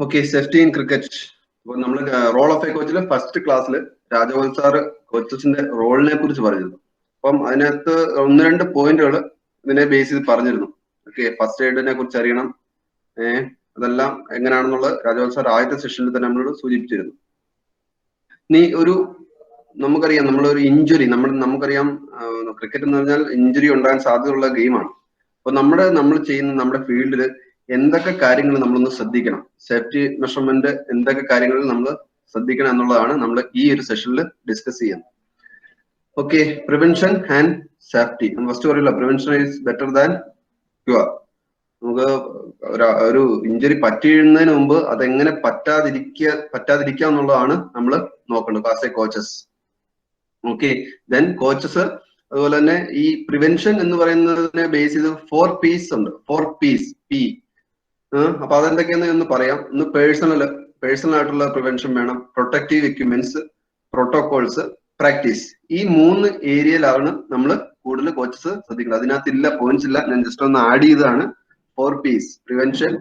Okay, safety in cricket. അപ്പൊ നമ്മൾ role of A കോച്ചിലെ first ക്ലാസ്സിൽ രാജഗോപാൽ സാറ് കോച്ചസിന്റെ റോളിനെ കുറിച്ച് പറഞ്ഞിരുന്നു. അപ്പം അതിനകത്ത് ഒന്ന് രണ്ട് പോയിന്റുകൾ ഇതിനെ ബേസ് ചെയ്ത് പറഞ്ഞിരുന്നു. ഓക്കെ, ഫസ്റ്റ് എയ്ഡിനെ കുറിച്ച് അറിയണം, അതെല്ലാം എങ്ങനെയാണെന്നുള്ളത് രാജഗോപാൽ സാർ ആദ്യത്തെ സെഷനിൽ തന്നെ നമ്മളോട് സൂചിപ്പിച്ചിരുന്നു. നീ നമുക്കറിയാം, നമ്മളൊരു ഇഞ്ചുറി, നമുക്കറിയാം ക്രിക്കറ്റ് എന്ന് പറഞ്ഞാൽ ഇഞ്ചുറി ഉണ്ടാകാൻ സാധ്യതയുള്ള ഗെയിമാണ്. അപ്പൊ നമ്മൾ ചെയ്യുന്ന നമ്മുടെ ഫീൽഡിൽ എന്തൊക്കെ കാര്യങ്ങൾ നമ്മളൊന്ന് ശ്രദ്ധിക്കണം, സേഫ്റ്റി മെഷർമെന്റ് എന്തൊക്കെ കാര്യങ്ങൾ നമ്മൾ ശ്രദ്ധിക്കണം എന്നുള്ളതാണ് നമ്മൾ ഈ ഒരു സെഷനിൽ ഡിസ്കസ് ചെയ്യുന്നത്. Okay, prevention and safety. First പറയില്ല, prevention is better than cure. നമുക്ക് ഒരു ഇഞ്ചുറി പറ്റിയുന്നതിന് മുമ്പ് അതെങ്ങനെ പറ്റാതിരിക്കുക എന്നുള്ളതാണ് നമ്മൾ നോക്കേണ്ടത് as A coaches. Okay, then coaches അതുപോലെ തന്നെ ഈ പ്രിവെൻഷൻ എന്ന് പറയുന്നതിനെ ബേസ് ചെയ്ത് 4 P's ഉണ്ട്. 4 P's. അപ്പൊ അതെന്തൊക്കെയാന്ന് ഒന്ന് പറയാം. ഒന്ന് പേഴ്സണൽ ആയിട്ടുള്ള പ്രിവെൻഷൻ വേണം, പ്രൊട്ടക്റ്റീവ് എക്യുപ്മെന്റ്സ്, പ്രോട്ടോകോൾസ്, പ്രാക്ടീസ്. ഈ 3 ഏരിയയിലാണ് നമ്മൾ കൂടുതൽ കോച്ചസ് ശ്രദ്ധിക്കുന്നത്. അതിനകത്ത് ഇല്ല പോയിന്റ്സ് ഇല്ല, ഞാൻ ജസ്റ്റ് ഒന്ന് ആഡ് ചെയ്തതാണ്. 4 P's: prevention,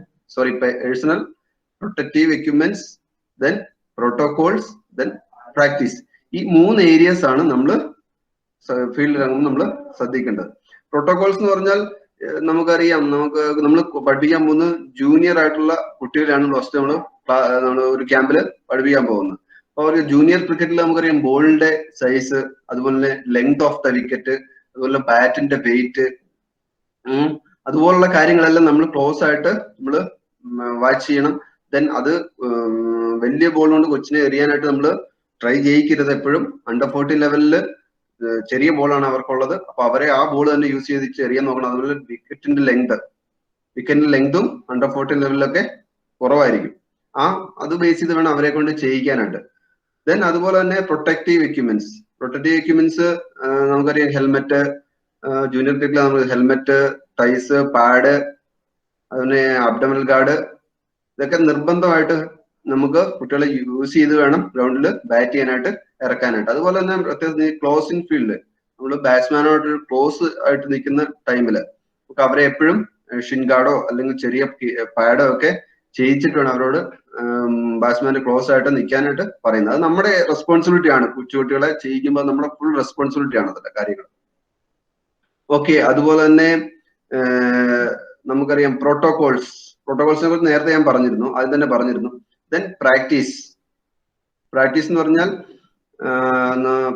personal, protective equipments, then protocols, then practice. ഈ 3 ഏരിയസ് ആണ് നമ്മൾ ഫീൽഡിൽ ഇറങ്ങുമ്പോൾ നമ്മൾ ശ്രദ്ധിക്കേണ്ടത്. പ്രോട്ടോകോൾസ് എന്ന് പറഞ്ഞാൽ നമുക്കറിയാം, നമ്മൾ പഠിപ്പിക്കാൻ പോകുന്ന ജൂനിയർ ആയിട്ടുള്ള കുട്ടികളാണ് ഫസ്റ്റ് നമ്മൾ ഒരു ക്യാമ്പിൽ പഠിപ്പിക്കാൻ പോകുന്നത്. അപ്പൊ അവർക്ക് ജൂനിയർ ക്രിക്കറ്റിൽ നമുക്കറിയാം ബോളിന്റെ സൈസ്, അതുപോലെ തന്നെ ലെങ്ത് ഓഫ് ദ വിക്കറ്റ്, അതുപോലെ ബാറ്റിന്റെ വെയിറ്റ്, അതുപോലുള്ള കാര്യങ്ങളെല്ലാം നമ്മൾ ക്ലോസ് ആയിട്ട് നമ്മൾ വാച്ച് ചെയ്യണം. ദെൻ അത് വലിയ ബോൾ കൊണ്ട് കൊച്ചിനെ എറിയാനായിട്ട് നമ്മൾ ട്രൈ ചെയ്യിക്കരുത് എപ്പോഴും. അണ്ടർ 14 ലെവലില് ചെറിയ ബോളാണ് അവർക്കുള്ളത്. അപ്പൊ അവരെ ആ ബോൾ തന്നെ യൂസ് ചെയ്ത് എറിയാൻ നോക്കണം. അതുപോലെ വിക്കറ്റിന്റെ ലെങ്തും അണ്ടർ 14 ലെവലിലൊക്കെ കുറവായിരിക്കും. അത് ബേസ് ചെയ്ത് വേണം അവരെ കൊണ്ട് ചെയ്യിക്കാനായിട്ട്. ദെൻ അതുപോലെ തന്നെ പ്രൊട്ടക്റ്റീവ് എക്യുപ്മെന്റ്സ് നമുക്കറിയാം, ഹെൽമെറ്റ്, ജൂനിയർ ക്രിക്കറ്റിൽ നമുക്ക് ഹെൽമെറ്റ്, ടൈസ്, പാഡ്, അതുപോലെ അബ്ഡമൽ ഗാർഡ്, ഇതൊക്കെ നിർബന്ധമായിട്ട് നമുക്ക് കുട്ടികളെ യൂസ് ചെയ്ത് വേണം ഗ്രൗണ്ടിൽ ബാറ്റ് ചെയ്യാനായിട്ട് ഇറക്കാനായിട്ട്. അതുപോലെ തന്നെ പ്രത്യേകിച്ച് ക്ലോസ് ഇൻ ഫീൽഡ്, നമ്മൾ ബാറ്റ്സ്മാനോട്ട് ക്ലോസ് ആയിട്ട് നിൽക്കുന്ന ടൈമിൽ നമുക്ക് അവരെ എപ്പോഴും ഷിൻ ഗാർഡോ അല്ലെങ്കിൽ ചെറിയ പാഡോ ഒക്കെ ചെയ്യിച്ചിട്ട് വേണം അവരോട് ബാറ്റ്സ്മാന്റെ ക്ലോസ് ആയിട്ട് നിൽക്കാനായിട്ട് പറയുന്നത്. അത് നമ്മുടെ റെസ്പോൺസിബിലിറ്റി ആണ്. കൊച്ചുകുട്ടികളെ ചെയ്യിക്കുമ്പോൾ നമ്മുടെ ഫുൾ റെസ്പോൺസിബിലിറ്റി ആണ് അതിന്റെ കാര്യങ്ങൾ. ഓക്കെ, അതുപോലെ തന്നെ നമുക്കറിയാം പ്രോട്ടോകോൾസിനെ കുറിച്ച് നേരത്തെ ഞാൻ പറഞ്ഞിരുന്നു, ആദ്യം തന്നെ പറഞ്ഞിരുന്നു. ദെൻ പ്രാക്ടീസ് എന്ന് പറഞ്ഞാൽ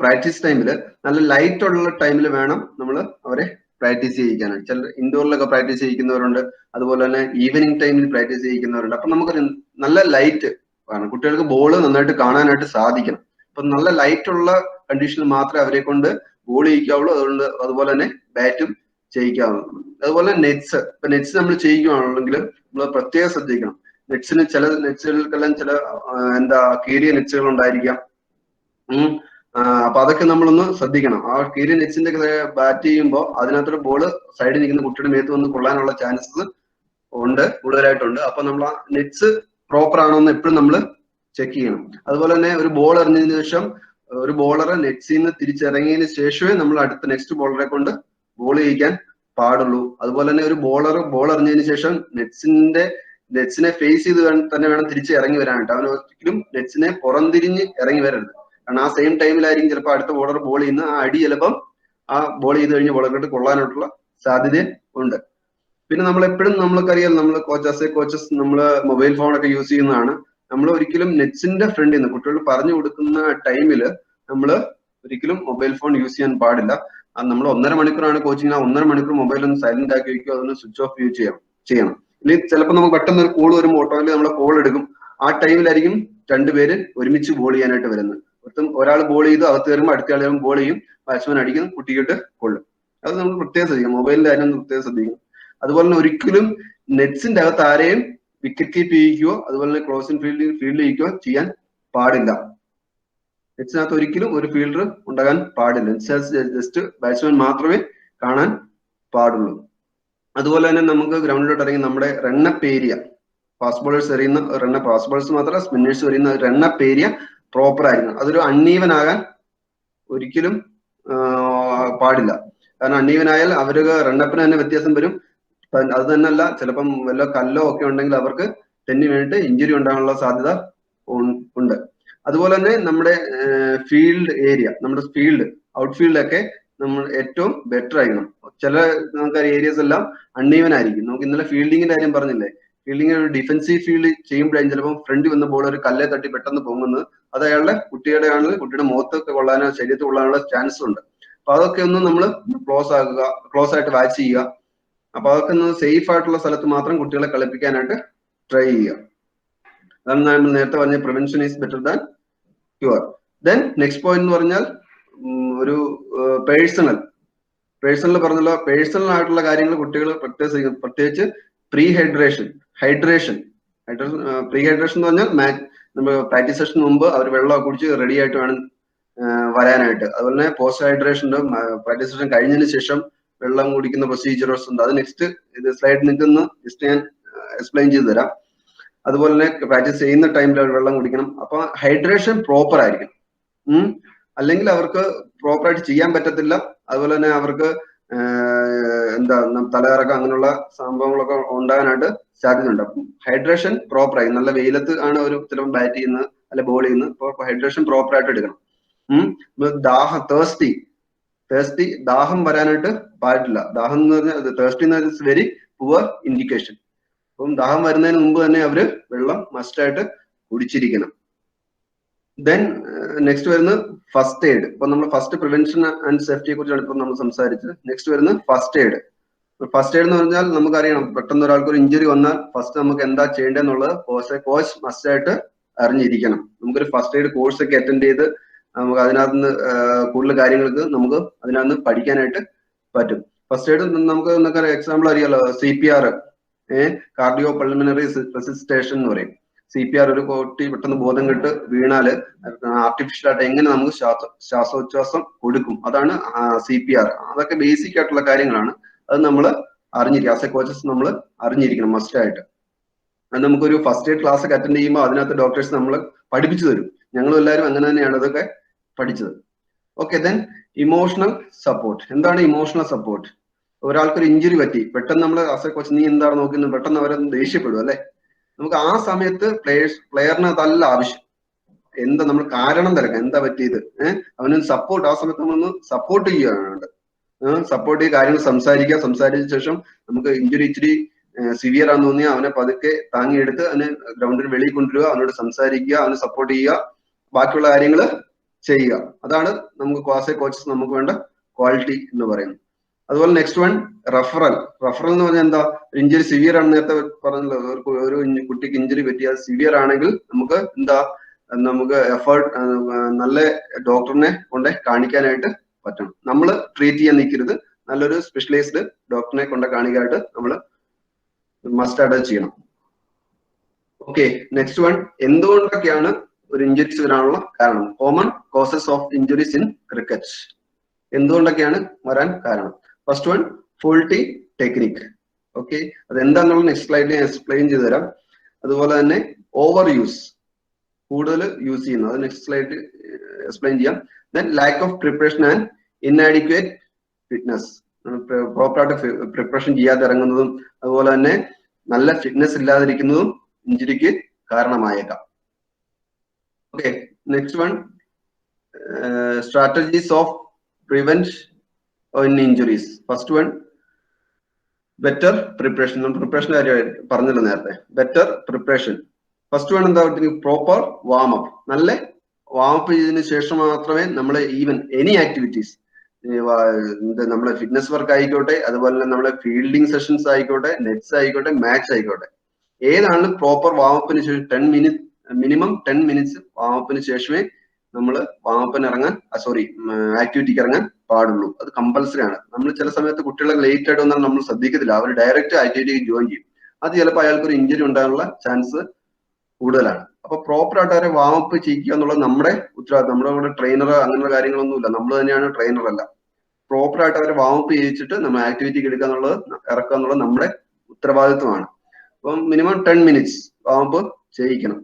പ്രാക്ടീസ് ടൈമിൽ നല്ല ലൈറ്റ് ഉള്ള ടൈമിൽ വേണം നമ്മൾ അവരെ പ്രാക്ടീസ് ചെയ്യിക്കാനായിട്ട്. ചില ഇൻഡോറിലൊക്കെ പ്രാക്ടീസ് ചെയ്യിക്കുന്നവരുണ്ട്, അതുപോലെ തന്നെ ഈവനിങ് ടൈമിൽ പ്രാക്ടീസ് ചെയ്യിക്കുന്നവരുണ്ട്. അപ്പൊ നമുക്ക് നല്ല ലൈറ്റ് വേണം, കുട്ടികൾക്ക് ബോൾ നന്നായിട്ട് കാണാനായിട്ട് സാധിക്കണം. അപ്പൊ നല്ല ലൈറ്റ് ഉള്ള കണ്ടീഷനിൽ മാത്രമേ അവരെ കൊണ്ട് ബോൾ ചെയ്യിക്കാവുള്ളൂ. അതുപോലെ തന്നെ ബാറ്റും ചെയ്യിക്കാവുള്ളൂ. അതുപോലെ നെറ്റ്സ് നമ്മൾ ചെയ്യിക്കുകയാണെങ്കിൽ നമ്മൾ പ്രത്യേകം ശ്രദ്ധിക്കണം. ചില നെറ്റ്സുകൾക്കെല്ലാം ചില കീറിയ നെറ്റ്സുകൾ ഉണ്ടായിരിക്കാം. അപ്പൊ അതൊക്കെ നമ്മളൊന്ന് ശ്രദ്ധിക്കണം. ആ കീറിയ നെറ്റ്സിന്റെ ബാറ്റ് ചെയ്യുമ്പോൾ അതിനകത്തൊരു ബോള് സൈഡിൽ നിൽക്കുന്ന കുട്ടിയുടെ മേത്ത് വന്ന് കൊള്ളാനുള്ള ചാൻസസ് കൂടുതലായിട്ടുണ്ട്. അപ്പൊ നമ്മൾ ആ നെറ്റ്സ് പ്രോപ്പർ ആണോ എന്ന് എപ്പോഴും നമ്മൾ ചെക്ക് ചെയ്യണം. അതുപോലെ തന്നെ ഒരു ബോൾ എറിഞ്ഞതിന് ശേഷം ഒരു ബോളറെ നെറ്റ്സിൽ നിന്ന് തിരിച്ചിറങ്ങിയതിന് ശേഷമേ നമ്മൾ അടുത്ത നെക്സ്റ്റ് ബോളറെ കൊണ്ട് ബോൾ ചെയ്യിക്കാൻ പാടുള്ളൂ. അതുപോലെ തന്നെ ഒരു ബോൾ എറിഞ്ഞതിന് ശേഷം നെറ്റ്സിനെ ഫേസ് ചെയ്ത് തന്നെ വേണം തിരിച്ച് ഇറങ്ങി വരാനായിട്ട്. അവൻ ഒരിക്കലും നെറ്റ്സിനെ പുറംതിരിഞ്ഞ് ഇറങ്ങി വരരുത്. കാരണം ആ സെയിം ടൈമിലായിരിക്കും ചിലപ്പോൾ അടുത്ത ബോളർ ബോൾ ചെയ്യുന്ന ആ അടി ചിലപ്പം ആ ബോൾ ചെയ്ത് കഴിഞ്ഞ് ബോളറിട്ട് കൊള്ളാനായിട്ടുള്ള സാധ്യത ഉണ്ട്. പിന്നെ നമ്മൾ എപ്പോഴും നമ്മൾക്കറിയാം, നമ്മൾ കോച്ചസ് നമ്മൾ മൊബൈൽ ഫോണൊക്കെ യൂസ് ചെയ്യുന്നതാണ്. നമ്മൾ ഒരിക്കലും നെറ്റ്സിന്റെ ഫ്രണ്ടിൽ നിന്ന് കുട്ടികൾ പറഞ്ഞു കൊടുക്കുന്ന ടൈമിൽ നമ്മൾ ഒരിക്കലും മൊബൈൽ ഫോൺ യൂസ് ചെയ്യാൻ പാടില്ല. നമ്മൾ 1.5 മണിക്കൂറാണ് കോച്ചിങ്, ആ 1.5 മണിക്കൂർ മൊബൈൽ ഒന്ന് സൈലന്റ് ആക്കി വെക്കുക, അതൊന്ന് സ്വിച്ച് ഓഫ് ചെയ്യണം. ഇല്ലെങ്കിൽ ചിലപ്പോൾ നമുക്ക് പെട്ടെന്ന് ഒരു കോൾ വരുമ്പോൾ ഓട്ടോയിൽ നമ്മൾ കോൾ എടുക്കും. ആ ടൈമിലായിരിക്കും 2 പേര് ഒരുമിച്ച് ബോൾ ചെയ്യാനായിട്ട് വരുന്നത്. ഒരാൾ ബോൾ ചെയ്തു അകത്ത് കയറുമ്പോൾ അടുത്ത ആൾ ബോൾ ചെയ്യും, ബാറ്റ്സ്മാൻ അടിക്കുന്നു, കുട്ടിക്കിട്ട് കൊള്ളും. അത് നമ്മൾ പ്രത്യേകം ശ്രദ്ധിക്കണം. മൊബൈലിന്റെ കാര്യം പ്രത്യേകം ശ്രദ്ധിക്കണം. അതുപോലെ തന്നെ ഒരിക്കലും നെറ്റ്സിന്റെ അകത്ത് ആരെയും വിക്കറ്റ് കീപ്പ് ചെയ്യിക്കുകയോ അതുപോലെ തന്നെ ക്ലോസ് ഇൻ ഫീൽഡ് ചെയ്യിക്കുകയോ ചെയ്യാൻ പാടില്ല. നെറ്റ്സിനകത്ത് ഒരിക്കലും ഒരു ഫീൽഡർ ഉണ്ടാകാൻ പാടില്ല. ജസ്റ്റ് ബാറ്റ്സ്മാൻ മാത്രമേ കാണാൻ പാടുള്ളൂ. അതുപോലെ തന്നെ നമുക്ക് ഗ്രൗണ്ടിലോട്ട് ഇറങ്ങി നമ്മുടെ റണ്ണപ്പ് ഏരിയ, ഫാസ്റ്റ് ബോളേഴ്സ് എറിയുന്ന ഫാസ്റ്റ് ബോളേഴ്സ് മാത്രമല്ല സ്പിന്നേഴ്സ് എറിയുന്ന റണ്ണപ്പ് ഏരിയ പ്രോപ്പർ ആയിരിക്കണം. അതൊരു അൺഈവൻ ആകാൻ ഒരിക്കലും പാടില്ല. കാരണം അൺഈവൻ ആയാൽ അവർക്ക് റണ്ണപ്പിന് തന്നെ വ്യത്യാസം വരും. അത് തന്നെയല്ല, ചിലപ്പം വല്ല കല്ലോ ഒക്കെ ഉണ്ടെങ്കിൽ അവർക്ക് തെന്നി വീണിട്ട് ഇഞ്ചുറി ഉണ്ടാകാനുള്ള സാധ്യത ഉണ്ട്. അതുപോലെ തന്നെ നമ്മുടെ ഫീൽഡ് ഏരിയ, നമ്മുടെ ഫീൽഡ് ഔട്ട്ഫീൽഡൊക്കെ നമ്മൾ ഏറ്റവും ബെറ്റർ ആയിരിക്കണം. ചില നമുക്ക് ഏരിയസ് എല്ലാം അൺഈവൻ ആയിരിക്കും. നമുക്ക് ഇന്നലെ ഫീൽഡിങ്ങിന്റെ കാര്യം പറഞ്ഞില്ലേ, ഫീൽഡിങ് ഒരു ഡിഫൻസീവ് ഫീൽഡ് ചെയ്യുമ്പോഴായിരിക്കും ചിലപ്പോൾ ഫ്രണ്ട് വന്ന ബോൾ ഒരു കല്ലെ തട്ടി പെട്ടെന്ന് പോകുന്നത്. അത് അയാളുടെ കുട്ടിയുടെ കുട്ടിയുടെ മുഖത്തൊക്കെ കൊള്ളാനോ ശരീരത്തിൽ കൊള്ളാനുള്ള ചാൻസ് ഉണ്ട്. അപ്പൊ അതൊക്കെ ഒന്ന് നമ്മൾ ക്ലോസ് ആയിട്ട് വാച്ച് ചെയ്യുക. അപ്പൊ അതൊക്കെ ഒന്ന് സേഫ് ആയിട്ടുള്ള സ്ഥലത്ത് മാത്രം കുട്ടികളെ കളിപ്പിക്കാനായിട്ട് ട്രൈ ചെയ്യുക. അതാണ് നമ്മൾ നേരത്തെ പറഞ്ഞ prevention is better than cure. Then next point എന്ന് പറഞ്ഞാൽ ഒരു പേഴ്സണൽ പറഞ്ഞല്ലോ, പേഴ്സണൽ ആയിട്ടുള്ള കാര്യങ്ങൾ കുട്ടികൾ പ്രത്യേകിച്ച് പ്രീ ഹൈഡ്രേഷൻ എന്ന് പറഞ്ഞാൽ നമ്മൾ പ്രാക്ടീസ് സെഷന് മുമ്പ് അവർ വെള്ളം കുടിച്ച് റെഡി ആയിട്ട് വേണം വരാനായിട്ട്. അതുപോലെ തന്നെ പോസ്റ്റ് ഹൈഡ്രേഷൻ പ്രാക്ടീസ് സെഷൻ കഴിഞ്ഞതിന് ശേഷം വെള്ളം കുടിക്കുന്ന പ്രൊസീജിയേഴ്സ് ഉണ്ട്. അത് നെക്സ്റ്റ് ഇത് സ്ലൈഡ് നിൽക്കുന്ന ജസ്റ്റ് ഞാൻ എക്സ്പ്ലെയിൻ ചെയ്ത് തരാം. അതുപോലെ തന്നെ പ്രാക്ടീസ് ചെയ്യുന്ന ടൈമിൽ അവർ വെള്ളം കുടിക്കണം. അപ്പൊ ഹൈഡ്രേഷൻ പ്രോപ്പർ ആയിരിക്കും. അല്ലെങ്കിൽ അവർക്ക് പ്രോപ്പറായിട്ട് ചെയ്യാൻ പറ്റത്തില്ല. അതുപോലെ തന്നെ അവർക്ക് തലകറക്കം അങ്ങനെയുള്ള സംഭവങ്ങളൊക്കെ ഉണ്ടാകാനായിട്ട് സാധ്യതയുണ്ട്. അപ്പം ഹൈഡ്രേഷൻ പ്രോപ്പർ ആയി, നല്ല വെയിലത്ത് ആണ് ഒരു ചിലപ്പോൾ ബാറ്റ് ചെയ്യുന്നത് അല്ലെ ബോൾ ചെയ്യുന്നത്. അപ്പോൾ ഹൈഡ്രേഷൻ പ്രോപ്പർ ആയിട്ട് എടുക്കണം. ദാഹം വരാനായിട്ട് പാടില്ല. ദാഹം എന്ന് പറഞ്ഞാൽ തേഴ്സ്റ്റി എന്ന് പറഞ്ഞാൽ വെരി പുവർ ഇൻഡിക്കേഷൻ. അപ്പം ദാഹം വരുന്നതിന് മുമ്പ് തന്നെ അവര് വെള്ളം മസ്റ്റായിട്ട് കുടിച്ചിരിക്കണം. ദെൻ നെക്സ്റ്റ് വരുന്നത് ഫസ്റ്റ് എയ്ഡ്. ഇപ്പൊ നമ്മൾ ഫസ്റ്റ് പ്രിവെൻഷൻ ആൻഡ് സേഫ്റ്റിയെ കുറിച്ചാണ് ഇപ്പൊ നമ്മൾ സംസാരിച്ചത്. നെക്സ്റ്റ് വരുന്നത് ഫസ്റ്റ് എയ്ഡ്. ഫസ്റ്റ് എയ്ഡ് എന്ന് പറഞ്ഞാൽ നമുക്കറിയണം, പെട്ടെന്ന് ഒരാൾക്ക് ഒരു ഇഞ്ചുറി വന്നാൽ ഫസ്റ്റ് നമുക്ക് എന്താ ചെയ്യേണ്ടതെന്നുള്ളത് കോച്ച് മസ്റ്റായിട്ട് അറിഞ്ഞിരിക്കണം. നമുക്കൊരു ഫസ്റ്റ് എയ്ഡ് കോഴ്സ് ഒക്കെ അറ്റൻഡ് ചെയ്ത് നമുക്ക് അതിനകത്ത് നിന്ന് കൂടുതൽ കാര്യങ്ങൾക്ക് നമുക്ക് അതിനകത്ത് പഠിക്കാനായിട്ട് പറ്റും. ഫസ്റ്റ് എയ്ഡ് നമുക്ക് എന്നൊക്കെ എക്സാമ്പിൾ അറിയാലോ, CPR, കാർഡിയോ പൾമനറി റെസിസ്റ്റേഷൻ എന്ന് പറയും. CPR ഒരു കുട്ടി പെട്ടെന്ന് ബോധം കെട്ട് വീണാല് ആർട്ടിഫിഷ്യൽ ആയിട്ട് എങ്ങനെ നമുക്ക് ശ്വാസോച്ഛ്വാസം കൊടുക്കും, അതാണ് CPR. അതൊക്കെ ബേസിക് ആയിട്ടുള്ള കാര്യങ്ങളാണ്. അത് നമ്മൾ അറിഞ്ഞിരിക്കും. ആസ് എ കോച്ചസ് നമ്മൾ അറിഞ്ഞിരിക്കണം മസ്റ്റ് ആയിട്ട്. അത് നമുക്കൊരു ഫസ്റ്റ് എയ്ഡ് ക്ലാസ് ഒക്കെ അറ്റൻഡ് ചെയ്യുമ്പോൾ അതിനകത്ത് ഡോക്ടേഴ്സ് നമ്മൾ പഠിപ്പിച്ചു തരും. ഞങ്ങളും എല്ലാവരും അങ്ങനെ തന്നെയാണ് അതൊക്കെ പഠിച്ചത്. Okay, then emotional support. എന്താണ് ഇമോഷണൽ സപ്പോർട്ട്? ഒരാൾക്കൊരു ഇഞ്ചുറി പറ്റി, പെട്ടെന്ന് നമ്മൾ ആസ് എ കോച്ച് നീ എന്താണ് നോക്കുന്നത്, പെട്ടെന്ന് അവരെ ദേഷ്യപ്പെടും അല്ലെ. നമുക്ക് ആ സമയത്ത് പ്ലെയറിന് അതല്ല ആവശ്യം. എന്താ നമ്മൾ കാരണം തിരക്കാം, എന്താ പറ്റിയത്, അവന് സപ്പോർട്ട്, ആ സമയത്ത് നമ്മളൊന്ന് സപ്പോർട്ട് ചെയ്യുകയാണ്. സപ്പോർട്ട് ചെയ്യുക, കാര്യങ്ങൾ സംസാരിച്ച ശേഷം നമുക്ക് ഇഞ്ചുറി ഇച്ചിരി സിവിയർ ആണെന്ന് തോന്നിയാൽ അവനെ പതുക്കെ താങ്ങിയെടുത്ത് അവന് ഗ്രൗണ്ടിന് വെളിയിൽ കൊണ്ടുവരിക, അവനോട് സംസാരിക്കുക, അവനെ സപ്പോർട്ട് ചെയ്യുക, ബാക്കിയുള്ള കാര്യങ്ങൾ ചെയ്യുക. അതാണ് നമുക്ക് ക്ലാസ് കോച്ചസ് നമുക്ക് വേണ്ട ക്വാളിറ്റി എന്ന് പറയുന്നത്. അതുപോലെ നെക്സ്റ്റ് വൺ റഫറൽ എന്ന് പറഞ്ഞാൽ എന്താ, ഇഞ്ചുറി സിവിയർ ആണ്, നേരത്തെ പറഞ്ഞല്ലോ, ഒരു കുട്ടിക്ക് ഇഞ്ചുറി പറ്റിയ സിവിയർ ആണെങ്കിൽ നമുക്ക് നമുക്ക് എഫേർട്ട് നല്ല ഡോക്ടറിനെ കൊണ്ട് കാണിക്കാനായിട്ട് പറ്റണം. നമ്മൾ ട്രീറ്റ് ചെയ്യാൻ നിൽക്കരുത്, നല്ലൊരു സ്പെഷ്യലൈസ്ഡ് ഡോക്ടറിനെ കൊണ്ട് കാണിക്കാനായിട്ട് നമ്മൾ മസ്റ്റ് ആയിട്ട് ചെയ്യണം. ഓക്കെ, നെക്സ്റ്റ് വൺ എന്തുകൊണ്ടൊക്കെയാണ് ഒരു ഇഞ്ചുറീസ് വരാനുള്ള കാരണം? Common causes of injuries in cricket. എന്തുകൊണ്ടൊക്കെയാണ് വരാൻ കാരണം? First one, faulty technique. Okay, അതെന്താണെന്നുള്ള നെക്സ്റ്റ് സ്ലൈഡിൽ ഞാൻ എക്സ്പ്ലെയിൻ ചെയ്ത് തരാം. അതുപോലെ തന്നെ ഓവർ യൂസ്, കൂടുതൽ യൂസ് ചെയ്യുന്നത്, അത് നെക്സ്റ്റ് സ്ലൈഡിൽ എക്സ്പ്ലെയിൻ ചെയ്യാം. Then lack of preparation and inadequate fitness, പ്രോപ്പറായിട്ട് പ്രിപ്പറേഷൻ ചെയ്യാതെ ഇറങ്ങുന്നതും അതുപോലെ തന്നെ നല്ല ഫിറ്റ്നസ് ഇല്ലാതിരിക്കുന്നതും ഇഞ്ചുറിക്ക് കാരണമായേക്കാം. Okay, next one strategies of prevent injuries. First one better preparation. Preparation കാര്യം പറഞ്ഞല്ലോ നേരത്തെ, ബെറ്റർ പ്രിപ്പറേഷൻ. ഫസ്റ്റ് വൺ എന്താ, പ്രോപ്പർ വാം അപ്പ്. നല്ല വാം അപ്പ് ചെയ്തതിനു ശേഷം മാത്രമേ നമ്മൾ എനി ആക്ടിവിറ്റീസ്, നമ്മളെ ഫിറ്റ്നസ് വർക്ക് ആയിക്കോട്ടെ, അതുപോലെ തന്നെ നമ്മളെ ഫീൽഡിംഗ് സെഷൻസ് ആയിക്കോട്ടെ, നെറ്റ്സ് ആയിക്കോട്ടെ, മാച്ച് ആയിക്കോട്ടെ, ഏതാണ് പ്രോപ്പർ വാമപ്പിന് ശേഷം മിനിമം 10 മിനിറ്റ്സ് വാമപ്പിന് ശേഷമേ നമ്മൾ വാമപ്പിന് ഇറങ്ങാൻ ആക്ടിവിറ്റിക്ക് ഇറങ്ങാൻ പാടുള്ളൂ. അത് കമ്പൽസറി ആണ്. നമ്മൾ ചില സമയത്ത് കുട്ടികളെ ലേറ്റ് ആയിട്ട് വന്നാൽ നമ്മൾ ശ്രദ്ധിക്കത്തില്ല, അവർ ഡയറക്റ്റ് ആക്ടിവിറ്റിക്ക് ജോയിൻ ചെയ്യും. അത് ചിലപ്പോൾ അയാൾക്കൊരു ഇഞ്ചുറി ഉണ്ടാകാനുള്ള ചാൻസ് കൂടുതലാണ്. അപ്പൊ പ്രോപ്പർ ആയിട്ട് അവരെ വാമപ്പ് ചെയ്യിക്കുക എന്നുള്ളത് നമ്മുടെ ഉത്തരവാദിത്തം. നമ്മുടെ കൂടെ ട്രെയിനർ അങ്ങനെയുള്ള കാര്യങ്ങളൊന്നുമില്ല, നമ്മൾ തന്നെയാണ് ട്രെയിനർ അല്ല. പ്രോപ്പർ ആയിട്ട് അവരെ വാമപ്പ് ചെയ്യിച്ചിട്ട് നമ്മൾ ആക്ടിവിറ്റിക്ക് ഇറക്കുക എന്നുള്ളത് നമ്മുടെ ഉത്തരവാദിത്വമാണ്. അപ്പം മിനിമം 10 മിനിറ്റ്സ് വാമപ്പ് ചെയ്യിക്കണം.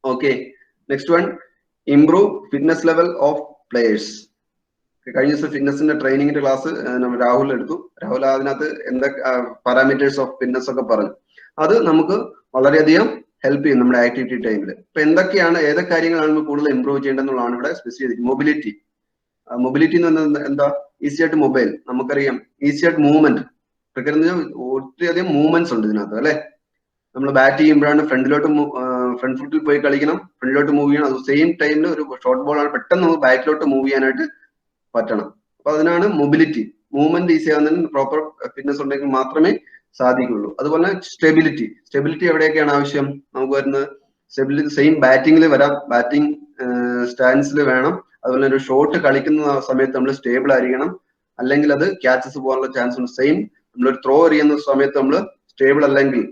Okay, next one, improve fitness level of players. കഴിഞ്ഞ ദിവസം ഫിറ്റ്നസിന്റെ ട്രെയിനിങ്ങിന്റെ ക്ലാസ് രാഹുൽ എടുത്തു. രാഹുൽ അതിനകത്ത് എന്തൊക്കെ പാരാമീറ്റേഴ്സ് ഓഫ് ഫിറ്റ്നസ് ഒക്കെ പറഞ്ഞു. അത് നമുക്ക് വളരെയധികം ഹെൽപ്പ് ചെയ്യും നമ്മുടെ ആക്ടിവിറ്റി ടൈമിൽ. ഇപ്പൊ എന്തൊക്കെയാണ് ഏതൊക്കെ കാര്യങ്ങളാണ് നമ്മൾ കൂടുതൽ ഇമ്പ്രൂവ് ചെയ്യേണ്ടതെന്നുള്ളതാണ് ഇവിടെ സ്പെസിഫൈ ചെയ്തിരിക്കുന്നത്. മൊബിലിറ്റി എന്ന് പറഞ്ഞാൽ എന്താ? ഈസി ആയിട്ട് മൊബൈൽ, നമുക്കറിയാം ഈസി ആയിട്ട് മൂവ്മെന്റ്. ക്രിക്കറ്റ് ഒത്തിരിയധികം മൂവ്മെന്റ്സ് ഉണ്ട് ഇതിനകത്ത് അല്ലെ. നമ്മൾ ബാറ്റ് ചെയ്യുമ്പോഴാണ് ഫ്രണ്ട് ഫുട്ടിൽ പോയി കളിക്കണം, ഫ്രണ്ടിലോട്ട് മൂവ് ചെയ്യണം. അത് സെയിം ടൈമിൽ ഒരു ഷോർട്ട് ബോൾ ആണ്, പെട്ടെന്ന് നമുക്ക് ബാക്കിലോട്ട് മൂവ് ചെയ്യാനായിട്ട് പറ്റണം. അപ്പൊ അതിനാണ് മൊബിലിറ്റി. മൂവ്മെന്റ് ഈസി ആകുന്നതിന് പ്രോപ്പർ ഫിറ്റ്നസ് ഉണ്ടെങ്കിൽ മാത്രമേ സാധിക്കുള്ളൂ. അതുപോലെ സ്റ്റെബിലിറ്റി എവിടെയൊക്കെയാണ് ആവശ്യം നമുക്ക് വരുന്നത്? സ്റ്റെബിലിറ്റി സെയിം ബാറ്റിംഗിൽ വരാം, ബാറ്റിംഗ് സ്റ്റാൻസിൽ വേണം. അതുപോലെ ഒരു ഷോട്ട് കളിക്കുന്ന സമയത്ത് നമ്മൾ സ്റ്റേബിൾ ആയിരിക്കണം, അല്ലെങ്കിൽ അത് ക്യാച്ചസ് പോകാനുള്ള ചാൻസ് ഉണ്ട്. സെയിം നമ്മളൊരു ത്രോ എറിയുന്ന സമയത്ത് നമ്മൾ സ്റ്റേബിൾ അല്ലെങ്കിൽ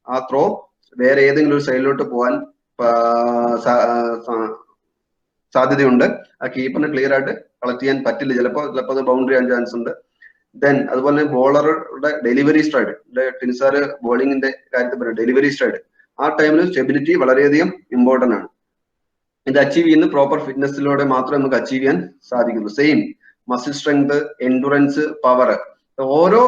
ആ ത്രോ വേറെ ഏതെങ്കിലും ഒരു സൈഡിലോട്ട് പോകാൻ സാധ്യതയുണ്ട്. ആ കീപ്പറിന് ക്ലിയർ ആയിട്ട് കളക്ട് ചെയ്യാൻ പറ്റില്ല, ചിലപ്പോൾ അത് ബൗണ്ടറി ആകാൻ ചാൻസ് ഉണ്ട്. ദെൻ അതുപോലെ ബോളറുടെ ഡെലിവറി സ്ട്രൈഡ്, ടിൻസാറ് ബോളിങ്ങിന്റെ കാര്യത്തിൽ പറയുന്നത് ഡെലിവറി സ്ട്രൈഡ്, ആ ടൈമിൽ സ്റ്റെബിലിറ്റി വളരെയധികം ഇമ്പോർട്ടന്റ് ആണ്. ഇത് അച്ചീവ് ചെയ്യുന്ന പ്രോപ്പർ ഫിറ്റ്നസ്സിലൂടെ മാത്രമേ നമുക്ക് അച്ചീവ് ചെയ്യാൻ സാധിക്കുള്ളൂ. Same muscle strength, endurance, power, ഓരോ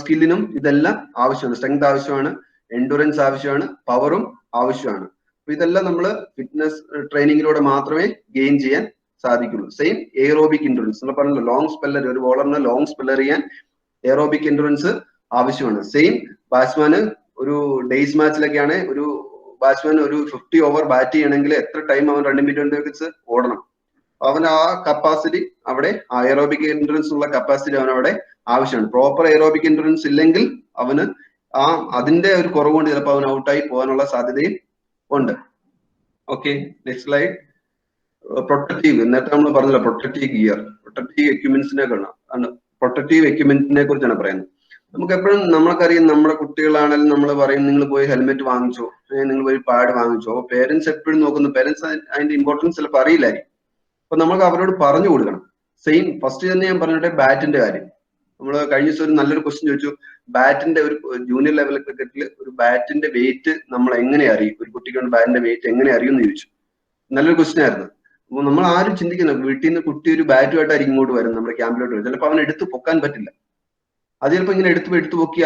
സ്കില്ലിനും ഇതെല്ലാം ആവശ്യമാണ്. സ്ട്രെങ്ത് ആവശ്യമാണ്, എൻഡുറൻസ് ആവശ്യമാണ്, പവറും ആവശ്യമാണ്. അപ്പൊ ഇതെല്ലാം നമ്മൾ ഫിറ്റ്നസ് ട്രെയിനിങ്ങിലൂടെ മാത്രമേ ഗെയിൻ ചെയ്യാൻ സാധിക്കുള്ളൂ. സെയിം എയറോബിക് എൻഡുറൻസ്, നമ്മൾ പറഞ്ഞല്ലോ ലോങ് സ്പെല്ലർ, ഒരു ബോളറിന് ലോങ് സ്പെല്ലർ ചെയ്യാൻ എയറോബിക് എൻഡുറൻസ് ആവശ്യമാണ്. സെയിം ബാറ്റ്സ്മാന് ഒരു ഡേയ്സ് മാച്ചിലൊക്കെയാണ് ഒരു ബാറ്റ്സ്മാൻ ഒരു 50 ഓവർ ബാറ്റ് ചെയ്യണമെങ്കിൽ എത്ര ടൈം അവൻ റണ്ണിംഗ് ബിറ്റ്വീൻ വിക്കറ്റ്സ് ഓടണം. അവൻ ആ കപ്പാസിറ്റി അവിടെ, ആ എയറോബിക് എൻഡുറൻസ് ഉള്ള കപ്പാസിറ്റി അവൻ അവിടെ ആവശ്യമാണ്. പ്രോപ്പർ എയറോബിക് എൻഡുറൻസ് ഇല്ലെങ്കിൽ അവന് അതിന്റെ ഒരു കുറവ് കൊണ്ട് ചിലപ്പോൾ അവൻ ഔട്ടായി പോകാനുള്ള സാധ്യതയും ഉണ്ട്. Okay, next slide. പ്രൊട്ടക്റ്റീവ്, നേരത്തെ നമ്മൾ പറഞ്ഞല്ലോ പ്രൊട്ടക്റ്റീവ് ഗിയർ, പ്രൊട്ടക്റ്റീവ് എക്യുപ്മെന്റ്സിനെ പ്രൊട്ടക്റ്റീവ് എക്യുപ്മെന്റിനെ കുറിച്ചാണ് പറയുന്നത്. നമുക്ക് എപ്പോഴും നമ്മൾക്കറിയാം, നമ്മുടെ കുട്ടികളാണെങ്കിലും നമ്മൾ പറയും നിങ്ങൾ പോയി ഹെൽമെറ്റ് വാങ്ങിച്ചോ, നിങ്ങൾ പോയി പാഡ് വാങ്ങിച്ചോ. പേരൻസ് എപ്പോഴും നോക്കുന്നു, പേരൻസ് അതിന്റെ ഇമ്പോർട്ടൻസ് ചിലപ്പോൾ അറിയില്ലായിരിക്കും. അപ്പൊ നമുക്ക് അവരോട് പറഞ്ഞു കൊടുക്കണം. സെയിം ഫസ്റ്റ് തന്നെ ഞാൻ പറഞ്ഞിട്ട് ബാറ്റിന്റെ കാര്യം. നമ്മൾ കഴിഞ്ഞ ദിവസം ഒരു നല്ലൊരു ക്വസ്റ്റ്യൻ ചോദിച്ചു, ബാറ്റിന്റെ ഒരു ജൂനിയർ ലെവൽ ക്രിക്കറ്റിൽ ഒരു ബാറ്റിന്റെ വെയിറ്റ് നമ്മൾ എങ്ങനെ അറിയും, ഒരു കുട്ടിക്ക് ബാറ്റിന്റെ വെയിറ്റ് എങ്ങനെ അറിയും എന്ന് ചോദിച്ചു. നല്ലൊരു ക്വസ്റ്റ്യൻ ആയിരുന്നു. അപ്പൊ നമ്മൾ ആരും ചിന്തിക്കുന്നത്, വീട്ടിൽ നിന്ന് കുട്ടി ഒരു ബാറ്റുമായിട്ടായിരിക്കും ഇങ്ങോട്ട് വരും, നമ്മുടെ ക്യാമ്പിലോട്ട് വരും. ചിലപ്പോൾ അവൻ എടുത്ത് പൊക്കാൻ പറ്റില്ല. അത് ചിലപ്പോൾ ഇങ്ങനെ എടുത്തു പൊക്കി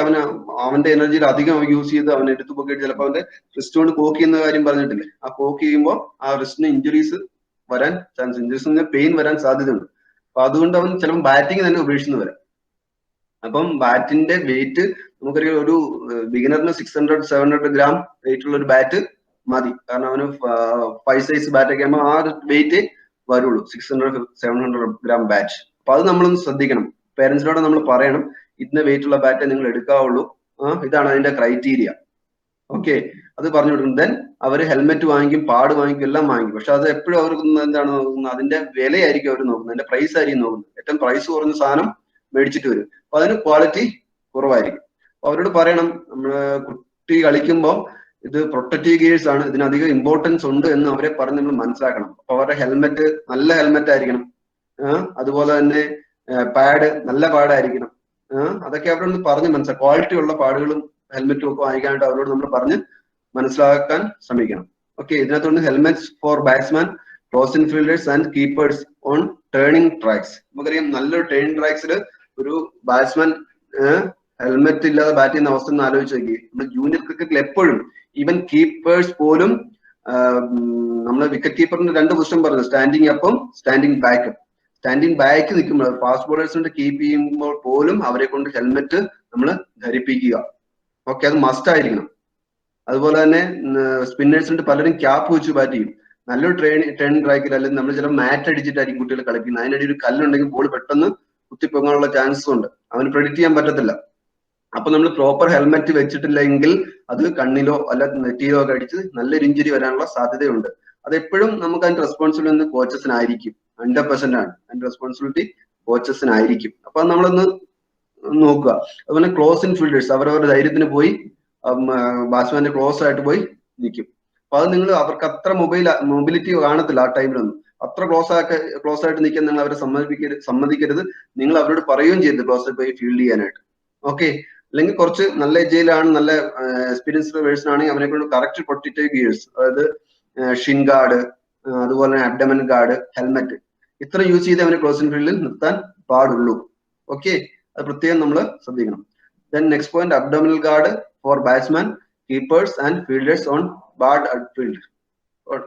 അവന്റെ എനർജിയിൽ അധികം യൂസ് ചെയ്ത് അവൻ എടുത്തു പൊക്കിയിട്ട് ചിലപ്പോൾ അവന്റെ റിസ്റ്റ് കൊണ്ട് പോക്ക് ചെയ്യുന്ന കാര്യം പറഞ്ഞിട്ടില്ലേ, ആ പോക്ക് ചെയ്യുമ്പോൾ ആ റിസ്റ്റിന് ഇഞ്ചുറീസ് വരാൻ ചാൻസ്, ഇഞ്ചുറീസിന് പെയിൻ വരാൻ സാധ്യതയുണ്ട്. അപ്പൊ അതുകൊണ്ട് അവൻ ചിലപ്പോൾ ബാറ്റിംഗ് തന്നെ ഉപേക്ഷിച്ചു വരാം. അപ്പം ബാറ്റിന്റെ വെയിറ്റ് നമുക്കറിയാം, ഒരു ബിഗിനറിന് 600-700 ഗ്രാം വെയിറ്റ് ഉള്ള ഒരു ബാറ്റ് മതി. കാരണം അവന് 5 സൈസ് ബാറ്റ് ഒക്കെ ആകുമ്പോൾ ആ ഒരു വെയിറ്റ് വരുള്ളൂ, 600-700 ഗ്രാം ബാറ്റ്. അപ്പൊ അത് നമ്മളൊന്ന് ശ്രദ്ധിക്കണം. പേരൻസിനോട് നമ്മൾ പറയണം, ഇന്ന വെയിറ്റ് ഉള്ള ബാറ്റ് നിങ്ങൾ എടുക്കാവുള്ളൂ, ഇതാണ് അതിന്റെ ക്രൈറ്റീരിയ. ഓക്കെ, അത് പറഞ്ഞു കൊടുക്കണം. ദെൻ അവര് ഹെൽമെറ്റ് വാങ്ങിക്കും, പാഡ് വാങ്ങിക്കും, എല്ലാം വാങ്ങിക്കും. പക്ഷെ അത് എപ്പോഴും അവർക്ക് എന്താണ് നോക്കുന്നത്, അതിന്റെ വിലയായിരിക്കും അവർ നോക്കുന്നത്, അതിന്റെ പ്രൈസ് ആയിരിക്കും നോക്കുന്നത്. ഏറ്റവും പ്രൈസ് കുറഞ്ഞ സാധനം മേടിച്ചിട്ട് വരും. അപ്പൊ അതിന് ക്വാളിറ്റി കുറവായിരിക്കും. അപ്പൊ അവരോട് പറയണം, നമ്മള് കുട്ടി കളിക്കുമ്പോൾ ഇത് പ്രൊട്ടക്റ്റീവ് ഗിയേഴ്സ് ആണ്, ഇതിനധികം ഇമ്പോർട്ടൻസ് ഉണ്ട് എന്ന് അവരെ പറഞ്ഞ് നമ്മൾ മനസ്സിലാക്കണം. അപ്പൊ അവരുടെ ഹെൽമെറ്റ് നല്ല ഹെൽമെറ്റ് ആയിരിക്കണം, അതുപോലെ തന്നെ പാഡ് നല്ല പാഡായിരിക്കണം. അതൊക്കെ അവരോട് പറഞ്ഞ് മനസ്സിലാക്കാം. ക്വാളിറ്റി ഉള്ള പാടുകളും ഹെൽമെറ്റും ഒക്കെ വാങ്ങിക്കാനായിട്ട് അവരോട് നമ്മൾ പറഞ്ഞ് മനസ്സിലാക്കാൻ ശ്രമിക്കണം. ഓക്കെ, ഇതിനകത്തുകൊണ്ട് helmets for batsman, close in fielders and keepers on turning tracks. നമുക്കറിയാം, നല്ലൊരു ടേണിംഗ് ട്രാക്സിൽ ഒരു ബാറ്റ്സ്മാൻ ഹെൽമെറ്റ് ഇല്ലാതെ ബാറ്റ് ചെയ്യുന്ന അവസ്ഥ ഒന്ന് ആലോചിച്ച് നോക്കി. നമ്മുടെ ജൂനിയർ ക്രിക്കറ്റിൽ എപ്പോഴും ഈവൻ കീപ്പേഴ്സ് പോലും, നമ്മള് വിക്കറ്റ് കീപ്പറിന്റെ 2 പൊസിഷൻ പറഞ്ഞു, സ്റ്റാൻഡിങ് അപ്പും സ്റ്റാൻഡിങ് ബാക്കും. സ്റ്റാൻഡിങ് ബാക്ക് നിൽക്കുമ്പോൾ ഫാസ്റ്റ് ബോളേഴ്സിന്റെ കീപ്പ് ചെയ്യുമ്പോൾ പോലും അവരെ കൊണ്ട് ഹെൽമെറ്റ് നമ്മൾ ധരിപ്പിക്കുക. ഓക്കെ, അത് മസ്റ്റ് ആയിരിക്കണം. അതുപോലെ തന്നെ സ്പിന്നേഴ്സിന്റെ പലരും ക്യാപ്പ് വെച്ച് ബാറ്റ് ചെയ്യും. നല്ലൊരു ടേണിംഗ് ട്രാക്കിൽ അല്ലെങ്കിൽ നമ്മൾ ചില മാറ്റ് അടിച്ചിട്ടായിരിക്കും കുട്ടികൾ കളിക്കുന്നത്. അതിനിടയിൽ ഒരു കല്ലുണ്ടെങ്കിൽ ബോൾ പെട്ടെന്ന് കുത്തിപ്പൊങ്ങാനുള്ള ചാൻസും ഉണ്ട്, അവന് പ്രെഡിക്റ്റ് ചെയ്യാൻ പറ്റത്തില്ല. അപ്പൊ നമ്മൾ പ്രോപ്പർ ഹെൽമെറ്റ് വെച്ചിട്ടില്ലെങ്കിൽ അത് കണ്ണിലോ അല്ല നെറ്റിയിലോ ഒക്കെ അടിച്ച് നല്ലൊരു ഇഞ്ചുറി വരാനുള്ള സാധ്യതയുണ്ട്. അതെപ്പോഴും നമുക്ക് അതിന്റെ റെസ്പോൺസിബിലിറ്റി കോച്ചസിനായിരിക്കും, 100% ആണ് അതിന്റെ റെസ്പോൺസിബിലിറ്റി കോച്ചസിനായിരിക്കും. അപ്പൊ നമ്മളൊന്ന് നോക്കുക. അതുപോലെ ക്ലോസ് ഇൻ ഫീൽഡേഴ്സ് അവരവരുടെ ധൈര്യത്തിന് പോയി ബാറ്റ്സ്മാന്റെ ക്ലോസ് ആയിട്ട് പോയി നിൽക്കും. അപ്പൊ അത് നിങ്ങൾ അവർക്ക് അത്ര മൊബിലിറ്റി കാണത്തില്ല ആ ടൈമിലൊന്നും. അത്ര ക്ലോസ് ആയിട്ട് നിൽക്കാൻ നിങ്ങൾ അവരെ സമ്മതിക്കരുത്. നിങ്ങൾ അവരോട് പറയുകയും ചെയ്ത് ക്ലോസ് ആയിട്ട് പോയി ഫീൽഡ് ചെയ്യാനായിട്ട്. ഓക്കെ, അല്ലെങ്കിൽ കുറച്ച് നല്ല എജയിലാണ്, നല്ല എക്സ്പീരിയൻസ്ഡ് വേഴ്സൺ ആണെങ്കിൽ അവനെ കൊണ്ട് കറക്റ്റ് പ്രൊട്ടക്റ്റീവ് ഗിയേഴ്സ്, അതായത് ഷിൻ ഗാർഡ്, അതുപോലെ തന്നെ അബ്ഡമൻ ഗാർഡ്, ഹെൽമെറ്റ്, ഇത്ര യൂസ് ചെയ്ത് അവനെ ക്ലോസ് ഇൻ ഫീൽഡിൽ നിർത്താൻ പാടുള്ളൂ. ഓക്കെ, അത് പ്രത്യേകം നമ്മൾ ശ്രദ്ധിക്കണം. Then next point, abdominal guard for batsmen, keepers and fielders on barred outfield.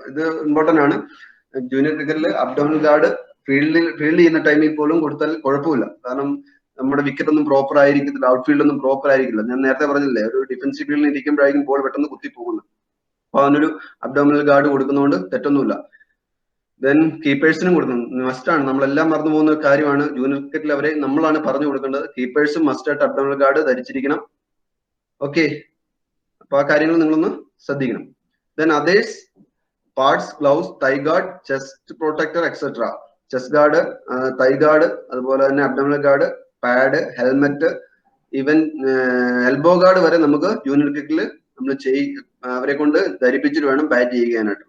ഇത് ഇമ്പോർട്ടന്റ് ആണ്. ജൂനിയർ ക്രിക്കറ്റിൽ അബ്ഡോമിനൽ ഗാർഡ് ഫീൽഡ് ചെയ്യുന്ന ടൈമിൽ പോലും കൊടുത്താൽ കുഴപ്പമില്ല. കാരണം നമ്മുടെ വിക്കറ്റ് ഒന്നും പ്രോപ്പർ ആയിരിക്കത്തില്ല, ഔട്ട്ഫീൽഡ് ഒന്നും പ്രോപ്പർ ആയിരിക്കില്ല. ഞാൻ നേരത്തെ പറഞ്ഞില്ലേ, ഒരു ഡിഫൻസീവ് ഫീൽഡിൽ ഇരിക്കുമ്പോഴായിരിക്കും ബോൾ പെട്ടെന്ന് കുത്തി പോകുന്നത്. അപ്പൊ അതിനൊരു അബ്ഡോമിനൽ ഗാർഡ് കൊടുക്കുന്നതുകൊണ്ട് തെറ്റൊന്നുമില്ല. ദെൻ കീപ്പേഴ്സിനും കൊടുക്കണം, മസ്റ്റ് ആണ്. നമ്മളെല്ലാം മറന്നു പോകുന്ന ഒരു കാര്യമാണ്. ജൂനിയർ ക്രിക്കറ്റിൽ അവരെ നമ്മളാണ് പറഞ്ഞു കൊടുക്കേണ്ടത്. കീപ്പേഴ്സും മസ്റ്റ് ആയിട്ട് അബ്ഡോമിനൽ ഗാർഡ് ധരിച്ചിരിക്കണം. ഓക്കെ, അപ്പൊ ആ കാര്യങ്ങൾ നിങ്ങളൊന്ന് ശ്രദ്ധിക്കണം. Then others parts, gloves, thigh guard, chest protector etcetera. Chest guard, thigh guard, അതുപോലെ തന്നെ abdominal guard, pad, helmet, even elbow guard വരെ നമുക്ക് ജൂനിയർ ക്രിക്കറ്റിൽ നമ്മൾ അവരെ കൊണ്ട് ധരിപ്പിച്ചിട്ട് വേണം ബാറ്റ് ചെയ്യാനായിട്ട്.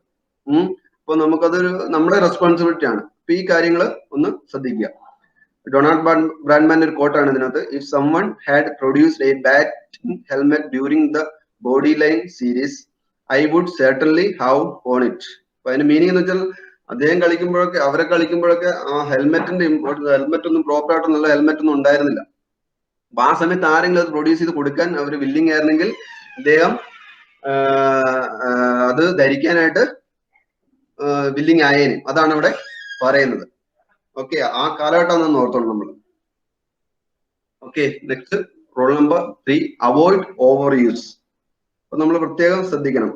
അപ്പൊ നമുക്കതൊരു നമ്മുടെ റെസ്പോൺസിബിലിറ്റി ആണ്. അപ്പൊ ഈ കാര്യങ്ങൾ ഒന്ന് ശ്രദ്ധിക്കുക. ഡൊണാൾഡ് ബ്രാഡ്മാന്റെ ഒരു കോട്ടാണ് ഇതിനകത്ത്. If someone had produced a batting helmet during the body line series, I would certainly have worn it. അപ്പൊ അതിന്റെ മീനിങ് എന്ന് വെച്ചാൽ അദ്ദേഹം കളിക്കുമ്പോഴൊക്കെ, അവരെ കളിക്കുമ്പോഴൊക്കെ ആ ഹെൽമെറ്റ് ഒന്നും പ്രോപ്പർ ആയിട്ട് നല്ല ഹെൽമെറ്റ് ഒന്നും ഉണ്ടായിരുന്നില്ല. അപ്പൊ ആ സമയത്ത് ആരെങ്കിലും അത് പ്രൊഡ്യൂസ് ചെയ്ത് കൊടുക്കാൻ അവർ വില്ലിങ് ആയിരുന്നെങ്കിൽ അദ്ദേഹം അത് ധരിക്കാനായിട്ട് വില്ലിങ് ആയേനെ. അതാണ് ഇവിടെ പറയുന്നത്. ഓക്കെ, ആ കാലഘട്ടം ഒന്ന് ഓർത്തോളൂ നമ്മൾ. Okay, next rule number 3, avoid over use. അപ്പൊ നമ്മൾ പ്രത്യേകം ശ്രദ്ധിക്കണം.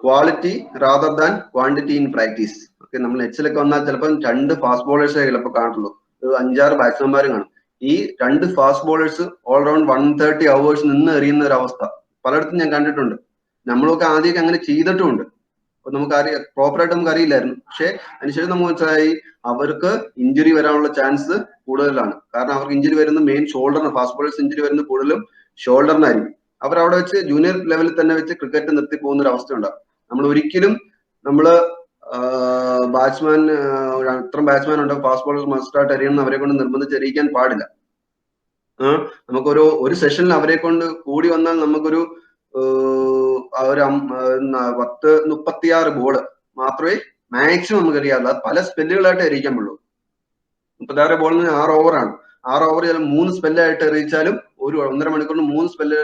Quality rather than quantity in practice. Okay, നമ്മൾ എച്ചിലൊക്കെ വന്നാൽ ചിലപ്പോൾ 2 ഫാസ്റ്റ് ബോളേഴ്സേ ചിലപ്പോൾ കാണുള്ളൂ, 5-6 ബാറ്റ്സ്മാൻമാരും കാണും. ഈ 2 ഫാസ്റ്റ് ബോളേഴ്സ് ഓൾറൗണ്ട് 130 അവേഴ്സ് നിന്ന് എറിയുന്ന ഒരു അവസ്ഥ പലയിടത്തും ഞാൻ കണ്ടിട്ടുണ്ട്. നമ്മളൊക്കെ ആദ്യമൊക്കെ അങ്ങനെ ചെയ്തിട്ടുമുണ്ട്. അപ്പൊ നമുക്കറിയാം, പ്രോപ്പറായിട്ട് നമുക്ക് അറിയില്ലായിരുന്നു. പക്ഷെ അതിനുശേഷം നമുക്ക് മനസ്സിലായി അവർക്ക് ഇഞ്ചുറി വരാനുള്ള ചാൻസ് കൂടുതലാണ്. കാരണം അവർക്ക് ഇഞ്ചുറി വരുന്നത് മെയിൻ ഷോൾഡറിന്, ഫാസ്റ്റ് ബോളേഴ്സ് ഇഞ്ചുറി വരുന്നത് കൂടുതലും ഷോൾഡറിനായിരിക്കും. അവരവിടെ വെച്ച് ജൂനിയർ ലെവലിൽ തന്നെ വെച്ച് ക്രിക്കറ്റ് നിർത്തി പോകുന്ന ഒരു അവസ്ഥ ഉണ്ടാകും. നമ്മൾ ഒരിക്കലും ബാറ്റ്സ്മാൻ, ഇത്ര ബാറ്റ്സ്മാൻ ഉണ്ട്, ഫാസ്റ്റ് ബോളർ മസ്റ്റായിട്ട് എറിയണം, അവരെ കൊണ്ട് നിർബന്ധിച്ച് എറിയിക്കാൻ പാടില്ല. നമുക്കൊരു സെഷനിൽ അവരെ കൊണ്ട് കൂടി വന്നാൽ നമുക്കൊരു 36 ബോള് മാത്രമേ മാക്സിമം നമുക്ക് എറിയാറുള്ളൂ. അത് പല സ്പെല്ലുകളായിട്ട് എറിയിക്കാൻ പറ്റുള്ളൂ. 36 ബോളിന് 6 ഓവറാണ്. 6 ഓവർ ചില 3 സ്പെല്ലായിട്ട് എറിയിച്ചാലും, ഒരു 1.5 മണിക്കൂറിന് 3 സ്പെല്ല്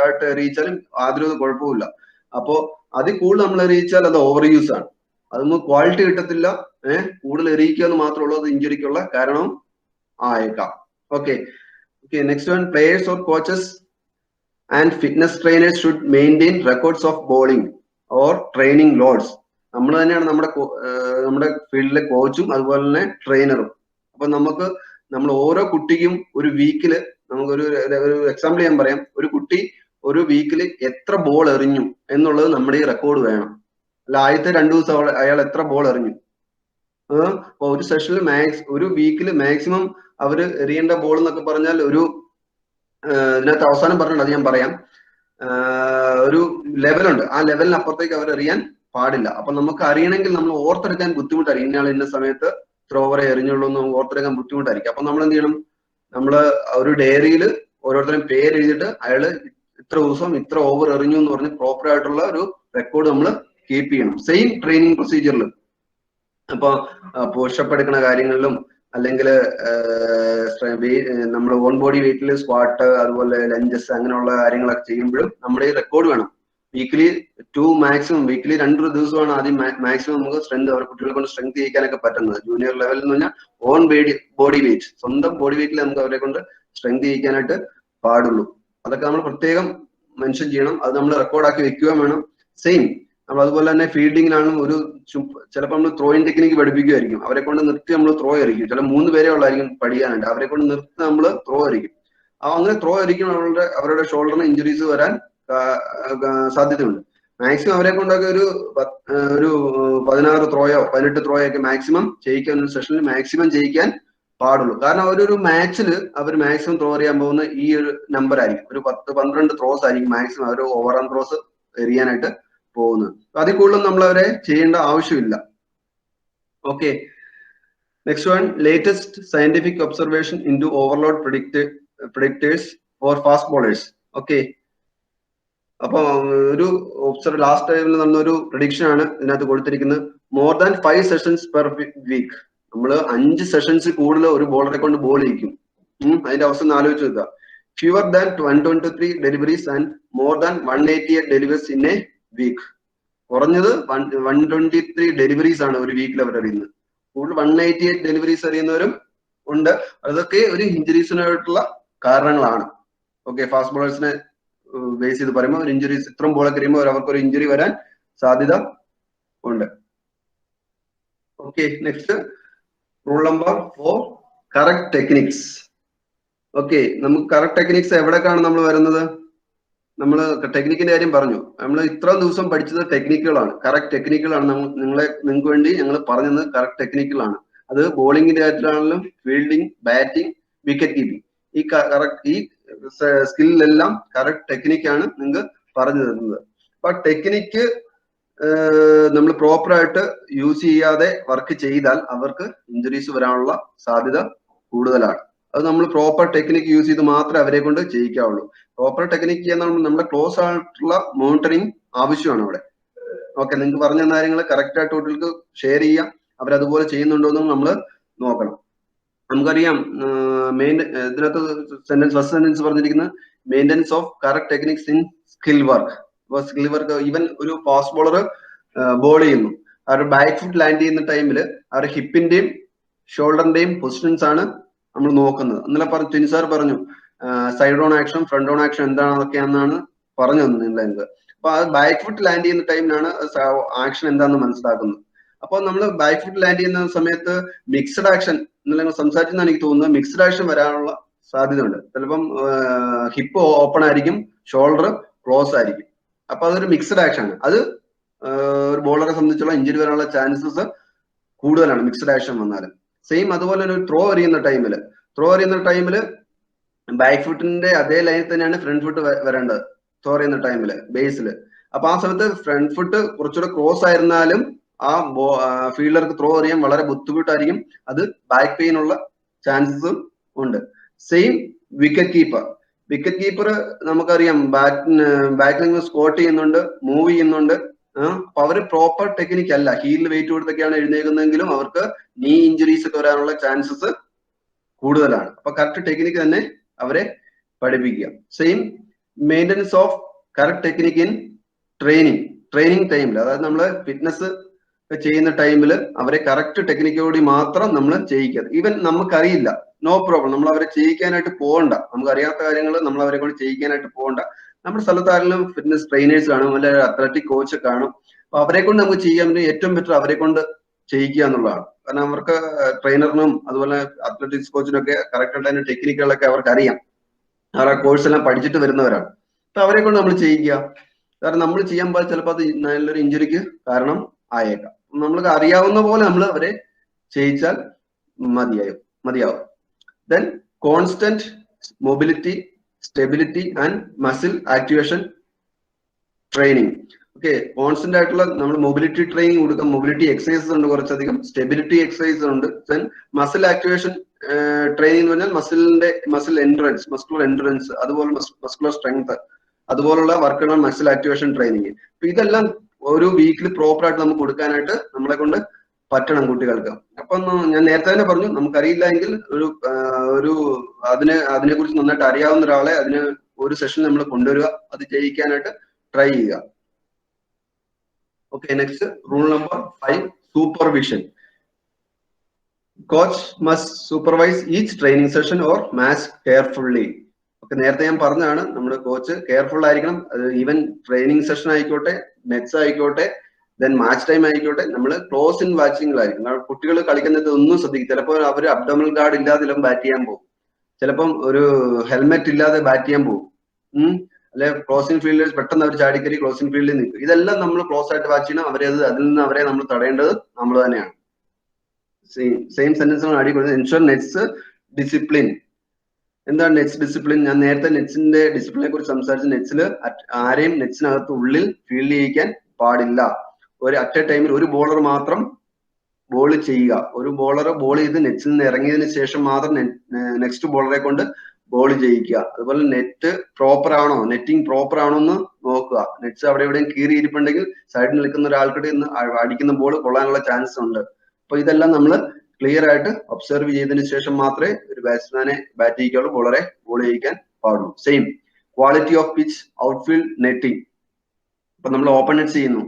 ആയിട്ട് എറിയിച്ചാലും യാതൊരു കുഴപ്പമില്ല. അപ്പോ അതിൽ കൂടുതൽ നമ്മൾ എറിയിച്ചാൽ അത് ഓവർ യൂസ് ആണ്. അതൊന്നും ക്വാളിറ്റി കിട്ടത്തില്ല. കൂടുതൽ എറിയിക്കുക എന്ന് മാത്രമേ ഉള്ളൂ. അത് ഇഞ്ചുറിക്കുള്ള കാരണം ആയേക്കാം. Okay, next one, players or coaches and fitness trainers should maintain records of bowling or training loads. നമ്മൾ തന്നെയാണ് നമ്മുടെ ഫീൽഡിലെ കോച്ചും അതുപോലെ തന്നെ ട്രെയിനറും. അപ്പൊ നമ്മൾ ഓരോ കുട്ടിക്കും ഒരു വീക്കില് നമുക്കൊരു എക്സാമ്പിൾ ഞാൻ പറയാം. ഒരു കുട്ടി ഒരു വീക്കില് എത്ര ബോൾ എറിഞ്ഞു എന്നുള്ളത് നമ്മുടെ ഈ റെക്കോർഡ് വേണം. അല്ല ആദ്യത്തെ 2 ദിവസം അയാൾ എത്ര ബോൾ എറിഞ്ഞു. അപ്പൊ ഒരു സെഷനിൽ ഒരു വീക്കില് മാക്സിമം അവര് എറിയേണ്ട ബോൾ എന്നൊക്കെ പറഞ്ഞാൽ ഇതിനകത്ത് അവസാനം പറഞ്ഞിട്ടുണ്ട്, അത് ഞാൻ പറയാം. ഒരു ലെവലുണ്ട്, ആ ലെവലിന് അപ്പുറത്തേക്ക് അവർ എറിയാൻ പാടില്ല. അപ്പൊ നമുക്ക് അറിയണമെങ്കിൽ നമ്മൾ ഓർത്തെടുക്കാൻ ബുദ്ധിമുട്ടായിരിക്കും. ഇന്നയാൾ ഇന്ന സമയത്ത് ഇത്ര ഓവറെ എറിഞ്ഞുള്ളൂ എന്ന് ഓർത്തെടുക്കാൻ ബുദ്ധിമുട്ടായിരിക്കും. അപ്പൊ നമ്മൾ എന്ത് ചെയ്യണം, നമ്മള് ഒരു ഡയറിയിൽ ഓരോരുത്തരും പേര് എഴുതിയിട്ട് അയാള് ഇത്ര ദിവസം ഇത്ര ഓവർ എറിഞ്ഞു എന്ന് പറഞ്ഞ് പ്രോപ്പർ ആയിട്ടുള്ള ഒരു റെക്കോർഡ് നമ്മൾ കീപ്പ് ചെയ്യണം. സെയിം ട്രെയിനിങ് പ്രൊസീജിയറിൽ. അപ്പൊ പുഷപ്പ് എടുക്കുന്ന കാര്യങ്ങളിലും അല്ലെങ്കിൽ നമ്മൾ ഓൺ ബോഡി വെയിറ്റിൽ സ്ക്വാട്ട്, അതുപോലെ ലഞ്ചസ്, അങ്ങനെയുള്ള കാര്യങ്ങളൊക്കെ ചെയ്യുമ്പോഴും നമ്മുടെ ഈ റെക്കോർഡ് വേണം. വീക്കിലി 2 2 ദിവസമാണ് ആദ്യം മാക്സിമം നമുക്ക് സ്ട്രെങ്ത്, അവരുടെ കുട്ടികളെ കൊണ്ട് സ്ട്രെങ്ത് ചെയ്യിക്കാനൊക്കെ പറ്റുന്നത്. ജൂനിയർ ലെവലിൽ എന്ന് പറഞ്ഞാൽ ഓൺ ബോഡി വെയിറ്റ്, സ്വന്തം ബോഡി വെയിറ്റിൽ നമുക്ക് അവരെ കൊണ്ട് സ്ട്രെങ്ത് ചെയ്യിക്കാനായിട്ട് പാടുള്ളൂ. അതൊക്കെ നമ്മൾ പ്രത്യേകം മെൻഷൻ ചെയ്യണം. അത് നമ്മൾ റെക്കോർഡാക്കി വെക്കുകയും വേണം. സെയിം നമ്മൾ അതുപോലെ തന്നെ ഫീൽഡിങ്ങിനാണ് ചിലപ്പോൾ നമ്മൾ ത്രോയിങ് ടെക്നിക്ക് പഠിപ്പിക്കുമായിരിക്കും. അവരെ കൊണ്ട് നിർത്തി നമ്മൾ ത്രോ എറിക്കും. ചില 3 പേരെ ഉള്ളായിരിക്കും പഠിക്കാനായിട്ട്. അവരെ കൊണ്ട് നിർത്തി നമ്മൾ ത്രോ എറിക്കും. അങ്ങനെ ത്രോ എറിക്കും അവരുടെ ഷോൾഡറിന് ഇഞ്ചുറീസ് വരാൻ സാധ്യതയുണ്ട്. മാക്സിമം അവരെ കൊണ്ടൊക്കെ ഒരു 16 ത്രോയോ 18 ത്രോയോ ഒക്കെ മാക്സിമം ചെയ്യിക്കാൻ, ഒരു സെഷനിൽ മാക്സിമം ചെയ്യിക്കാൻ പാടുള്ളൂ. കാരണം അവരൊരു മാച്ചിൽ അവർ മാക്സിമം ത്രോ എറിയാൻ പോകുന്ന ഈ ഒരു നമ്പർ ആയിരിക്കും. ഒരു 10-12 ത്രോസ് ആയിരിക്കും മാക്സിമം അവർ ഓവർ ആം ത്രോസ് എറിയാനായിട്ട് പോകുന്നത്. അതിൽ കൂടുതൽ നമ്മൾ അവരെ ചെയ്യേണ്ട ആവശ്യമില്ല. Okay, next one, latest scientific observation in to overload predictors for fast bowlers. Okay, അപ്പൊ ഒരു ലാസ്റ്റ് ടൈമിൽ നടന്ന ഒരു പ്രഡിക്ഷൻ ആണ് ഇതിനകത്ത് കൊടുത്തിരിക്കുന്നത്. More than 5 sessions per week. നമ്മൾ 5 സെഷൻസ് കൂടുതൽ ഒരു ബോളറെ കൊണ്ട് ബോൾ ചെയ്യിക്കും. അതിന്റെ അവസ്ഥ ആലോചിച്ച് നോക്കുക. fewer than 123 deliveries and more than 188 deliveries in a week. കുറഞ്ഞത് 123 ഡെലിവറീസ് ആണ് ഒരു വീക്കിൽ അവർ അറിയുന്നത്. കൂടുതൽ 188 ഡെലിവറീസ് അറിയുന്നവരും ഉണ്ട്. അതൊക്കെ ഒരു ഇഞ്ചുറീസിനായിട്ടുള്ള കാരണങ്ങളാണ്. ഓക്കെ, ഫാസ്റ്റ് ബോളേഴ്സിനെ ബേസ് ചെയ്ത് പറയുമ്പോൾ ഒരു ഇഞ്ചുറീസ് ഇത്രയും ബോളൊക്കെ കഴിയുമ്പോൾ അവർക്ക് ഒരു ഇഞ്ചുറി വരാൻ സാധ്യത ഉണ്ട്. Okay, next rule number 4, correct techniques. Okay, നമുക്ക് കറക്റ്റ് ടെക്നിക്സ് എവിടേക്കാണ് നമ്മൾ വരുന്നത്? നമ്മൾ ടെക്നിക്കിന്റെ കാര്യം പറഞ്ഞു. നമ്മൾ ഇത്രയും ദിവസം പഠിച്ചത് ടെക്നിക്കുകളാണ്, കറക്റ്റ് ടെക്നിക്കുകളാണ്. നിങ്ങൾക്ക് വേണ്ടി ഞങ്ങൾ പറഞ്ഞത് കറക്റ്റ് ടെക്നിക്കുകളാണ്. അത് ബോളിംഗിന്റെ കാര്യത്തിലാണെങ്കിലും ഫീൽഡിംഗ്, ബാറ്റിംഗ്, വിക്കറ്റ് കീപ്പിംഗ്, ഈ സ്കില്ലെല്ലാം കറക്റ്റ് ടെക്നിക്കാണ് നിങ്ങൾക്ക് പറഞ്ഞു തരുന്നത്. അപ്പൊ ടെക്നിക്ക് നമ്മൾ പ്രോപ്പറായിട്ട് യൂസ് ചെയ്യാതെ വർക്ക് ചെയ്താൽ അവർക്ക് ഇഞ്ചുറീസ് വരാനുള്ള സാധ്യത കൂടുതലാണ്. അത് നമ്മൾ പ്രോപ്പർ ടെക്നിക്ക് യൂസ് ചെയ്ത് മാത്രമേ അവരെ കൊണ്ട് ചെയ്യിക്കാവുള്ളൂ. പ്രോപ്പർ ടെക്നിക്ക് ചെയ്യാൻ നമ്മുടെ ക്ലോസ് ആയിട്ടുള്ള മോണിറ്ററിങ് ആവശ്യമാണ് അവിടെ. ഓക്കെ, നിങ്ങൾക്ക് പറഞ്ഞ കാര്യങ്ങൾ കറക്റ്റ് ആയിട്ട് കുട്ടികൾക്ക് ഷെയർ ചെയ്യാം. അവരതുപോലെ ചെയ്യുന്നുണ്ടോ എന്നും നമ്മൾ നോക്കണം. നമുക്കറിയാം ഇതിനകത്ത് ഫസ്റ്റ് സെന്റൻസ് പറഞ്ഞിരിക്കുന്നത് maintenance of correct techniques in skill work. അപ്പൊ സ്കിൽ വർക്ക്, ഈവൻ ഒരു ഫാസ്റ്റ് ബോളർ ബോൾ ചെയ്യുന്നു, അവരുടെ ബാക്ക് ഫുട്ട് ലാൻഡ് ചെയ്യുന്ന ടൈമിൽ അവരുടെ ഹിപ്പിന്റെയും ഷോൾഡറിന്റെയും പൊസിഷൻസ് ആണ് നമ്മൾ നോക്കുന്നത്. ഇന്നലെ ടിനി സാർ പറഞ്ഞു side on action, front on action എന്താണെന്നൊക്കെയാണെന്നാണ് പറഞ്ഞു തന്നിട്ടുള്ളത്. അപ്പൊ ആ ബാക്ക് ഫുട്ട് ലാൻഡ് ചെയ്യുന്ന ടൈമിലാണ് ആക്ഷൻ എന്താണെന്ന് മനസ്സിലാക്കുന്നത്. അപ്പോൾ നമ്മൾ ബാക്ക് ഫുട്ട് ലാൻഡ് ചെയ്യുന്ന സമയത്ത് മിക്സഡ് ആക്ഷൻ, ഇന്നലെ സംസാരിച്ചെന്നാണ് എനിക്ക് തോന്നുന്നത്, മിക്സഡ് ആക്ഷൻ വരാനുള്ള സാധ്യത ഉണ്ട്. ചിലപ്പം ഹിപ്പ് ഓപ്പൺ ആയിരിക്കും, ഷോൾഡർ ക്ലോസ് ആയിരിക്കും. അപ്പൊ അതൊരു മിക്സഡ് ആക്ഷൻ ആണ്. അത് ഒരു ബോളറെ സംബന്ധിച്ചുള്ള ഇഞ്ചുറി വരാനുള്ള ചാൻസസ് കൂടുതലാണ് മിക്സഡ് ആക്ഷൻ വന്നാൽ. സെയിം അതുപോലെ ഒരു ത്രോ എറിയുന്ന ടൈമിൽ ബാക്ക് ഫുട്ടിന്റെ അതേ ലൈനിൽ തന്നെയാണ് ഫ്രണ്ട് ഫുട്ട് വരേണ്ടത് ത്രോ എറിയുന്ന ടൈമിൽ ബേസിൽ. അപ്പൊ ആ സമയത്ത് ഫ്രണ്ട് ഫുട്ട് കുറച്ചുകൂടെ ക്രോസ് ആയിരുന്നാലും ആ ഫീൽഡർക്ക് ത്രോ എറിയാൻ വളരെ ബുദ്ധിമുട്ടായിരിക്കും. അത് ബാക്ക് പെയിൻ ഉള്ള ചാൻസസും ഉണ്ട്. സെയിം വിക്കറ്റ് കീപ്പർ നമുക്കറിയാം ബാറ്റിൽ സ്കോട്ട് ചെയ്യുന്നുണ്ട്, മൂവ് ചെയ്യുന്നുണ്ട്. അപ്പൊ അവര് പ്രോപ്പർ ടെക്നിക്ക് അല്ല, ഹീലിൽ വെയിറ്റ് കൊടുത്തൊക്കെയാണ് എഴുന്നേക്കുന്നതെങ്കിലും അവർക്ക് നീ ഇഞ്ചുറീസ് ഒക്കെ വരാനുള്ള ചാൻസസ് കൂടുതലാണ്. അപ്പൊ കറക്റ്റ് ടെക്നിക്ക് തന്നെ അവരെ പഠിപ്പിക്കുക. Same maintenance of correct technique in training ടൈമിൽ, അതായത് നമ്മള് ഫിറ്റ്നസ് ചെയ്യുന്ന ടൈമിൽ അവരെ കറക്റ്റ് ടെക്നിക്കോടി മാത്രം നമ്മൾ ചെയ്യിക്കുക. ഈവൻ നമുക്കറിയില്ല, നോ പ്രോബ്ലം, നമ്മൾ അവരെ ചെയ്യിക്കാനായിട്ട് പോകണ്ട. നമുക്ക് അറിയാത്ത കാര്യങ്ങൾ നമ്മൾ അവരെ കൊണ്ട് ചെയ്യിക്കാനായിട്ട് പോകണ്ട. നമ്മുടെ സ്ഥലത്ത് ആരെങ്കിലും ഫിറ്റ്നസ് ട്രെയിനേഴ്സ് കാണും, അല്ലെങ്കിൽ അത്ലറ്റിക് കോച്ച് കാണും. അപ്പൊ അവരെ കൊണ്ട് നമുക്ക് ചെയ്യാൻ പറ്റും ഏറ്റവും ബെറ്റർ അവരെ കൊണ്ട് ചെയ്യിക്കുക എന്നുള്ളതാണ്. കാരണം അവർക്ക് ട്രെയിനറിനും അതുപോലെ അത്ലറ്റിക്സ് കോച്ചിനൊക്കെ കറക്റ്റ് ആയിട്ട് അതിന്റെ ടെക്നിക്കുകളൊക്കെ അവർക്ക് അറിയാം. അവർ ആ കോഴ്സ് എല്ലാം പഠിച്ചിട്ട് വരുന്നവരാണ്. അപ്പൊ അവരെ കൊണ്ട് നമ്മൾ ചെയ്യിക്കുക. കാരണം നമ്മൾ ചെയ്യുമ്പോൾ ചിലപ്പോൾ അത് നല്ലൊരു ഇഞ്ചുറിക്ക് കാരണം ആയേക്കാം. നമ്മൾക്ക് അറിയാവുന്ന പോലെ നമ്മൾ അവരെ ചെയ്യിച്ചാൽ മതിയാവും. Then constant mobility, stability and muscle activation training. Okay, constant ആയിട്ടുള്ള നമ്മൾ മൊബിലിറ്റി ട്രെയിനിങ് കൊടുക്കാം. മൊബിലിറ്റി എക്സസൈസസ് ഉണ്ട്, കുറച്ചധികം സ്റ്റെബിലിറ്റി എക്സസൈസ് ഉണ്ട്. ദെൻ മസിൽ ആക്ടിവേഷൻ ട്രെയിനിങ് എന്ന് പറഞ്ഞാൽ മസിൽ എൻഡുറൻസ്, അതുപോലെ മസ്കുലർ സ്ട്രെങ്ത്, അതുപോലുള്ള വർക്കുകളാണ് മസിൽ ആക്ടിവേഷൻ ട്രെയിനിങ്. അപ്പൊ ഇതെല്ലാം ഒരു വീക്കിൽ പ്രോപ്പർ ആയിട്ട് നമുക്ക് കൊടുക്കാനായിട്ട് നമ്മളെ കൊണ്ട് പറ്റണം കുട്ടികൾക്ക്. അപ്പം ഞാൻ നേരത്തെ തന്നെ പറഞ്ഞു, നമുക്കറിയില്ല എങ്കിൽ അതിനെ കുറിച്ച് നന്നായിട്ട് അറിയാവുന്ന ഒരാളെ അതിന് ഒരു സെഷൻ നമ്മൾ കൊണ്ടുവരിക, അത് ചെയ്യിക്കാനായിട്ട് ട്രൈ ചെയ്യുക. Okay, next rule number 5, supervision. Coach must supervise each training session or match carefully. Okay, നേരത്തെ ഞാൻ പറഞ്ഞതാണ്, നമ്മുടെ കോച്ച് കെയർഫുൾ ആയിരിക്കണം. ഈവൻ ട്രെയിനിങ് സെഷൻ ആയിക്കോട്ടെ, നെറ്റ്സ് ആയിക്കോട്ടെ, ദെൻ മാച്ച് ടൈം ആയിക്കോട്ടെ, നമ്മൾ ക്ലോസ് ഇൻ വാച്ചിങ്ങിലായിരിക്കും. കുട്ടികൾ കളിക്കുന്നത് ഒന്നും ശ്രദ്ധിക്കും. ചിലപ്പോൾ അവർ അബ്ഡോമിനൽ ഗാർഡ് ഇല്ലാതെ ചിലപ്പോൾ ബാറ്റ് ചെയ്യാൻ പോകും, ചിലപ്പം ഒരു ഹെൽമെറ്റ് ഇല്ലാതെ ബാറ്റ് ചെയ്യാൻ പോകും, അല്ലെ ക്ലോസിംഗ് ഫീൽഡേഴ്സ് പെട്ടെന്ന് അവർ ചാടിക്കറി ക്ലോസിംഗ് ഫീൽഡിൽ നിൽക്കും. ഇതെല്ലാം നമ്മൾ ക്ലോസ് ആയിട്ട് വാച്ച് ചെയ്യണം. അതിൽ നിന്ന് അവരെ നമ്മൾ തടയേണ്ടത് നമ്മൾ തന്നെയാണ്. സെയിം സെന്റൻസ് അടിക്കുന്നത് എൻഷുർ നെറ്റ്സ് ഡിസിപ്ലിൻ. എന്താണ് നെറ്റ്സ് ഡിസിപ്ലിൻ? ഞാൻ നേരത്തെ നെറ്റ്സിന്റെ ഡിസിപ്ലിനെ കുറിച്ച് സംസാരിച്ച നെറ്റ്സിൽ ആരെയും നെറ്റ്സിനകത്ത് ഉള്ളിൽ ഫീൽഡ് ചെയ്യിക്കാൻ പാടില്ല. അറ്റ് എ ടൈമിൽ ഒരു ബോളർ മാത്രം ബോൾ ചെയ്യുക. ഒരു ബോളർ ബോൾ ചെയ്ത് നെറ്റ്സിൽ നിന്ന് ഇറങ്ങിയതിന് ശേഷം മാത്രം നെക്സ്റ്റ് ബോളറെ കൊണ്ട് ബോൾ ചെയ്യിക്കുക. അതുപോലെ നെറ്റിംഗ് പ്രോപ്പർ ആണോ എന്ന് നോക്കുക. നെറ്റ്സ് അവിടെ എവിടെയും കീറി ഇരിപ്പുണ്ടെങ്കിൽ സൈഡിൽ നിൽക്കുന്ന ഒരാൾക്കിടെ ഇന്ന് അടിക്കുന്ന ബോൾ കൊള്ളാനുള്ള ചാൻസ് ഉണ്ട്. അപ്പൊ ഇതെല്ലാം നമ്മൾ ക്ലിയർ ആയിട്ട് ഒബ്സർവ് ചെയ്തതിനു ശേഷം മാത്രമേ ഒരു ബാറ്റ്സ്മാനെ ബാറ്റ് ചെയ്യിക്കുള്ളൂ, ബോളറെ ബോൾ ചെയ്യിക്കാൻ പാടുള്ളൂ. Same quality of pitch, outfield netting. ഇപ്പൊ നമ്മൾ ഓപ്പൺ നെറ്റ്സ് ചെയ്യുന്നു,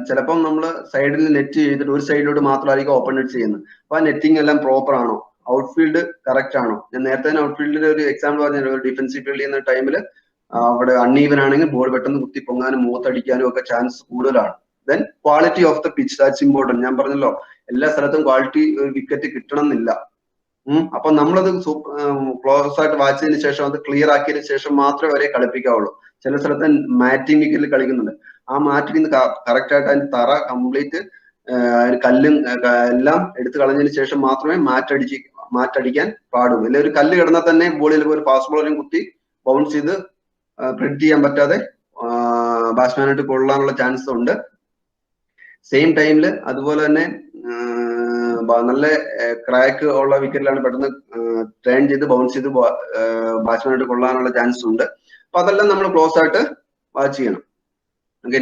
ചിലപ്പം നമ്മൾ സൈഡിൽ നെറ്റ് ചെയ്തിട്ട് ഒരു സൈഡിലോട്ട് മാത്രമായിരിക്കും ഓപ്പൺ നെറ്റ്സ് ചെയ്യുന്നത്. അപ്പൊ ആ നെറ്റിംഗ് എല്ലാം പ്രോപ്പർ ആണോ, ഔട്ട്ഫീൽഡ് കറക്റ്റ് ആണോ? ഞാൻ നേരത്തെ തന്നെ ഔട്ട്ഫീൽഡിൽ ഒരു എക്സാമ്പിൾ പറഞ്ഞു, ഒരു ഡിഫൻസീവ് ഫീൽഡ് ചെയ്യുന്ന ടൈമിൽ അവിടെ അൺഈവൻ ആണെങ്കിൽ ബോൾ പെട്ടെന്ന് കുത്തി പൊങ്ങാനും മുഖത്തടിക്കാനും ഒക്കെ ചാൻസ് കൂടുതലാണ്. Then quality of the pitch, that's important. ഞാൻ പറഞ്ഞല്ലോ എല്ലാ സ്ഥലത്തും ക്വാളിറ്റി വിക്കറ്റ് കിട്ടണം എന്നില്ല. അപ്പൊ നമ്മളത് ക്ലോസ് ആയിട്ട് വായിച്ചതിന് ശേഷം അത് ക്ലിയർ ആക്കിയതിനു ശേഷം മാത്രമേ അവരെ കളിപ്പിക്കാവുള്ളൂ. ചില സ്ഥലത്ത് മാറ്റിംഗ് വിക്കറ്റിൽ കളിക്കുന്നുണ്ട്. ആ മാറ്റിൽ കറക്റ്റ് ആയിട്ട് അതിന് തറ കംപ്ലീറ്റ് കല്ലും എല്ലാം എടുത്തു കളഞ്ഞതിന് ശേഷം മാത്രമേ മാറ്റടിക്കാൻ പാടുള്ളൂ. ഇല്ല ഒരു കല്ല് കിടന്നാൽ തന്നെ ബോളിൽ ഒരു ഫാസ്റ്റ് ബോളറിനും കുത്തി ബൗൺസ് ചെയ്ത് പ്രെഡിക്റ്റ് ചെയ്യാൻ പറ്റാതെ ബാറ്റ്സ്മാനായിട്ട് കൊള്ളാനുള്ള ചാൻസ് ഉണ്ട്. സെയിം ടൈമിൽ അതുപോലെ തന്നെ നല്ല ക്രാക്ക് ഉള്ള വിക്കറ്റിലാണ് പെട്ടെന്ന് ടേൺ ചെയ്ത് ബൗൺസ് ചെയ്ത് ബാറ്റ്സ്മാനായിട്ട് കൊള്ളാനുള്ള ചാൻസ് ഉണ്ട്. അപ്പൊ അതെല്ലാം നമ്മൾ ക്ലോസ് ആയിട്ട് വാച്ച് ചെയ്യണം. Okay,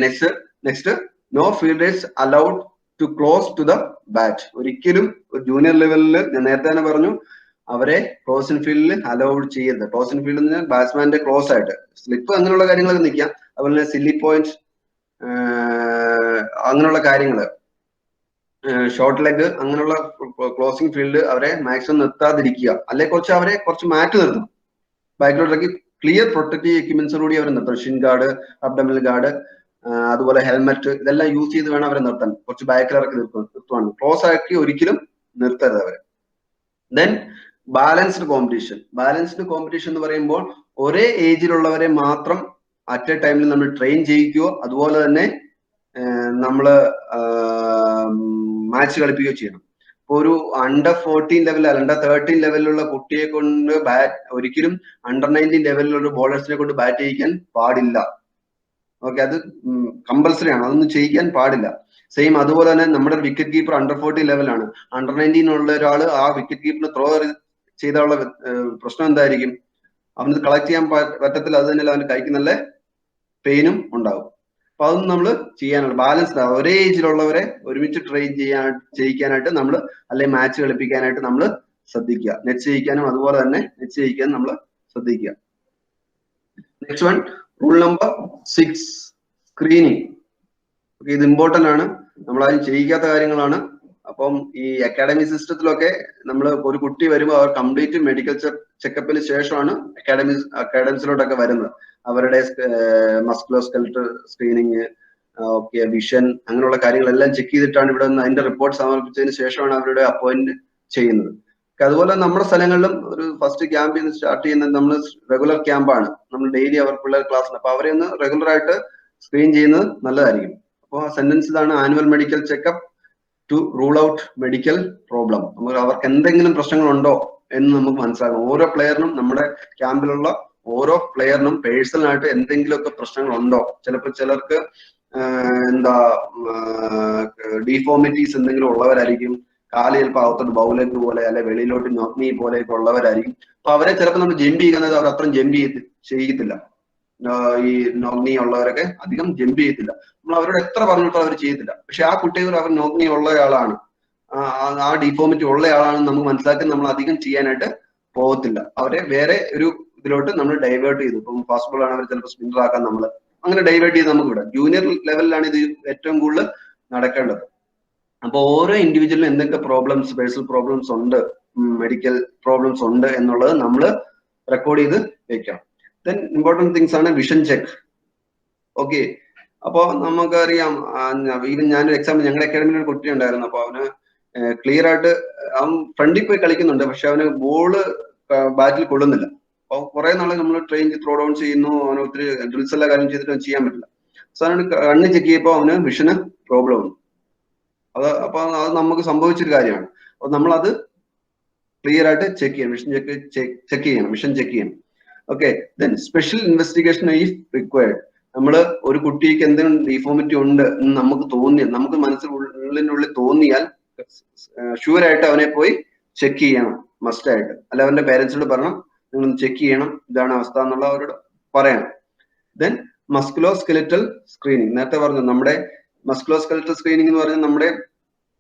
next no fielders allowed to close to the bat. ഒരിക്കലും ഒരു ജൂനിയർ ലെവലിൽ ഞാൻ നേരത്തെ തന്നെ പറഞ്ഞു, അവരെ ക്ലോസ് ഇൻ ഫീൽഡിൽ അലൗഡ് ചെയ്യരുത്. ക്ലോസ് ഇൻ ഫീൽഡിൽ നിന്ന് ബാറ്റ്സ്മാന്റെ ക്ലോസ് ആയിട്ട് സ്ലിപ്പ് അങ്ങനെയുള്ള കാര്യങ്ങളൊക്കെ നിൽക്കാം. അതുപോലെ തന്നെ സില്ലി പോയിന്റ് അങ്ങനെയുള്ള കാര്യങ്ങള്, ഷോർട്ട് ലെഗ് അങ്ങനെയുള്ള ക്ലോസിംഗ് ഫീൽഡ് അവരെ മാക്സിമം നിർത്താതിരിക്കുക. അല്ലെ അവരെ കുറച്ച് മാറ്റി നിർത്തണം. ബാക്കിലോട്ടേക്ക് ക്ലിയർ പ്രൊട്ടക്റ്റീവ് എക്യുപ്മെന്റ്സ് കൂടി അവർ നിർത്തണം. ഷിൻ ഗാർഡ്, അബ്ഡമിനൽ ഗാർഡ്, അതുപോലെ ഹെൽമെറ്റ്, ഇതെല്ലാം യൂസ് ചെയ്ത് വേണം അവരെ നിർത്താൻ. കുറച്ച് ബാക്കിൽ ഇറക്കി നിർത്തുവാണ്. ക്ലോസ് ആക്കി ഒരിക്കലും നിർത്തരുത് അവരെ. ദെൻ ബാലൻസ്ഡ് കോമ്പറ്റീഷൻ എന്ന് പറയുമ്പോൾ ഒരേ ഏജിലുള്ളവരെ മാത്രം അറ്റ് എ ടൈമിൽ നമ്മൾ ട്രെയിൻ ചെയ്യിക്കുകയോ അതുപോലെ തന്നെ നമ്മള് മാച്ച് കളിപ്പിക്കുകയോ ചെയ്യണം. ഇപ്പൊ ഒരു അണ്ടർ 14 ലെവൽ, അണ്ടർ 13 ലെവലിലുള്ള കുട്ടിയെ കൊണ്ട് ഒരിക്കലും അണ്ടർ 19 ലെവലിലുള്ള ബോളേഴ്സിനെ കൊണ്ട് ബാറ്റ് ചെയ്യിക്കാൻ പാടില്ല. ഓക്കെ, അത് കമ്പൽസറി ആണ്, അതൊന്നും ചെയ്യിക്കാൻ പാടില്ല. സെയിം അതുപോലെ തന്നെ നമ്മുടെ വിക്കറ്റ് കീപ്പർ അണ്ടർ 14 ലെവലാണ്. അണ്ടർ 19 ഉള്ള ഒരാൾ ആ വിക്കറ്റ് കീപ്പറിന് ത്രോ ചെയ്താലുള്ള പ്രശ്നം എന്തായിരിക്കും? അവന് കളക്ട് ചെയ്യാൻ പറ്റത്തില്ല. അത് തന്നെ അവന് കൈക്ക് നല്ല പെയിനും ഉണ്ടാവും. അപ്പൊ അതൊന്നും നമ്മൾ ചെയ്യാനുള്ള ബാലൻസ്ഡ്, ഒരേ ഏജിലുള്ളവരെ ഒരുമിച്ച് ട്രെയിൻ ചെയ്യിക്കാനായിട്ട് നമ്മൾ, അല്ലെങ്കിൽ മാച്ച് കളിപ്പിക്കാനായിട്ട് നമ്മൾ ശ്രദ്ധിക്കുക. നെറ്റ് ചെയ്യിക്കാനും അതുപോലെ തന്നെ നെറ്റ് ചെയ്യിക്കാനും നമ്മൾ ശ്രദ്ധിക്കുക. Next one, rule number 6, screening. Okay, ഇത് ഇമ്പോർട്ടന്റ് ആണ്, നമ്മളാരും ചെയ്യിക്കാത്ത കാര്യങ്ങളാണ്. അപ്പം ഈ അക്കാഡമി സിസ്റ്റത്തിലൊക്കെ നമ്മൾ ഒരു കുട്ടി വരുമ്പോൾ അവർ കംപ്ലീറ്റ് മെഡിക്കൽ ചെക്കപ്പിന് ശേഷമാണ് അക്കാഡമിക്സിലോട്ടൊക്കെ വരുന്നത്. അവരുടെ musculo skeletal screening, okay, vision, അങ്ങനെയുള്ള കാര്യങ്ങളെല്ലാം ചെക്ക് ചെയ്തിട്ടാണ് ഇവിടെ നിന്ന് അതിന്റെ റിപ്പോർട്ട് സമർപ്പിച്ചതിന് ശേഷമാണ് അവരുടെ അപ്പോയിന്റ് ചെയ്യുന്നത്. അതുപോലെ നമ്മുടെ സ്ഥലങ്ങളിലും ഒരു ഫസ്റ്റ് ക്യാമ്പിൽ നിന്ന് സ്റ്റാർട്ട് ചെയ്യുന്നത് നമ്മൾ റെഗുലർ ക്യാമ്പാണ്. നമ്മൾ ഡെയിലി അവർ പിള്ളേർ ക്ലാസ്സിൽ, അപ്പൊ അവരെ ഒന്ന് റെഗുലർ ആയിട്ട് സ്ക്രീൻ ചെയ്യുന്നത് നല്ലതായിരിക്കും. അപ്പോൾ സെന്റൻസ് ഇതാണ്: annual medical checkup to rule out medical problem. അവർക്ക് എന്തെങ്കിലും പ്രശ്നങ്ങളുണ്ടോ എന്ന് നമുക്ക് മനസ്സിലാക്കണം. ഓരോ പ്ലെയറിനും, നമ്മുടെ ക്യാമ്പിലുള്ള ഓരോ പ്ലെയറിനും പേഴ്സണലായിട്ട് എന്തെങ്കിലുമൊക്കെ പ്രശ്നങ്ങളുണ്ടോ? ചിലപ്പോൾ ചിലർക്ക് ഡിഫോമിറ്റീസ് എന്തെങ്കിലും ഉള്ളവരായിരിക്കും. കാല് ചിലപ്പോൾ അകത്തോട്ട് ബൗലറ്റ് പോലെ, അല്ലെ വെളിയിലോട്ട് നോക്നി പോലെയൊക്കെ ഉള്ളവരായിരിക്കും. അപ്പൊ അവരെ ചിലപ്പോൾ നമ്മൾ ജമ്പ് ചെയ്യുന്നത് അവർ അത്രയും ജമ്പ് ചെയ്യത്തില്ല. ഈ നോഗ്നി ഉള്ളവരൊക്കെ അധികം ജമ്പ് ചെയ്യത്തില്ല. നമ്മൾ അവരോട് എത്ര പറഞ്ഞിട്ടോ അവർ ചെയ്യത്തില്ല. പക്ഷെ ആ കുട്ടികൾ അവർ നോഗ്നി ഉള്ളയാളാണ്, ആ ഡിഫോമിറ്റി ഉള്ളയാളാണെന്ന് നമുക്ക് മനസ്സിലാക്കി നമ്മൾ അധികം ചെയ്യാനായിട്ട് പോകത്തില്ല. അവരെ വേറെ ഒരു ഇതിലോട്ട് നമ്മൾ ഡൈവേർട്ട് ചെയ്തു. ഇപ്പം ഫാസ്റ്റ് ബോൾ ആണ് അവർ ചിലപ്പോൾ സ്പിന്നർ ആക്കാൻ നമ്മൾ അങ്ങനെ ഡൈവേർട്ട് ചെയ്ത് നമുക്ക് വിടാം. ജൂനിയർ ലെവലിലാണ് ഇത് ഏറ്റവും കൂടുതൽ നടക്കേണ്ടത്. അപ്പൊ ഓരോ ഇൻഡിവിജ്വലിനും എന്തൊക്കെ പ്രോബ്ലംസ്, പേഴ്സണൽ പ്രോബ്ലംസ് ഉണ്ട്, മെഡിക്കൽ പ്രോബ്ലംസ് ഉണ്ട് എന്നുള്ളത് നമ്മൾ റെക്കോർഡ് ചെയ്ത് വെക്കണം. ദെൻ ഇമ്പോർട്ടൻറ്റ് തിങ്സ് ആണ് വിഷൻ ചെക്ക്. ഓക്കെ, അപ്പൊ നമുക്കറിയാം, ഈവൻ ഞാനൊരു എക്സാമ്പിൾ, ഞങ്ങളുടെ അക്കാഡമിയിൽ ഒരു കുട്ടി ഉണ്ടായിരുന്നു. അപ്പൊ അവന് ക്ലിയർ ആയിട്ട് അവൻ ഫ്രണ്ടിൽ പോയി കളിക്കുന്നുണ്ട്, പക്ഷെ അവന് ബോള് ബാറ്റിൽ കൊള്ളുന്നില്ല. അപ്പൊ കുറെ നാളെ നമ്മൾ ട്രെയിൻ ത്രോ ഡൗൺ ചെയ്യുന്നു, അവന് ഒത്തിരി ഡ്രിൽസ് എല്ലാ കാര്യം ചെയ്തിട്ട് ചെയ്യാൻ പറ്റില്ല. സോ അവന് കണ്ണ് ചെക്ക് ചെയ്യപ്പോൾ അവന് വിഷന് പ്രോബ്ലം ഉണ്ട്. അപ്പൊ അത് നമുക്ക് സംഭവിച്ചൊരു കാര്യമാണ്. അപ്പൊ നമ്മളത് ക്ലിയർ ആയിട്ട് ചെക്ക് ചെയ്യണം, വിഷൻ ചെക്ക് ചെയ്യണം. Okay, then special investigation if required. നമ്മൾ ഒരു കുട്ടിക്ക് എന്തെങ്കിലും ഡിഫോമിറ്റി ഉണ്ട് എന്ന് നമുക്ക് തോന്നിയാൽ, നമുക്ക് മനസ്സിനുള്ളിനുള്ളിൽ തോന്നിയാൽ ഷുവർ ആയിട്ട് അവനെ പോയി ചെക്ക് ചെയ്യണം, മസ്റ്റ് ആയിട്ട്. അല്ല അവന്റെ പേരൻസിനോട് പറയണം, നിങ്ങൾ ചെക്ക് ചെയ്യണം, ഇതാണ് അവസ്ഥ എന്നുള്ള അവരോട് പറയണം. Then musculo skeletal screening. നേരത്തെ പറഞ്ഞു, നമ്മുടെ മസ്കുലോ സ്കെലിറ്റൽ സ്ക്രീനിങ് എന്ന് പറഞ്ഞാൽ നമ്മുടെ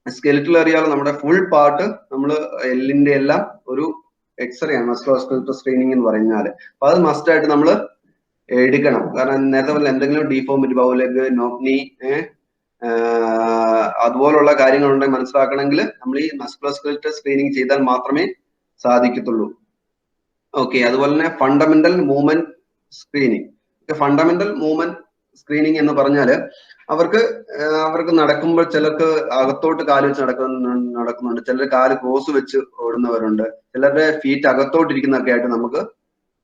സ്കെലിറ്റൽ അറിയാലോ, നമ്മുടെ ഫുൾ പാർട്ട് നമ്മൾ എല്ലിന്റെ എല്ലാം ഒരു എക്സ്റേ ആണ് മസ്കുലോസ്കെലറ്റൽ സ്ക്രീനിങ് എന്ന് പറഞ്ഞാൽ. അപ്പൊ അത് മസ്റ്റ് ആയിട്ട് നമ്മൾ എടുക്കണം. കാരണം നേരത്തെ പോലെ എന്തെങ്കിലും ഡീഫോമിറ്റി, ബൗലെഗ്, നോക്നി അതുപോലുള്ള കാര്യങ്ങൾ ഉണ്ടെങ്കിൽ മനസ്സിലാക്കണമെങ്കിൽ നമ്മൾ ഈ മസ്കുലോസ്കെലറ്റൽ സ്ക്രീനിങ് ചെയ്താൽ മാത്രമേ സാധിക്കത്തുള്ളൂ. ഓക്കെ, അതുപോലെ തന്നെ fundamental movement screening. Fundamental movement screening എന്ന് പറഞ്ഞാൽ അവർക്ക് നടക്കുമ്പോൾ ചിലർക്ക് അകത്തോട്ട് കാല് വെച്ച് നടക്കുന്നുണ്ട്, ചിലർ കാല് ക്രോസ് വെച്ച് ഓടുന്നവരുണ്ട്, ചിലരുടെ ഫീറ്റ് അകത്തോട്ടിരിക്കുന്നൊക്കെ ആയിട്ട് നമുക്ക്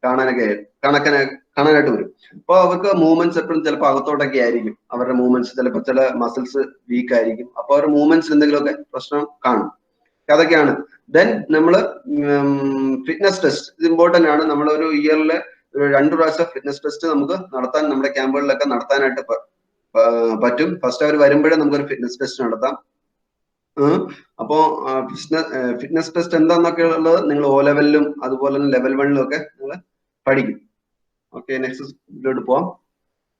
കാണാനായിട്ട് വരും. അപ്പൊ അവർക്ക് മൂവ്മെന്റ്സ് എപ്പോഴും ചിലപ്പോൾ അകത്തോട്ടൊക്കെ ആയിരിക്കും അവരുടെ മൂവ്മെന്റ്സ്, ചിലപ്പോൾ ചില മസിൽസ് വീക്ക് ആയിരിക്കും. അപ്പൊ അവരുടെ മൂവ്മെന്റ്സിൽ എന്തെങ്കിലുമൊക്കെ പ്രശ്നം കാണും. അതൊക്കെയാണ്. ദെൻ നമ്മള് ഫിറ്റ്നസ് ടെസ്റ്റ്, ഇത് ഇമ്പോർട്ടന്റ് ആണ്. നമ്മൾ ഒരു ഇയറിലെ ഒരു 2 പ്രാവശ്യം ഫിറ്റ്നസ് ടെസ്റ്റ് നമുക്ക് നടത്താൻ നമ്മുടെ ക്യാമ്പുകളിലൊക്കെ നടത്താനായിട്ട് പറ്റും. ഫസ്റ്റ് അവർ വരുമ്പോഴേ നമുക്കൊരു ഫിറ്റ്നസ് ടെസ്റ്റ് നടത്താം. അപ്പോ ഫിറ്റ്നസ് ടെസ്റ്റ് എന്താന്നൊക്കെ ഉള്ളത് നിങ്ങൾ O ലെവലിലും അതുപോലെ തന്നെ ലെവൽ 1ലും ഒക്കെ നിങ്ങൾ പഠിക്കും. ഓക്കെ, നെക്സ്റ്റ് പോവാം.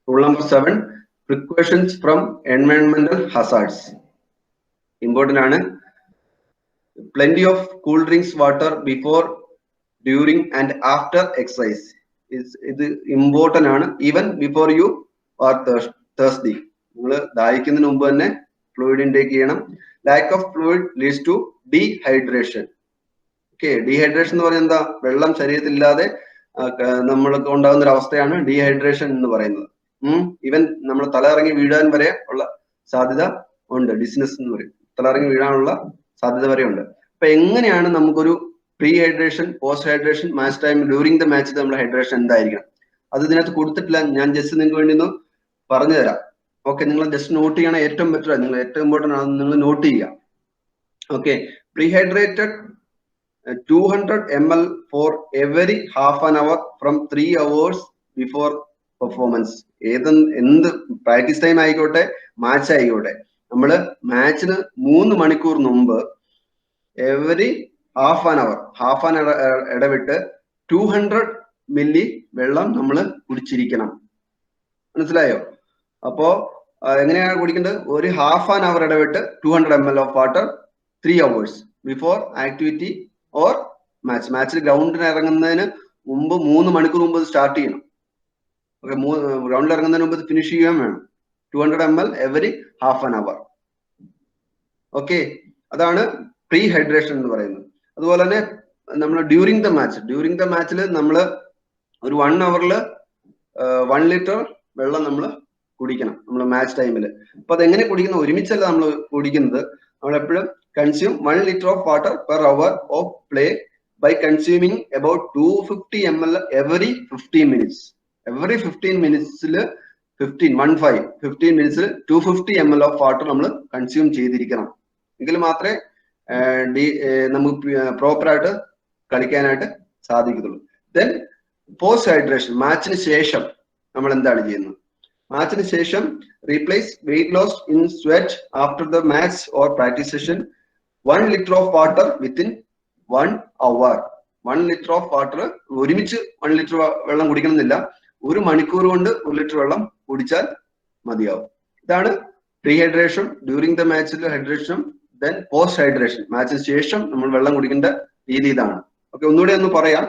റൂൾ നമ്പർ 7, പ്രിക്കോഷൻസ് ഫ്രം എൻവയോൺമെന്റൽ ഹസാർഡ്സ്. ഇമ്പോർട്ടന്റ് ആണ്. Plenty of cool drinks, water before, during and after exercise. ഇത് ഇമ്പോർട്ടന്റ് ആണ്. Even before you are thirsty, നിങ്ങൾ ദാഹിക്കുന്നതിന് മുമ്പ് തന്നെ ഫ്ലൂയിഡ് ഇൻടേക്ക് ചെയ്യണം. Lack of fluid leads to dehydration. Okay, dehydration എന്ന് പറയുന്നത് എന്താ? വെള്ളം ശരീരത്തിൽ ഇല്ലാതെ നമ്മൾക്ക് ഉണ്ടാകുന്ന ഒരു അവസ്ഥയാണ് ഡീഹൈഡ്രേഷൻ എന്ന് പറയുന്നത്. ഈവൻ നമ്മൾ തലയിറങ്ങി വീഴാൻ വരെ ഉള്ള സാധ്യത ഉണ്ട്. ഡിസ്നസ് എന്ന് പറയും, തലയിറങ്ങി വീഴാനുള്ള സാധ്യത വരെ ഉണ്ട്. അപ്പൊ എങ്ങനെയാണ് നമുക്കൊരു pre hydration, post hydration, match time, during the match നമ്മുടെ ഹൈഡ്രേഷൻ എന്തായിരിക്കണം? അത് ഇതിനകത്ത് കൊടുത്തിട്ടില്ല. ഞാൻ ജസ്റ്റ് നിങ്ങൾക്ക് വേണ്ടി ഒന്ന് പറഞ്ഞു തരാം. ഓക്കെ, നിങ്ങൾ ജസ്റ്റ് നോട്ട് ചെയ്യണം. ഏറ്റവും ബെറ്റർ, നിങ്ങൾ ഏറ്റവും ഇമ്പോർട്ടന്റ് ആണ് നിങ്ങൾ നോട്ട് ചെയ്യുക. Okay, pre hydrated 200 ml for every half an hour from 3 hours before performance. എന്ത് പ്രാക്ടീസ് ടൈം ആയിക്കോട്ടെ, മാച്ച് ആയിക്കോട്ടെ, നമ്മള് മാച്ചിന് 3 മണിക്കൂർ മുമ്പ് എവറി ഹാഫ് ആൻ ഇടവിട്ട് 200 മില്ലി വെള്ളം നമ്മൾ കുടിച്ചിരിക്കണം. മനസ്സിലായോ? അപ്പോ എങ്ങനെയാണ് കുടിക്കേണ്ടത്? ഒരു ഹാഫ് ആൻ അവർ ഇടവിട്ട് 200 ml of water 3 hours before activity or match. മാച്ചിൽ ഗ്രൗണ്ടിന് ഇറങ്ങുന്നതിന് മുമ്പ് 3 മണിക്കൂർ മുമ്പ് സ്റ്റാർട്ട് ചെയ്യണം. ഓക്കെ, ഗ്രൗണ്ടിൽ ഇറങ്ങുന്നതിന് മുമ്പ് ഫിനിഷ് ചെയ്യാൻ വേണം. 200 ml every half an our. Okay, അതാണ് പ്രീ ഹൈഡ്രേഷൻ എന്ന് പറയുന്നത്. അതുപോലെ തന്നെ നമ്മൾ ഡ്യൂറിംഗ് ദ മാച്ചിൽ നമ്മൾ ഒരു 1 hour 1 ലിറ്റർ വെള്ളം നമ്മൾ കുടിക്കണം നമ്മൾ മാച്ച് ടൈമിൽ. അപ്പൊ അതെങ്ങനെ കുടിക്കുന്നത്? ഒരുമിച്ചല്ല നമ്മൾ കുടിക്കുന്നത്. നമ്മൾ എപ്പോഴും consume 1 liter of water per hour of play by consuming about 250 ml every 15 minutes. Every 15 മിനിറ്റ്സിൽ 15 മിനിറ്റ്സിൽ 250 ml ഓഫ് വാട്ടർ നമ്മൾ കൺസ്യൂം ചെയ്തിരിക്കണം. എങ്കിൽ മാത്രമേ നമുക്ക് പ്രോപ്പറായിട്ട് കളിക്കാനായിട്ട് സാധിക്കത്തുള്ളൂ. ദെൻ പോസ്റ്റ് ഹൈഡ്രേഷൻ, മാച്ചിന് ശേഷം നമ്മൾ എന്താണ് ചെയ്യുന്നത്? മാച്ചിന് ശേഷം replace weight loss in sweat after the match or practice session 1 liter of water within 1 hour. 1 liter of water ഒരുമിച്ച് 1 liter വെള്ളം കുടിക്കണമെന്നില്ല. 1 മണിക്കൂർ കൊണ്ട് 1 liter വെള്ളം കുടിച്ചാൽ മതിയാവും. ഇതാണ് പ്രീ ഹൈഡ്രേഷൻ, ഡ്യൂറിംഗ് ദ മാച്ചിൽ ഹൈഡ്രേഷൻ, ദെൻ പോസ്റ്റ് ഹൈഡ്രേഷൻ, മാച്ചിന് ശേഷം നമ്മൾ വെള്ളം കുടിക്കേണ്ട രീതി ഇതാണ്. ഓക്കെ, ഒന്നുകൂടെ ഒന്ന് പറയാം.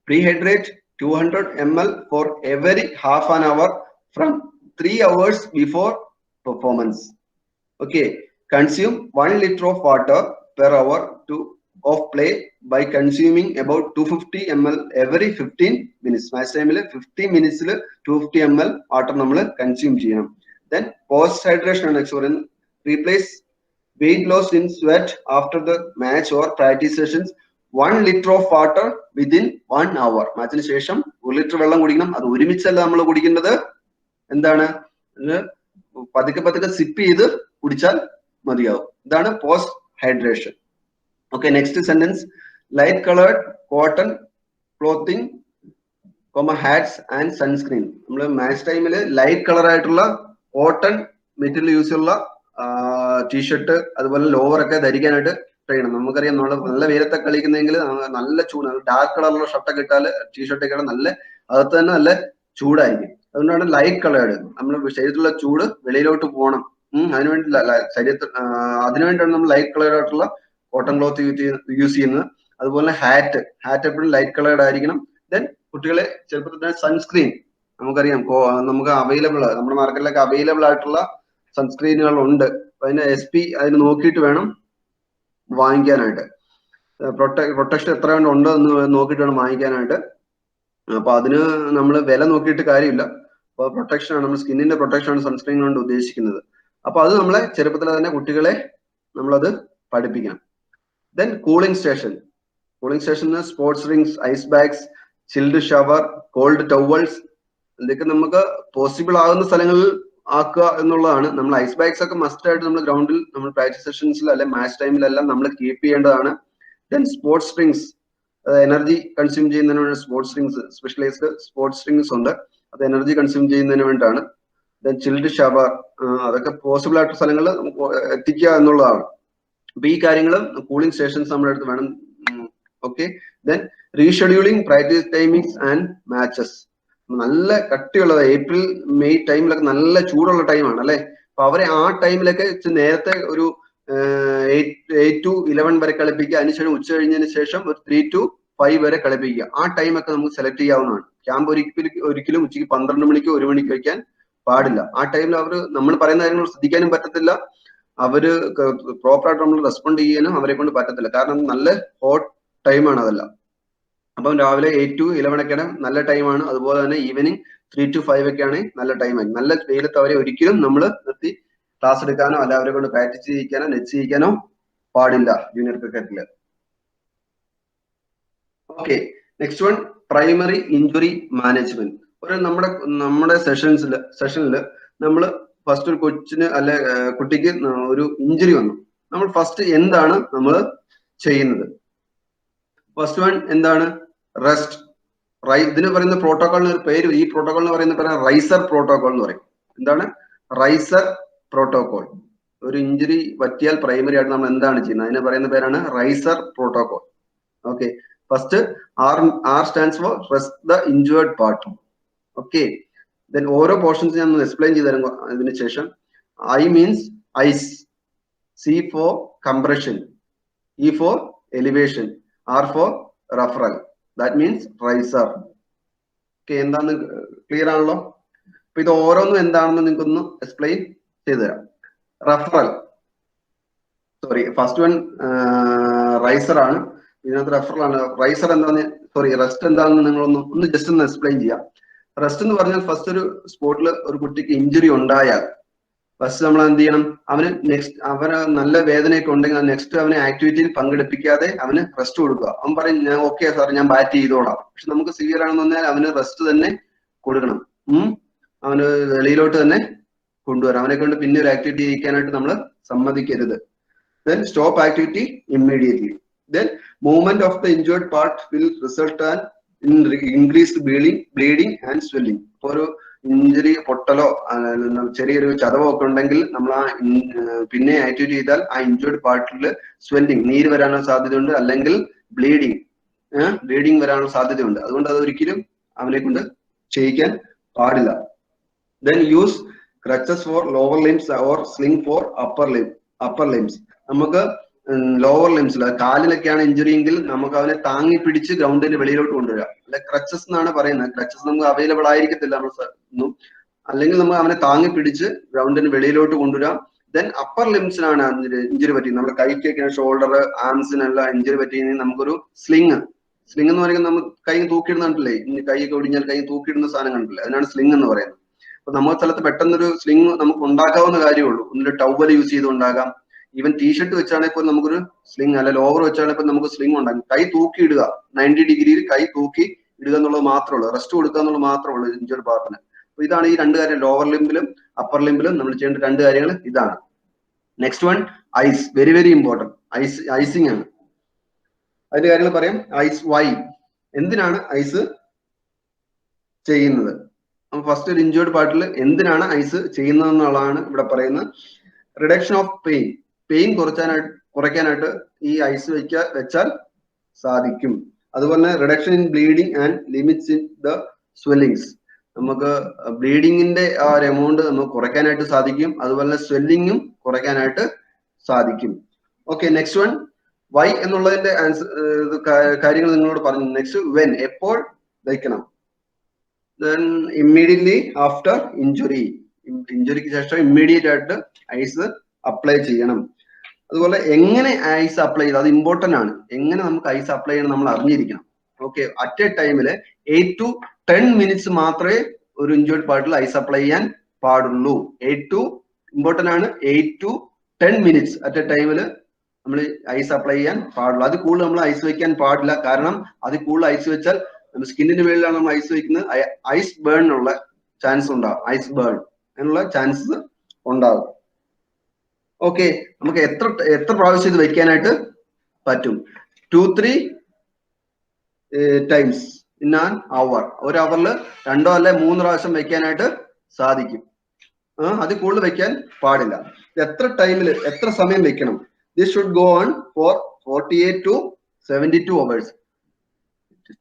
Pre hydrate 200 ml for every half an hour from 3 hours before performance. Okay, consume 1 liter of water per hour of play by consuming about 250 ml every 15 minutes. Match ടൈമിൽ 15 മിനിറ്റ്സിൽ 250 ml വാട്ടർ നമ്മൾ consume ചെയ്യണം. Then post hydration ആണ് next പറയുന്നത്. Replace weight loss in sweat after the match or practice sessions 1 liter of water within 1 hour. മാച്ചിന് ശേഷം 1 liter വെള്ളം കുടിക്കണം. അത് ഒരുമിച്ചല്ല നമ്മൾ കുടിക്കേണ്ടത്. എന്താണ്? പതുക്കെ സിപ്പ് ചെയ്ത് കുടിച്ചാൽ മതിയാവും. ഇതാണ് post hydration. Okay, next sentence. Light coloured cotton clothing hats and sunscreen. നമ്മൾ മാച്ച് ടൈമിൽ ലൈറ്റ് കളർ ആയിട്ടുള്ള കോട്ടൺ മെറ്റീരിയൽ യൂസ് ചെയ്യുന്ന ടീഷർട്ട് അതുപോലെ ലോവർ ഒക്കെ ധരിക്കാനായിട്ട് ട്രൈ ചെയ്യണം. നമുക്കറിയാം നമ്മൾ നല്ല വെയിലത്തെ കളിക്കുന്നെങ്കിൽ നല്ല ചൂട്, ഡാർക്ക് കളറുള്ള ഷർട്ടൊക്കെ ഇട്ടാൽ ടീഷർട്ട് ഒക്കെ നല്ല അകത്ത് തന്നെ നല്ല ചൂടായിരിക്കും. അതുകൊണ്ടാണ് ലൈറ്റ് കളേർഡ്. നമ്മുടെ ശരീരത്തിലുള്ള ചൂട് വെളിയിലോട്ട് പോകണം. അതിനുവേണ്ടിയിട്ടാണ് നമ്മൾ ലൈറ്റ് കളേർഡ് ആയിട്ടുള്ള കോട്ടൺ ക്ലോത്ത് യൂസ് ചെയ്യുന്നത്. അതുപോലെ ഹാറ്റ് എപ്പോഴും ലൈറ്റ് കളേർഡ് ആയിരിക്കണം. ദെൻ കുട്ടികളെ ചെറുപ്പത്തിൽ തന്നെ സൺസ്ക്രീൻ നമുക്കറിയാം, നമുക്ക് അവൈലബിൾ, നമ്മുടെ മാർക്കറ്റിലൊക്കെ അവൈലബിൾ ആയിട്ടുള്ള സൺസ്ക്രീനുകൾ ഉണ്ട്. അപ്പൊ അതിന് SP അതിന് നോക്കിയിട്ട് വേണം വാങ്ങിക്കാനായിട്ട്. പ്രൊട്ടക്ഷൻ എത്ര ഉണ്ടോ എന്ന് നോക്കിയിട്ട് വേണം വാങ്ങിക്കാനായിട്ട്. അപ്പൊ അതിന് നമ്മൾ വില നോക്കിയിട്ട് കാര്യമില്ല. അപ്പൊ പ്രൊട്ടക്ഷൻ ആണ്, നമ്മുടെ സ്കിന്നിന്റെ പ്രൊട്ടക്ഷൻ ആണ് സൺസ്ക്രീൻ കൊണ്ട് ഉദ്ദേശിക്കുന്നത്. അപ്പൊ അത് നമ്മളെ ചെറുപ്പത്തിൽ തന്നെ കുട്ടികളെ നമ്മളത് പഠിപ്പിക്കണം. Then cooling station sports rings, ice bags, chilled shower, cold towels, ഇതൊക്കെ നമുക്ക് പോസിബിൾ ആകുന്ന സ്ഥലങ്ങളിൽ ആക്കുക എന്നുള്ളതാണ്. നമ്മൾ ഐസ് ബാഗ്സ് ഒക്കെ മസ്റ്റ് ആയിട്ട് നമ്മൾ ഗ്രൗണ്ടിൽ നമ്മൾ പ്രാക്ടീസ് സെഷൻസിൽ അല്ലെ മാച്ച് ടൈമിലെല്ലാം നമ്മൾ കീപ്പ് ചെയ്യേണ്ടതാണ്. Then sports rings, energy consume ചെയ്യുന്നതിന് വേണ്ടി sports rings, specialised sports rings ഉണ്ട്, അത് എനർജി കൺസ്യൂം ചെയ്യുന്നതിന് വേണ്ടിയിട്ടാണ്. ദെൻ ചിൽഡ് ഷവർ, അതൊക്കെ പോസിബിൾ ആയിട്ടുള്ള സ്ഥലങ്ങളിൽ എത്തിക്കുക എന്നുള്ളതാണ്. അപ്പൊ ഈ കാര്യങ്ങൾ കൂളിംഗ് സ്റ്റേഷൻസ് നമ്മുടെ അടുത്ത് വേണം. Okay. Then rescheduling practice timings and matches. നല്ല കട്ടിയുള്ളത് ഏപ്രിൽ മെയ് ടൈമിലൊക്കെ നല്ല ചൂടുള്ള ടൈമാണ് അല്ലെ. അപ്പൊ അവരെ ആ ടൈമിലൊക്കെ നേരത്തെ ഒരു 8 to 11 വരെ കളിപ്പിക്കുക, അതിനുശേഷം ഉച്ച കഴിഞ്ഞതിന് ശേഷം ഒരു 3 to 5 വരെ കളിപ്പിക്കുക. ആ ടൈമൊക്കെ നമുക്ക് സെലക്ട് ചെയ്യാവുന്നതാണ്. ക്യാമ്പ് ഒരിക്കലും ഉച്ചയ്ക്ക് 12 മണിക്കോ 1 മണിക്ക് വയ്ക്കാൻ പാടില്ല. ആ ടൈമിൽ അവർ നമ്മൾ പറയുന്ന കാര്യങ്ങൾ ശ്രദ്ധിക്കാനും പറ്റത്തില്ല, അവര് പ്രോപ്പർ ആയിട്ട് നമ്മൾ റെസ്പോണ്ട് ചെയ്യാനും അവരെ കൊണ്ട് പറ്റത്തില്ല. കാരണം നല്ല ഹോട്ട് ടൈമാണ് അതെല്ലാം. അപ്പം രാവിലെ 8 to 11 ഒക്കെയാണ് നല്ല ടൈമാണ്. അതുപോലെ തന്നെ ഈവനിങ് 3 to 5 ഒക്കെയാണ് നല്ല ടൈമാണ്. നല്ല വെയിലത്ത് അവരെ ഒരിക്കലും നമ്മൾ നിർത്തി ക്ലാസ് എടുക്കാനോ അല്ല അവരെ കൊണ്ട് പ്രാക്ടീസ് ചെയ്യിക്കാനോ നെറ്റ് ചെയ്യിക്കാനോ പാടില്ല ജൂനിയർ ക്രിക്കറ്റില്. Okay. Next one, primary injury management. ഒരു നമ്മുടെ സെഷനിൽ നമ്മൾ ഫസ്റ്റ് ഒരു കൊച്ചിന് അല്ലെ കുട്ടിക്ക് ഒരു ഇഞ്ചുറി വന്നു, നമ്മൾ ഫസ്റ്റ് എന്താണ് നമ്മൾ ചെയ്യുന്നത്? ഫസ്റ്റ് വൺ എന്താണ്? റെസ്റ്റ്. ഇതിന് പറയുന്ന പ്രോട്ടോകോളിന് ഒരു പേര്, ഈ പ്രോട്ടോകോളിന് പറയുന്ന പേര് റൈസർ പ്രോട്ടോകോൾ എന്ന് പറയും. എന്താണ് റൈസർ പ്രോട്ടോകോൾ? ഒരു ഇഞ്ചുറി പറ്റിയാൽ പ്രൈമറി ആയിട്ട് നമ്മൾ എന്താണ് ചെയ്യുന്നത്, അതിന് പറയുന്ന പേരാണ് RICER protocol. Okay. First R stands for rest the injured part. Okay. Then ഓരോ പോർഷൻസ് ഞാൻ എക്സ്പ്ലെയിൻ ചെയ്ത് തരാം അതിന് ശേഷം. I means ice, C for compression, E for elevation, R for referral, that means RICER. Okay, എന്താന്ന് clear ആണല്ലോ? അപ്പൊ ഇത് ഓരോന്നും എന്താണെന്ന് നിങ്ങൾക്കൊന്ന് എക്സ്പ്ലെയിൻ ചെയ്തു തരാം. Referral, sorry, first one riser ആണ്, ഇതിനകത്ത് റഫറൽ ആണ്. റൈസർ എന്താന്ന്, സോറി, റെസ്റ്റ് എന്താണെന്ന് നിങ്ങളൊന്ന് ജസ്റ്റ് ഒന്ന് എക്സ്പ്ലെയിൻ ചെയ്യാം. റെസ്റ്റ് എന്ന് പറഞ്ഞാൽ ഫസ്റ്റ് ഒരു സ്പോട്ടിൽ ഒരു കുട്ടിക്ക് ഇഞ്ചുറി ഉണ്ടായാൽ ഫസ്റ്റ് നമ്മൾ എന്ത് ചെയ്യണം? അവന് നല്ല വേദനയൊക്കെ ഉണ്ടെങ്കിൽ നെക്സ്റ്റ് അവനെ ആക്ടിവിറ്റിയിൽ പങ്കെടുപ്പിക്കാതെ അവന് റെസ്റ്റ് കൊടുക്കുക. അവൻ പറയും ഞാൻ ഓക്കെ സാർ ഞാൻ ബാറ്റ് ചെയ്തോളാം. പക്ഷെ നമുക്ക് സിവിയർ ആണെന്ന് പറഞ്ഞാൽ അവന് റെസ്റ്റ് തന്നെ കൊടുക്കണം. അവന് വെളിയിലോട്ട് തന്നെ കൊണ്ടുവരാം. അവനെ കൊണ്ട് പിന്നെ ഒരു ആക്ടിവിറ്റി ചെയ്യിക്കാനായിട്ട് നമ്മൾ സമ്മതിക്കരുത്. Then stop activity immediately. Then movement of the injured part will result in increased bleeding and swelling. ഒരു ഇഞ്ചുറി പൊട്ടലോ ചെറിയൊരു ചതവോ ഒക്കെ ഉണ്ടെങ്കിൽ നമ്മൾ പിന്നെ ആക്ടിവിറ്റി ചെയ്താൽ ആ ഇഞ്ചുർഡ് പാർട്ടിൽ സ്വെല്ലിങ്, നീര് വരാനുള്ള സാധ്യതയുണ്ട്, അല്ലെങ്കിൽ ബ്ലീഡിങ് വരാനുള്ള സാധ്യതയുണ്ട്. അതുകൊണ്ട് അത് ഒരിക്കലും അവനെ കൊണ്ട് ചെയ്യിക്കാൻ പാടില്ല. Then use crutches for lower limbs or sling for upper limbs. നമുക്ക് ലോവർ ലിംസിൽ കാലിലൊക്കെയാണ് ഇഞ്ചുറി എങ്കിൽ നമുക്ക് അവനെ താങ്ങി പിടിച്ച് ഗ്രൗണ്ടിന്റെ വെളിയിലോട്ട് കൊണ്ടുവരാം. അല്ലെ ക്രച്ചസ് എന്നാണ് പറയുന്നത്. ക്രച്ചസ് നമുക്ക് അവൈലബിൾ ആയിരിക്കത്തില്ല നമ്മൾ അല്ലെങ്കിൽ നമ്മൾ അവനെ താങ്ങി പിടിച്ച് ഗ്രൗണ്ടിന് വെളിയിലോട്ട് കൊണ്ടുവരാം. ദെൻ അപ്പർ ലിംസിനാണ് ഇഞ്ചുറി പറ്റിയത്, നമ്മുടെ കൈക്കൊക്കെ ഷോൾഡർ ആംസിനെല്ലാം ഇഞ്ചുറി പറ്റിയെങ്കിൽ നമുക്കൊരു സ്ലിങ് എന്ന് പറയുന്നത് നമ്മൾ കൈ തൂക്കിയിടുന്ന കണ്ടില്ലേ, കൈയൊക്കെ ഒടിഞ്ഞാൽ കൈ തൂക്കിയിടുന്ന സാധനം കണ്ടില്ലേ, അതിനാണ് സ്ലിങ് എന്ന് പറയുന്നത്. അപ്പൊ നമ്മുടെ സ്ഥലത്ത് പെട്ടെന്നൊരു സ്ലിങ് നമുക്ക് ഉണ്ടാക്കാവുന്ന കാര്യമുള്ളൂ. ഒന്നൊരു ടവൽ യൂസ് ചെയ്ത് ഉണ്ടാകാം, ഈവൻ ടീഷർട്ട് വെച്ചാണെങ്കിൽ ഇപ്പോൾ നമുക്കൊരു സ്ലിങ്, അല്ല ലോവർ വെച്ചാണെങ്കിൽ ഇപ്പോൾ നമുക്ക് സ്ലിങ് ഉണ്ടാകും. കൈ തൂക്കി ഇടുക, 90 ഡിഗ്രിയിൽ കൈ തൂക്കി ഇടുക എന്നുള്ളത് മാത്രമേ ഉള്ളൂ, റെസ്റ്റ് കൊടുക്കുക എന്നുള്ളത് മാത്രമേ ഉള്ളൂ ഇഞ്ചുർഡ് പാർട്ടിന്. അപ്പൊ ഇതാണ് ഈ രണ്ട് കാര്യം, ലോവർ ലിംബിലും അപ്പർ ലിംബിലും നമ്മൾ ചെയ്യേണ്ട രണ്ട് കാര്യങ്ങൾ ഇതാണ്. Next one ice, very very important. Icing ആണ്. അതിന്റെ കാര്യങ്ങൾ പറയാം. ഐസ് വൈ, എന്തിനാണ് ഐസ് ചെയ്യുന്നത്? ഫസ്റ്റ് ഒരു ഇഞ്ചുർഡ് പാർട്ടിൽ എന്തിനാണ് ഐസ് ചെയ്യുന്നത് എന്നുള്ളതാണ് ഇവിടെ പറയുന്നത്. റിഡക്ഷൻ ഓഫ് പെയിൻ കുറയ്ക്കാനായിട്ട് ഈ ഐസ് വെച്ചാൽ സാധിക്കും. അതുപോലെ reduction in bleeding and limits in the swellings, നമുക്ക് ബ്ലീഡിങ്ങിന്റെ ആ ഒരു എമൗണ്ട് നമുക്ക് കുറയ്ക്കാനായിട്ട് സാധിക്കും. അതുപോലെ സ്വെല്ലിങ്ങും കുറയ്ക്കാനായിട്ട് സാധിക്കും. ഓക്കെ, നെക്സ്റ്റ് വൺ വൈ എന്നുള്ളതിന്റെ ആൻസർ കാര്യങ്ങൾ നിങ്ങളോട് പറഞ്ഞു. നെക്സ്റ്റ് വെൻ, എപ്പോൾ വയ്ക്കണം. ദെൻ ഇമ്മീഡിയറ്റ്ലി ആഫ്റ്റർ ഇഞ്ചുറി, ഇഞ്ചുറിക്ക് ശേഷം ഇമ്മീഡിയറ്റ് ആയിട്ട് ഐസ് അപ്ലൈ ചെയ്യണം. അതുപോലെ എങ്ങനെ ഐസ് അപ്ലൈ ചെയ്ത്, അത് ഇമ്പോർട്ടന്റ് ആണ്. എങ്ങനെ നമുക്ക് ഐസ് അപ്ലൈ ചെയ്യണം നമ്മൾ അറിഞ്ഞിരിക്കണം. ഓക്കെ, അറ്റ് എ ടൈമില് 8 to 10 minutes മാത്രമേ ഒരു ഇഞ്ചേർഡ് പാർട്ടിൽ ഐസ് അപ്ലൈ ചെയ്യാൻ പാടുള്ളൂ. 8 to ഇമ്പോർട്ടന്റ് ആണ്, 8 to 10 minutes അറ്റ് എ ടൈമില് നമ്മൾ ഐസ് അപ്ലൈ ചെയ്യാൻ പാടുള്ളൂ. അത് കൂടുതൽ നമ്മൾ ഐസ് വെക്കാൻ പാടില്ല. കാരണം അത് കൂടുതൽ ഐസ് വെച്ചാൽ സ്കിന്നിന്റെ മേളിലാണ് നമ്മൾ ഐസ് വെക്കുന്നത്, ഐസ് ബേണിനുള്ള ചാൻസ് ഉണ്ടാകും. ഐസ് ബേൺ എന്നുള്ള ചാൻസസ് ഉണ്ടാകും. ഓക്കെ, നമുക്ക് എത്ര പ്രാവശ്യം ഇത് വെക്കാനായിട്ട് പറ്റും? 2-3 times ഇൻ ആൻ അവർ. ഒരു അവറിൽ 2 അല്ലെ 3 പ്രാവശ്യം വെക്കാനായിട്ട് സാധിക്കും. അത് കൂടുതൽ വെക്കാൻ പാടില്ല. എത്ര ടൈമിൽ, എത്ര സമയം വെക്കണം? This should go on for 48 to 72 hours.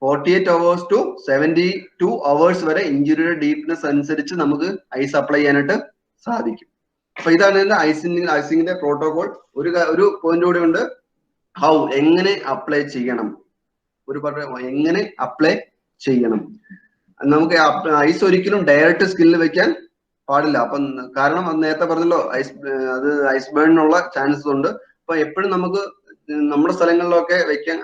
48 hours to 72 hours വരെ ഇഞ്ചുറിയുടെ ഡീപ്നെസ് അനുസരിച്ച് നമുക്ക് ഐസ് അപ്ലൈ ചെയ്യാനായിട്ട് സാധിക്കും. അപ്പൊ ഇതാണ് ഐസിങ്ങിന്റെ പ്രോട്ടോകോൾ. ഒരു പോയിന്റ് കൂടി ഉണ്ട്, ഹൗ, എങ്ങനെ അപ്ലൈ ചെയ്യണം. എങ്ങനെ അപ്ലൈ ചെയ്യണം. നമുക്ക് ഐസ് ഒരിക്കലും ഡയറക്റ്റ് സ്കിന്നിൽ വെക്കാൻ പാടില്ല. അപ്പൊ കാരണം അത് നേരത്തെ പറഞ്ഞല്ലോ, അത് ഐസ് ബേണിനുള്ള ചാൻസസ് ഉണ്ട്. അപ്പൊ എപ്പോഴും നമുക്ക് നമ്മുടെ സ്ഥലങ്ങളിലൊക്കെ വെക്കാൻ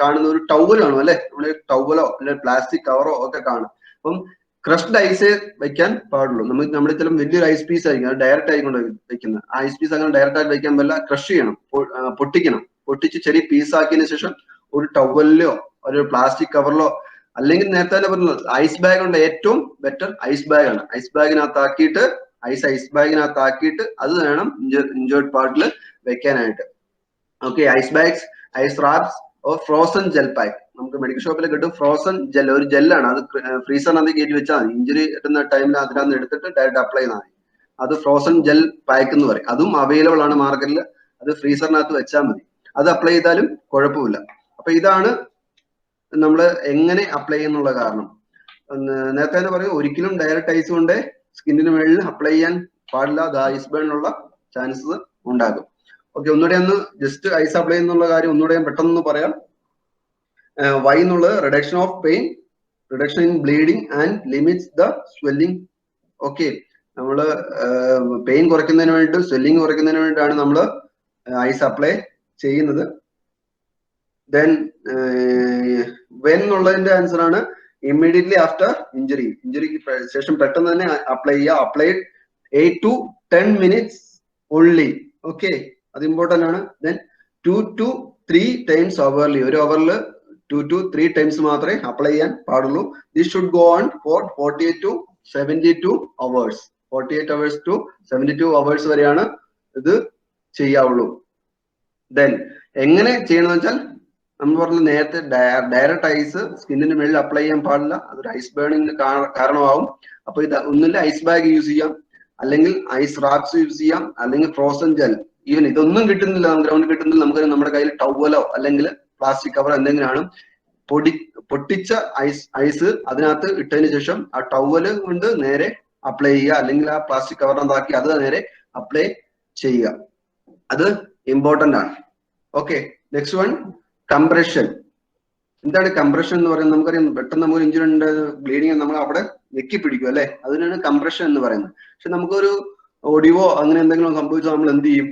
കാണുന്ന ഒരു ടവൽ കാണും അല്ലെ, നമ്മുടെ ടവലോ അല്ലെങ്കിൽ പ്ലാസ്റ്റിക് കവറോ ഒക്കെ കാണും. അപ്പം ക്രഷ്ഡ് ഐസേ വെക്കാൻ പാടുള്ളൂ. നമ്മുടെ ചില വലിയൊരു ഐസ് പീസ് ആയിരിക്കും, അത് ഡയറക്റ്റ് ആയിക്കൊണ്ട് വെക്കുന്നത്. ആ ഐസ് പീസ് അങ്ങനെ ഡയറക്റ്റ് ആയിട്ട് വെക്കാൻ പറ്റില്ല, ക്രഷ് ചെയ്യണം, പൊട്ടിക്കണം. പൊട്ടിച്ച് ചെറിയ പീസ് ആക്കിയതിനു ശേഷം ഒരു ടവലിലോ ഒരു പ്ലാസ്റ്റിക് കവറിലോ, അല്ലെങ്കിൽ നേരത്തെ തന്നെ പറഞ്ഞത് ഐസ് ബാഗ് ഉണ്ട്, ഏറ്റവും ബെറ്റർ ഐസ് ബാഗ് ആണ്. ഐസ് ബാഗിനകത്താക്കിയിട്ട് ഐസ് ബാഗിനകത്താക്കിയിട്ട് അത് വേണം ഇഞ്ചേർഡ് പാർട്ടിൽ വെക്കാനായിട്ട്. Okay, ice bags, ice wraps or frozen gel pack. നമുക്ക് മെഡിക്കൽ ഷോപ്പിൽ കിട്ടും ഫ്രോസൺ ജെൽ, ഒരു ജെല്ലാണ്. അത് ഫ്രീസറിനകത്ത് കയറ്റി വെച്ചാൽ മതി. ഇഞ്ചുറി കിട്ടുന്ന ടൈമിൽ അതിനകത്ത് എടുത്തിട്ട് ഡയറക്റ്റ് അപ്ലൈ ചെയ്താൽ മതി. അത് ഫ്രോസൺ ജെൽ പാക്ക് എന്ന് പറയും. അതും അവൈലബിൾ ആണ് മാർക്കറ്റിൽ. അത് ഫ്രീസറിനകത്ത് വെച്ചാൽ മതി. അത് അപ്ലൈ ചെയ്താലും കുഴപ്പമില്ല. അപ്പൊ ഇതാണ് നമ്മൾ എങ്ങനെ അപ്ലൈ ചെയ്യുന്നുള്ള കാരണം. നേരത്തെ തന്നെ പറയും, ഒരിക്കലും ഡയറക്റ്റ് ഐസ് കൊണ്ട് സ്കിന്നിന് മേളിൽ അപ്ലൈ ചെയ്യാൻ പാടില്ല. അത് ഐസ് ബേണിനുള്ള ചാൻസസ് ഉണ്ടാകും. ഓക്കെ, ഒന്നുകൂടെ ഒന്ന് ജസ്റ്റ് ഐസ് അപ്ലൈ എന്നുള്ള കാര്യം ഒന്നുകൂടെ പെട്ടെന്ന് പറയാം. വൈ എന്നുള്ളത് reduction of pain, reduction in bleeding and limits the swelling. Okay, നമ്മള് പെയിൻ കുറയ്ക്കുന്നതിന് വേണ്ടി, സ്വെല്ലിംഗ് കുറയ്ക്കുന്നതിന് വേണ്ടിയിട്ടാണ് നമ്മൾ ഐസ് അപ്ലൈ ചെയ്യുന്നത്. ദെൻ വെൻ എന്നുള്ളതിന്റെ ആൻസർ ആണ് ഇമ്മീഡിയറ്റ്ലി ആഫ്റ്റർ ഇഞ്ചുറി. ഇഞ്ചുറിക്ക് ശേഷം പെട്ടെന്ന് തന്നെ അപ്ലൈ ചെയ്യുക. Applied 8 to 10 minutes only. Okay, അത് ഇമ്പോർട്ടന്റ് ആണ്. Then 2 to 3 times hourly. ഒരു അവറിൽ 2 to 3 times മാത്രമേ അപ്ലൈ ചെയ്യാൻ പാടുള്ളൂ. This should go on for 48 to 72 hours. 48 hours to 72 hours വരെയാണ് ഇത് ചെയ്യാവുള്ളൂ. ദെൻ എങ്ങനെ ചെയ്യണമെന്ന് വെച്ചാൽ നമ്മൾ പറഞ്ഞ നേരത്തെ ഡയറക്റ്റ് ഐസ് സ്കിന്നിന് മേളിൽ അപ്ലൈ ചെയ്യാൻ പാടില്ല. അതൊരു ഐസ് ബേണിങ്ങിന് കാരണമാവും. അപ്പൊ ഇത് ഒന്നില്ല ഐസ് ബാഗ് യൂസ് ചെയ്യാം, അല്ലെങ്കിൽ ഐസ് റാപ്സ് യൂസ് ചെയ്യാം, അല്ലെങ്കിൽ ഫ്രോസൺ ജെൽ. ഈവൻ ഇതൊന്നും കിട്ടുന്നില്ല, ഗ്രൗണ്ട് കിട്ടുന്നില്ല, നമുക്ക് നമ്മുടെ കയ്യിൽ ടവലോ അല്ലെങ്കിൽ പ്ലാസ്റ്റിക് കവർ എന്തെങ്കിലും ആണ്. പൊട്ടിച്ച ഐസ് അതിനകത്ത് ഇട്ടതിന് ശേഷം ആ ടവല് കൊണ്ട് നേരെ അപ്ലൈ ചെയ്യുക, അല്ലെങ്കിൽ ആ പ്ലാസ്റ്റിക് കവറിനകത്താക്കി അത് നേരെ അപ്ലൈ ചെയ്യുക. അത് ഇമ്പോർട്ടന്റ് ആണ്. Okay, next one, compression. എന്താണ് കംപ്രഷൻ എന്ന് പറയുന്നത്? നമുക്കറിയാം, പെട്ടെന്ന് നമുക്ക് ഇഞ്ചുറി ഉണ്ട്, ബ്ലീഡിങ്, നമ്മൾ അവിടെ ഞെക്കി പിടിക്കും അല്ലെ, അതിനാണ് കംപ്രഷൻ എന്ന് പറയുന്നത്. പക്ഷെ നമുക്കൊരു ഒടിവോ അങ്ങനെ എന്തെങ്കിലും സംഭവിച്ചാൽ നമ്മൾ എന്ത് ചെയ്യും?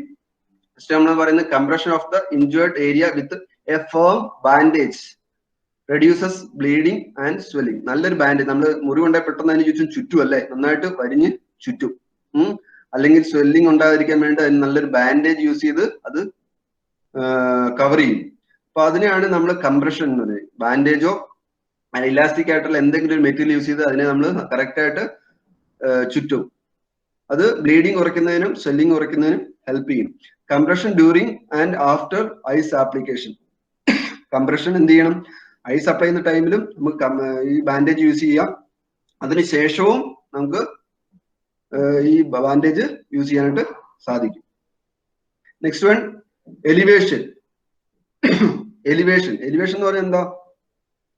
ഫസ്റ്റ് നമ്മൾ പറയുന്നത് compression of the injured area with a firm bandage reduces bleeding and swelling. നല്ലൊരു ബാൻഡേജ്, നമ്മൾ മുറിവുണ്ടായി പെട്ടെന്ന് അതിന് ചുറ്റും അല്ലെ, നന്നായിട്ട് വരിഞ്ഞ് ചുറ്റും. അല്ലെങ്കിൽ സ്വെല്ലിംഗ് ഉണ്ടാകാതിരിക്കാൻ വേണ്ടി അതിന് നല്ലൊരു ബാൻഡേജ് യൂസ് ചെയ്ത് അത് കവർ ചെയ്യും. അപ്പൊ അതിനെയാണ് നമ്മൾ കംപ്രഷൻ എന്ന് പറയുന്നത്. ബാൻഡേജോ ഇലാസ്റ്റിക് ആയിട്ടുള്ള എന്തെങ്കിലും ഒരു മെറ്റീരിയൽ യൂസ് ചെയ്ത് അതിനെ നമ്മൾ കറക്റ്റ് ആയിട്ട് ചുറ്റും. അത് ബ്ലീഡിങ് കുറയ്ക്കുന്നതിനും സ്വെല്ലിംഗ് കുറയ്ക്കുന്നതിനും ഹെൽപ്പ് ചെയ്യും. Compression during and after ice application. Compression എന്ത് ചെയ്യണം? ഐസ് അപ്ലൈ ചെയ്യുന്ന ടൈമിലും നമുക്ക് ഈ ബാൻഡേജ് യൂസ് ചെയ്യാം, അതിനുശേഷവും നമുക്ക് ഈ ബാൻഡേജ് യൂസ് ചെയ്യാനായിട്ട് സാധിക്കും. Next one, elevation. എലിവേഷൻ എന്ന് പറയുന്നത് എന്താ?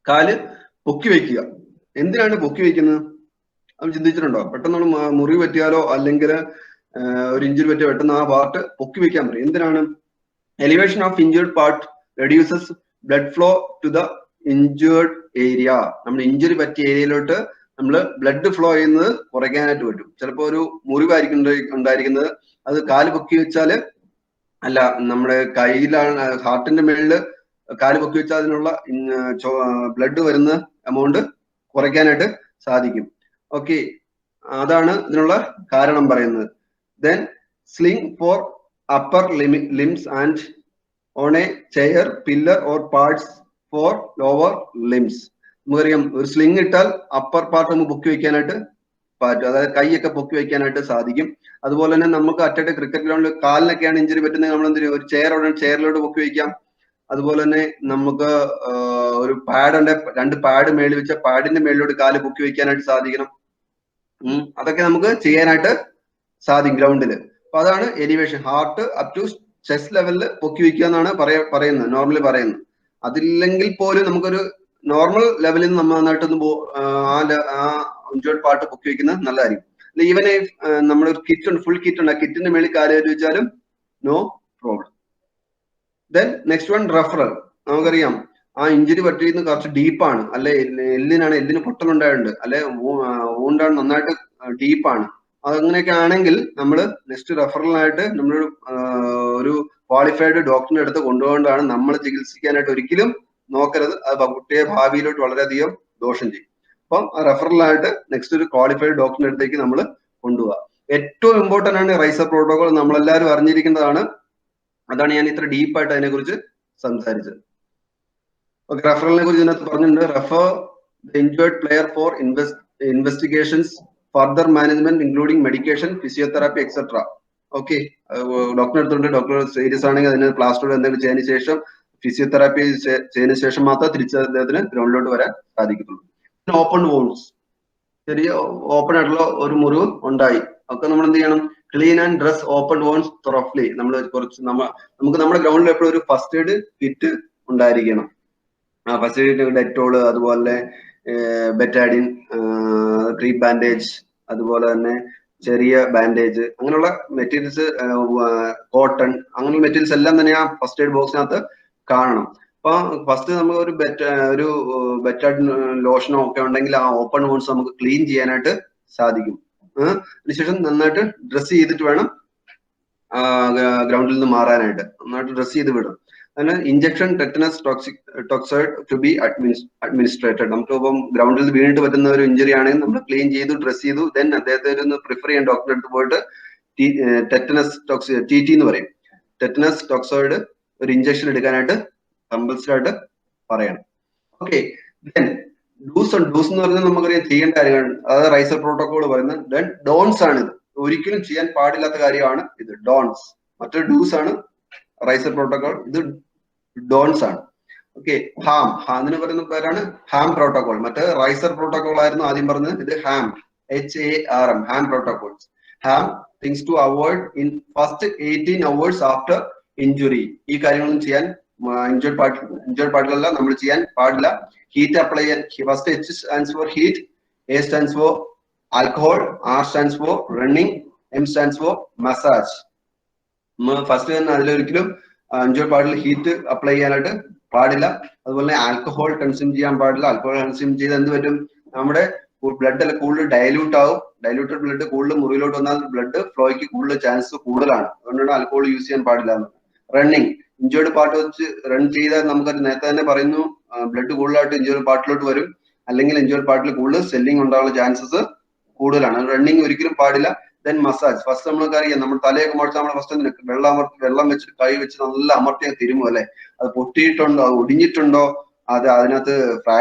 കാല് പൊക്കി വെക്കുക. എന്തിനാണ് പൊക്കി വെക്കുന്നത്? അത് ചിന്തിച്ചിട്ടുണ്ടോ? പെട്ടെന്ന് നമ്മൾ മുറിവ് പറ്റിയാലോ അല്ലെങ്കിൽ ഒരു ഇഞ്ചുറി പറ്റിയോ പെട്ടെന്ന് ആ പാർട്ട് പൊക്കി വെക്കാൻ പറയും. എന്തിനാണ്? Elevation of injured part reduces blood flow to the injured area. നമ്മൾ ഇഞ്ചുറി പറ്റിയ ഏരിയയിലോട്ട് നമ്മൾ ബ്ലഡ് ഫ്ലോ ചെയ്യുന്നത് കുറയ്ക്കാനായിട്ട് പറ്റും. ചിലപ്പോൾ ഒരു മുറിവായിരിക്കും ഉണ്ടായിരിക്കുന്നത്, അത് കാല് പൊക്കി വെച്ചാല് അല്ല നമ്മുടെ കയ്യിലാണ് ഹാർട്ടിന്റെ മേളില് കാല് പൊക്കി വെച്ചാൽ അതിനുള്ള ബ്ലഡ് വരുന്ന എമൗണ്ട് കുറയ്ക്കാനായിട്ട് സാധിക്കും. ഓക്കെ, അതാണ് ഇതിനുള്ള കാരണം പറയുന്നത്. Then sling for upper limbs and on a chair, pillar or parts for lower limbs. നമുക്കറിയാം ഒരു സ്ലിംഗ് ഇട്ടാൽ അപ്പർ പാർട്ട് നമുക്ക് പൊക്കി വെക്കാനായിട്ട് പറ്റും, അതായത് കൈയൊക്കെ പൊക്കി വെക്കാനായിട്ട് സാധിക്കും. അതുപോലെ തന്നെ നമുക്ക് അറ്റത്തെ ക്രിക്കറ്റ് ഗ്രൗണ്ടിൽ കാലിനൊക്കെയാണ് ഇഞ്ചുറി പറ്റുന്നത്, നമ്മൾ എന്ത് ചെയ്യും, ഒരു ചെയറിലോട്ട് പൊക്കി വെക്കാം. അതുപോലെ തന്നെ നമുക്ക് ഒരു പാഡ്, 2 പാഡ് മേളിൽ വെച്ച പാഡിന്റെ മേളിലോട്ട് കാല് പൊക്കി വെക്കാനായിട്ട് സാധിക്കണം. അതൊക്കെ നമുക്ക് ചെയ്യാനായിട്ട് സാധിക്കും ഗ്രൗണ്ടില്. അപ്പൊ അതാണ് elevation. Heart up to chest ലെവലിൽ പൊക്കി വെക്കുക എന്നാണ് പറയുന്നത്, നോർമലി പറയുന്നത്. അതില്ലെങ്കിൽ പോലും നമുക്കൊരു നോർമൽ ലെവലിൽ നിന്ന് നമ്മൾ നന്നായിട്ടൊന്ന് ആ ഇഞ്ചേർഡ് പാർട്ട് പൊക്കി വെക്കുന്നത് നല്ലതായിരിക്കും. ഈവൻ നമ്മുടെ ഒരു കിറ്റ് ഉണ്ട്, ഫുൾ കിറ്റ് ഉണ്ട്, ആ കിറ്റിന്റെ മേളിൽ കാല് വെച്ചാലും no problem. Then next one referral. നമുക്കറിയാം ആ ഇഞ്ചുറി പറ്റിയിരുന്ന കുറച്ച് ഡീപ്പാണ്, അല്ലെ എല്ലിന് പൊട്ടലുണ്ടായിട്ടുണ്ട്, അല്ലെ വൂണ്ടാണ് നന്നായിട്ട് ഡീപ്പാണ്. അങ്ങനെയൊക്കെ ആണെങ്കിൽ നമ്മൾ നെക്സ്റ്റ് റെഫറലിനായിട്ട് നമ്മളൊരു ഒരു ക്വാളിഫൈഡ് ഡോക്ടറിന്റെ അടുത്ത് കൊണ്ടുപോകേണ്ടതാണ്. നമ്മൾ ചികിത്സിക്കാനായിട്ട് ഒരിക്കലും നോക്കരുത്, അത് കുട്ടിയെ ഭാവിയിലോട്ട് വളരെയധികം ദോഷം ചെയ്യും. അപ്പം റെഫറലായിട്ട് നെക്സ്റ്റ് ഒരു ക്വാളിഫൈഡ് ഡോക്ടറിന്റെ അടുത്തേക്ക് നമ്മൾ കൊണ്ടുപോകുക. ഏറ്റവും ഇമ്പോർട്ടന്റ് ആണ് റൈസർ പ്രോട്ടോകോൾ, നമ്മളെല്ലാവരും അറിഞ്ഞിരിക്കേണ്ടതാണ്. അതാണ് ഞാൻ ഇത്ര ഡീപ്പായിട്ട് അതിനെ കുറിച്ച് സംസാരിച്ചത്. റെഫറലിനെ കുറിച്ച് ഇതിനകത്ത് പറഞ്ഞിട്ടുണ്ട്. Refer the injured player for investigations, further management including medication, physiotherapy etcetera. Okay, ഡോക്ടറെ അടുത്തുണ്ട്, ഡോക്ടർ സീരിയസ് ആണെങ്കിൽ അതിന് പ്ലാസ്റ്റർ എന്തെങ്കിലും ചെയ്തതിനു ശേഷം, ഫിസിയോതെറാപ്പി ചെയ്തതിനു ശേഷം മാത്രം തിരിച്ച് അദ്ദേഹത്തിന് ഗ്രൗണ്ടിലോട്ട് വരാൻ സാധിക്കത്തുള്ളൂ. ഓപ്പൺ വോൺസ്, ചെറിയ ഓപ്പൺ ആയിട്ടുള്ള ഒരു മുറിവ് ഉണ്ടായി, ഒക്കെ നമ്മൾ എന്ത് ചെയ്യണം, ക്ലീൻ ആൻഡ് ഡ്രസ് ഓപ്പൺ വോൺസ് റഫ്ലി. നമ്മൾ കുറച്ച് നമുക്ക് നമ്മുടെ ഗ്രൗണ്ടിൽ എപ്പോഴും ഒരു ഫസ്റ്റ് എയ്ഡ് കിറ്റ് ഉണ്ടായിരിക്കണം. ആ ഫസ്റ്റ് എയ്ഡ് ഡെറ്റോള്, അതുപോലെ ബെറ്റാഡിൻ, പ്രീ ബാൻഡേജ്, അതുപോലെ തന്നെ ചെറിയ ബാൻഡേജ്, അങ്ങനെയുള്ള മെറ്റീരിയൽസ്, കോട്ടൺ, അങ്ങനെയുള്ള മെറ്റീരിയൽസ് എല്ലാം തന്നെ ആ ഫസ്റ്റ് എയ്ഡ് ബോക്സിനകത്ത് കാണണം. അപ്പൊ ഫസ്റ്റ് നമുക്ക് ഒരു ബെറ്റാഡിൻ ലോഷനോ ഒക്കെ ഉണ്ടെങ്കിൽ ആ ഓപ്പൺ വോൺസ് നമുക്ക് ക്ലീൻ ചെയ്യാനായിട്ട് സാധിക്കും. അതിനുശേഷം നന്നായിട്ട് ഡ്രസ് ചെയ്തിട്ട് വേണം ഗ്രൗണ്ടിൽ നിന്ന് മാറാനായിട്ട്, നന്നായിട്ട് ഡ്രസ് ചെയ്ത് വിടും. അതിന് injection tetanus toxoid to be administered. നമുക്ക് ഇപ്പം ഗ്രൗണ്ടിൽ വീണിട്ട് പറ്റുന്ന ഒരു ഇഞ്ചുറി ആണെങ്കിൽ നമ്മൾ ക്ലീൻ ചെയ്തു, ഡ്രസ് ചെയ്തു, ദെൻ അദ്ദേഹത്തെ ഒന്ന് പ്രിഫർ ചെയ്യാൻ ഡോക്ടറെ അടുത്ത് പോയിട്ട് ടെറ്റനസ് ടോക്സൈഡ്, TT എന്ന് പറയും, ടെറ്റനസ് ടോക്സൈഡ് ഒരു ഇഞ്ചക്ഷൻ എടുക്കാനായിട്ട് കമ്പൽസറി ആയിട്ട് പറയണം. ഓക്കെ, ദെൻ ഡൂസ് എന്ന് പറഞ്ഞാൽ നമുക്കറിയാം ചെയ്യേണ്ട കാര്യമാണ്, അതായത് റൈസർ പ്രോട്ടോകോൾ പറയുന്നത്. ദെൻ ഡോൺസ് ആണ് ഇത്, ഒരിക്കലും ചെയ്യാൻ പാടില്ലാത്ത കാര്യമാണ് ഇത്, ഡോൺസ്. മറ്റൊരു ഡൂസ് ആണ് റൈസർ പ്രോട്ടോകോൾ, ഇത് ഡോൺസ് ആണ്. ഓക്കെ, ഹാം എന്ന് പറയുന്ന പേരാണ് ഹാം പ്രോട്ടോകോൾ. മറ്റേ റൈസർ പ്രോട്ടോകോൾ ആയിരുന്നു ആദ്യം പറഞ്ഞത്, ഇത് ഹാം, HARM, ഹാം പ്രോട്ടോകോൾസ്. ഹാം things to avoid in first 18 hours after injury. ഈ കാര്യങ്ങളൊന്നും ചെയ്യാൻ ഇഞ്ചേർഡ് പാർട്ടിലല്ല നമ്മൾ ചെയ്യാൻ പാടില്ല. ഹീറ്റ് അപ്ലൈ ചെയ്യാൻ, first H stands for heat, A stands for alcohol, R stands for running, M stands for massage. First തന്നെ അതിലൊരിക്കലും ഇഞ്ചേർഡ് പാർട്ടിൽ ഹീറ്റ് അപ്ലൈ ചെയ്യാനായിട്ട് പാടില്ല. അതുപോലെ തന്നെ ആൽക്കഹോൾ കൺസ്യൂം ചെയ്യാൻ പാടില്ല. ആൽക്കഹോൾ കൺസ്യൂം ചെയ്ത് എന്ത് പറ്റും, നമ്മുടെ ബ്ലഡ് അല്ല കൂടുതൽ ഡയലൂട്ട് ആവും. ഡയലൂട്ടഡ് ബ്ലഡ് കൂടുതൽ മുറിയിലോട്ട് വന്നാൽ ബ്ലഡ് ഫ്ലോയ്ക്ക് കൂടുതൽ ചാൻസ് കൂടുതലാണ്. അതുകൊണ്ടാണ് ആൽക്കഹോൾ യൂസ് ചെയ്യാൻ പാടില്ല. റണ്ണിങ്, ഇഞ്ചേർഡ് പാർട്ട് വെച്ച് റൺ ചെയ്താൽ നമുക്ക് നേരത്തെ തന്നെ പറയുന്നു, ബ്ലഡ് കൂടുതലായിട്ട് ഇഞ്ചേർഡ് പാർട്ടിലോട്ട് വരും, അല്ലെങ്കിൽ ഇഞ്ചേർഡ് പാർട്ടിൽ കൂടുതൽ സ്വെല്ലിംഗ് ഉണ്ടാകാനുള്ള ചാൻസസ് കൂടുതലാണ്. റണ്ണിങ് ഒരിക്കലും പാടില്ല. ദെൻ മസാജ്, ഫസ്റ്റ് നമ്മൾക്ക് അറിയാം, നമ്മൾ തലയൊക്കെ മുടച്ച് നമ്മൾ ഫസ്റ്റ് വെള്ളം വെച്ച് കൈ വെച്ച് നല്ല അമർത്തിയാൽ തിരുമും അല്ലെ, അത് പൊട്ടിയിട്ടുണ്ടോ, അത് ഒടിഞ്ഞിട്ടുണ്ടോ, അത് അതിനകത്ത്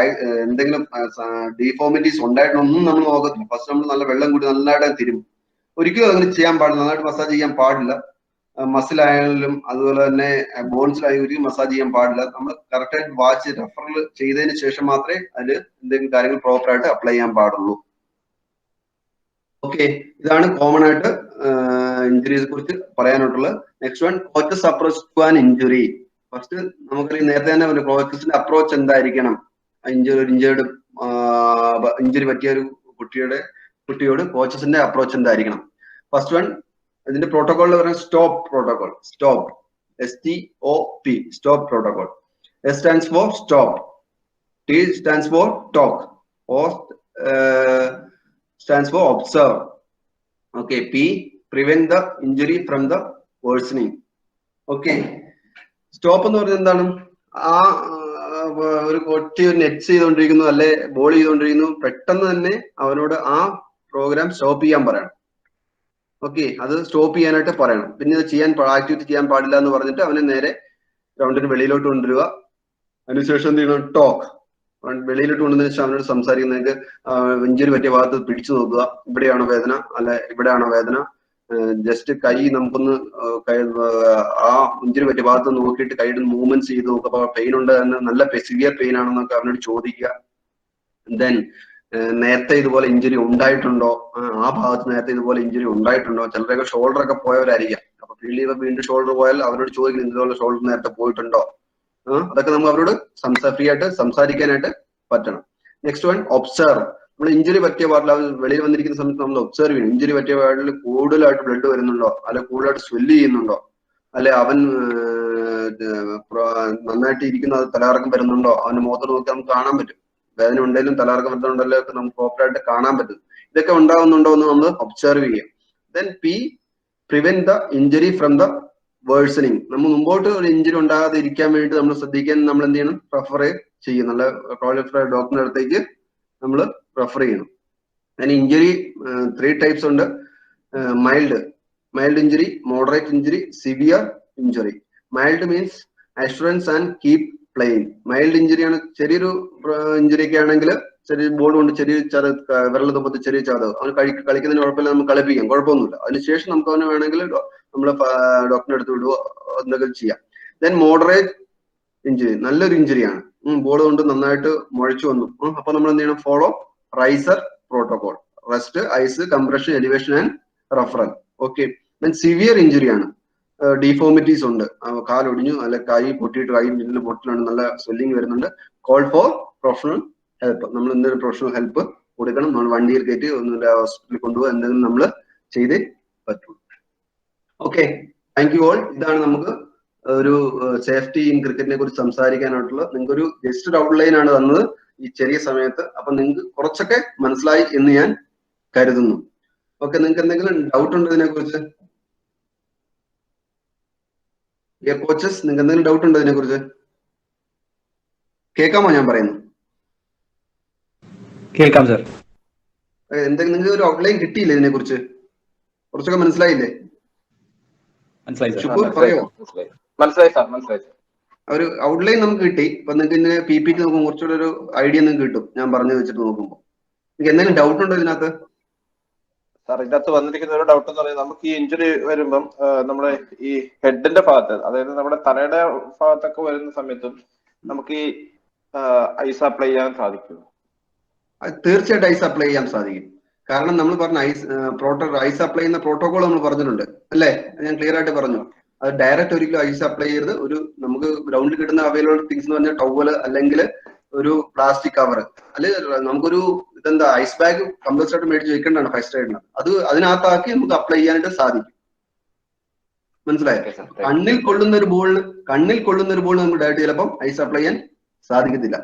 എന്തെങ്കിലും ഡീഫോമിറ്റീസ് ഉണ്ടായിട്ടൊന്നും നമ്മൾ നോക്കത്തില്ല. ഫസ്റ്റ് നമ്മൾ നല്ല വെള്ളം കൂടി നല്ലതായിട്ട് തിരുമും. ഒരിക്കലും അങ്ങനെ ചെയ്യാൻ പാടില്ല, നന്നായിട്ട് മസാജ് ചെയ്യാൻ പാടില്ല. മസിലായാലും അതുപോലെ തന്നെ ബോൺസിലായാലും ഒരിക്കലും മസാജ് ചെയ്യാൻ പാടില്ല. നമ്മൾ കറക്റ്റായിട്ട് വാച്ച് റെഫറൽ ചെയ്തതിന് ശേഷം മാത്രമേ അതിൽ എന്തെങ്കിലും കാര്യങ്ങൾ പ്രോപ്പറായിട്ട് അപ്ലൈ ചെയ്യാൻ പാടുള്ളൂ. ഓക്കെ, ഇതാണ് കോമൺ ആയിട്ട് ഇഞ്ചുറീസിനെ കുറിച്ച് പറയാനായിട്ടുള്ളത്. Next one, coaches approach to an injury. First നമുക്കറിയാം നേരത്തെ തന്നെ പറഞ്ഞു, കോച്ചസിന്റെ അപ്രോച്ച് എന്തായിരിക്കണം. ഇഞ്ചുറി പറ്റിയ ഒരു കുട്ടിയോട് കോച്ചസിന്റെ അപ്രോച്ച് എന്തായിരിക്കണം. ഫസ്റ്റ് വൺ, ഇതിന്റെ പ്രോട്ടോകോളിൽ പറയുന്നത് stop protocol. Stop, STOP, stop protocol. S stands for stop. T stands for talk. O stands for observe. Okay. P, prevent the injury from the worsening. Okay. Stop എന്ന് പറഞ്ഞാൽ എന്താണ്? ആ ഒരു കൊട്ടി net ചെയ്തുകൊണ്ടിരിക്കുന്നു, അല്ലെ ബോൾ ചെയ്തുകൊണ്ടിരിക്കുന്നു, പെട്ടെന്ന് തന്നെ അവനോട് ആ പ്രോഗ്രാം സ്റ്റോപ്പ് ചെയ്യാൻ പറയണം. ഓക്കെ, അത് സ്റ്റോപ്പ് ചെയ്യാനായിട്ട് പറയണം. പിന്നെ ഇത് ആക്ടിവിറ്റി ചെയ്യാൻ പാടില്ല എന്ന് പറഞ്ഞിട്ട് അവനെ നേരെ ഗ്രൗണ്ടിന് വെളിയിലോട്ട് കൊണ്ടുവരിക. അതിനുശേഷം എന്ത് ചെയ്യണം? ടോക്ക്. വെളിയിലോട്ട് കൊണ്ടുവന്ന ശേഷം അവനോട് സംസാരിക്കുന്ന, നിങ്ങൾക്ക് ഇഞ്ചുറി പറ്റിയ ഭാഗത്ത് പിടിച്ചു നോക്കുക, ഇവിടെയാണോ വേദന അല്ലെ ഇവിടെയാണോ വേദന, ജസ്റ്റ് കൈ നമുക്കൊന്ന് ആ ഇഞ്ചുറി പറ്റിയ ഭാഗത്ത് നോക്കിയിട്ട് കൈയുടെ മൂവ്മെന്റ്സ് ചെയ്ത് നോക്കുക. അപ്പൊ പെയിൻ ഉണ്ട്, നല്ല സിവിയർ പെയിൻ ആണെന്നൊക്കെ അവനോട് ചോദിക്കുക. ദെൻ നേരത്തെ ഇതുപോലെ ഇഞ്ചുറി ഉണ്ടായിട്ടുണ്ടോ, ആ ഭാഗത്ത് നേരത്തെ ഇതുപോലെ ഇഞ്ചുറി ഉണ്ടായിട്ടുണ്ടോ? ചിലരൊക്കെ ഷോൾഡർ ഒക്കെ പോയവരായിരിക്കാം. അപ്പൊ ഫീൽഡ് ചെയ്യുമ്പോൾ വീണ്ടും ഷോൾഡർ പോയാൽ അവരോട് ചോദിക്കുന്നത് ഇതുപോലെ ഷോൾഡർ നേരത്തെ പോയിട്ടുണ്ടോ? അതൊക്കെ നമുക്ക് അവരോട് ഫ്രീ ആയിട്ട് സംസാരിക്കാനായിട്ട് പറ്റണം. Next one, observe. നമ്മൾ ഇഞ്ചുറി പറ്റിയ പാർട്ടിൽ അവൻ വെളിയിൽ വന്നിരിക്കുന്ന സമയത്ത് നമ്മൾ ഒബ്സർവ് ചെയ്യണം. ഇഞ്ചുറി പറ്റിയ പാർട്ടിൽ കൂടുതലായിട്ട് ബ്ലഡ് വരുന്നുണ്ടോ, അല്ലെ കൂടുതലായിട്ട് സ്വെല്ല് ചെയ്യുന്നുണ്ടോ, അല്ലെ അവൻ നന്നായിട്ട് ഇരിക്കുന്ന തലകറക്കം വരുന്നുണ്ടോ, അവന്റെ മുഖത്ത് നോക്കി നമുക്ക് കാണാൻ പറ്റും. വേദന ഉണ്ടെങ്കിലും തലകറക്കം വരുന്നുണ്ടല്ലോ ഒക്കെ നമുക്ക് പ്രോപ്പറായിട്ട് കാണാൻ പറ്റും. ഇതൊക്കെ ഉണ്ടാകുന്നുണ്ടോ എന്ന് നമ്മൾ ഒബ്സർവ് ചെയ്യാം. Then P, prevent the injury from the worsening. നമ്മൾ മുമ്പോട്ട് ഒരു ഇഞ്ചുറി ഉണ്ടാകാതെ ഇരിക്കാൻ വേണ്ടി നമ്മൾ ശ്രദ്ധിക്കാൻ നമ്മൾ എന്ത് ചെയ്യണം? റെഫർ ചെയ്യും. നല്ല ക്വാളിഫൈഡ് ഡോക്ടറിന്റെ അടുത്തേക്ക് നമ്മൾ റെഫർ ചെയ്യണം. അതിന് ഇഞ്ചുറി 3 ടൈപ്സ് ഉണ്ട്. Mild injury, moderate injury, severe injury. Mild means assurance and keep playing. Mild ഇഞ്ചുറിയാണ്, ചെറിയൊരു ഇഞ്ചുറി ഒക്കെ ആണെങ്കിൽ ചെറിയ ബോൾ കൊണ്ട് ചെറിയ വിരൽ തുമ്പത്ത് ചെറിയ ചതവ്, അവന് കളിക്കുന്നതിന് കുഴപ്പമില്ല, നമുക്ക് കളിപ്പിക്കാം, കുഴപ്പമൊന്നുമില്ല. അതിനുശേഷം നമുക്ക് അവന് വേണമെങ്കിൽ നമ്മൾ ഡോക്ടറിന്റെ അടുത്ത് വിടുവോ എന്തെങ്കിലും ചെയ്യാം. ദെൻ മോഡറേറ്റ് ഇഞ്ചുറി, നല്ലൊരു ഇഞ്ചുറിയാണ്, ബോൾ കൊണ്ട് നന്നായിട്ട് മുഴച്ചു വന്നു. അപ്പൊ നമ്മൾ എന്ത് ചെയ്യണം? Follow RICER protocol. Rest, ice, compression, elevation and referral. Okay. Then severe ഇഞ്ചുറിയാണ്, ഡിഫോമിറ്റീസ് ഉണ്ട്, കാലൊടിഞ്ഞു, അല്ലെ കൈ പൊട്ടിയിട്ട് കൈ മില്ലിൽ പൊട്ടിലാണ്, നല്ല സ്വെല്ലിങ് വരുന്നുണ്ട്. Call for professional help. നമ്മൾ എന്തെങ്കിലും പ്രൊഫഷണൽ ഹെൽപ്പ് കൊടുക്കണം. നമ്മൾ വണ്ടിയിൽ കയറ്റി ഒന്നുമില്ല ഹോസ്പിറ്റലിൽ കൊണ്ടുപോകാൻ എന്തെങ്കിലും നമ്മൾ ചെയ്തേ പറ്റുള്ളൂ. Okay, thank you all. ഇതാണ് നമുക്ക് ഒരു സേഫ്റ്റി ഇൻ ക്രിക്കറ്റിനെ കുറിച്ച് സംസാരിക്കാനായിട്ടുള്ള നിങ്ങൾക്കൊരു ജസ്റ്റ് ഒരു ഔട്ട്ലൈൻ ആണ് തന്നത് ഈ ചെറിയ സമയത്ത്. അപ്പൊ നിങ്ങൾക്ക് കുറച്ചൊക്കെ മനസ്സിലായി എന്ന് ഞാൻ കരുതുന്നു. ഓക്കെ, നിങ്ങൾക്ക് എന്തെങ്കിലും ഡൗട്ട് ഉണ്ടോ ഇതിനെ കുറിച്ച്? കോച്ചസ്, നിങ്ങൾക്ക് എന്തെങ്കിലും ഡൗട്ട് ഉണ്ടോ ഇതിനെ കുറിച്ച്? കേൾക്കാമോ ഞാൻ പറയുന്നു? കേൾക്കാം സർ. എന്തെങ്കിലും നിങ്ങൾക്ക് ഒരു ഔട്ട്ലൈൻ കിട്ടിയില്ലേ ഇതിനെ കുറിച്ച്? കുറച്ചൊക്കെ മനസ്സിലായില്ലേ? ഒരു ഔട്ട്ലൈൻ നമുക്ക് കിട്ടി. ഇപ്പൊ നിങ്ങൾക്ക് ഇതിന് PPT നോക്കുമ്പോൾ കുറച്ചുകൂടെ ഒരു ഐഡിയ നിങ്ങൾക്ക് കിട്ടും ഞാൻ പറഞ്ഞു വെച്ചിട്ട് നോക്കുമ്പോൾ. നിങ്ങൾക്ക് എന്തെങ്കിലും ഡൗട്ട് ഉണ്ടോ ഇതിനകത്ത്? സാർ, ഇതിനകത്ത് വന്നിരിക്കുന്ന ഒരു ഡൗട്ട് എന്ന് പറയുന്നത്, നമുക്ക് ഈ ഇഞ്ചുറി വരുമ്പം നമ്മുടെ ഈ ഹെഡിന്റെ ഭാഗത്ത്, അതായത് നമ്മുടെ തലയുടെ ഭാഗത്തൊക്കെ വരുന്ന സമയത്തും നമുക്ക് ഈ ഐസ് അപ്ലൈ ചെയ്യാൻ സാധിക്കും? തീർച്ചയായിട്ടും ഐസ് അപ്ലൈ ചെയ്യാൻ സാധിക്കും. കാരണം നമ്മൾ പറഞ്ഞ ഐസ് അപ്ലൈ ചെയ്യുന്ന പ്രോട്ടോകോൾ നമ്മൾ പറഞ്ഞിട്ടുണ്ട് അല്ലേ? ഞാൻ ക്ലിയർ ആയിട്ട് പറഞ്ഞു. അത് ഡയറക്റ്റ് ഒരിക്കലും ഐസ് അപ്ലൈ ചെയ്യരുത്. ഒരു നമുക്ക് ഗ്രൗണ്ടിൽ കിട്ടുന്ന അവൈലബിൾ തിങ്സ് എന്ന് പറഞ്ഞാൽ ടവല്, അല്ലെങ്കിൽ ഒരു പ്ലാസ്റ്റിക് കവർ, അല്ലെങ്കിൽ നമുക്കൊരു ഇതെന്താ ഐസ് ബാഗ് കമ്പൽസറി ആയിട്ട് മേടിച്ച് വെക്കേണ്ടതാണ് ഫസ്റ്റ് ആയിട്ട്. അത് അതിനകത്താക്കി നമുക്ക് അപ്ലൈ ചെയ്യാനായിട്ട് സാധിക്കും. മനസ്സിലായോ? കണ്ണിൽ കൊള്ളുന്ന ഒരു ബോളിന് നമുക്ക് ഡയറക്റ്റ് ചിലപ്പം ഐസ് അപ്ലൈ ചെയ്യാൻ സാധിക്കത്തില്ല.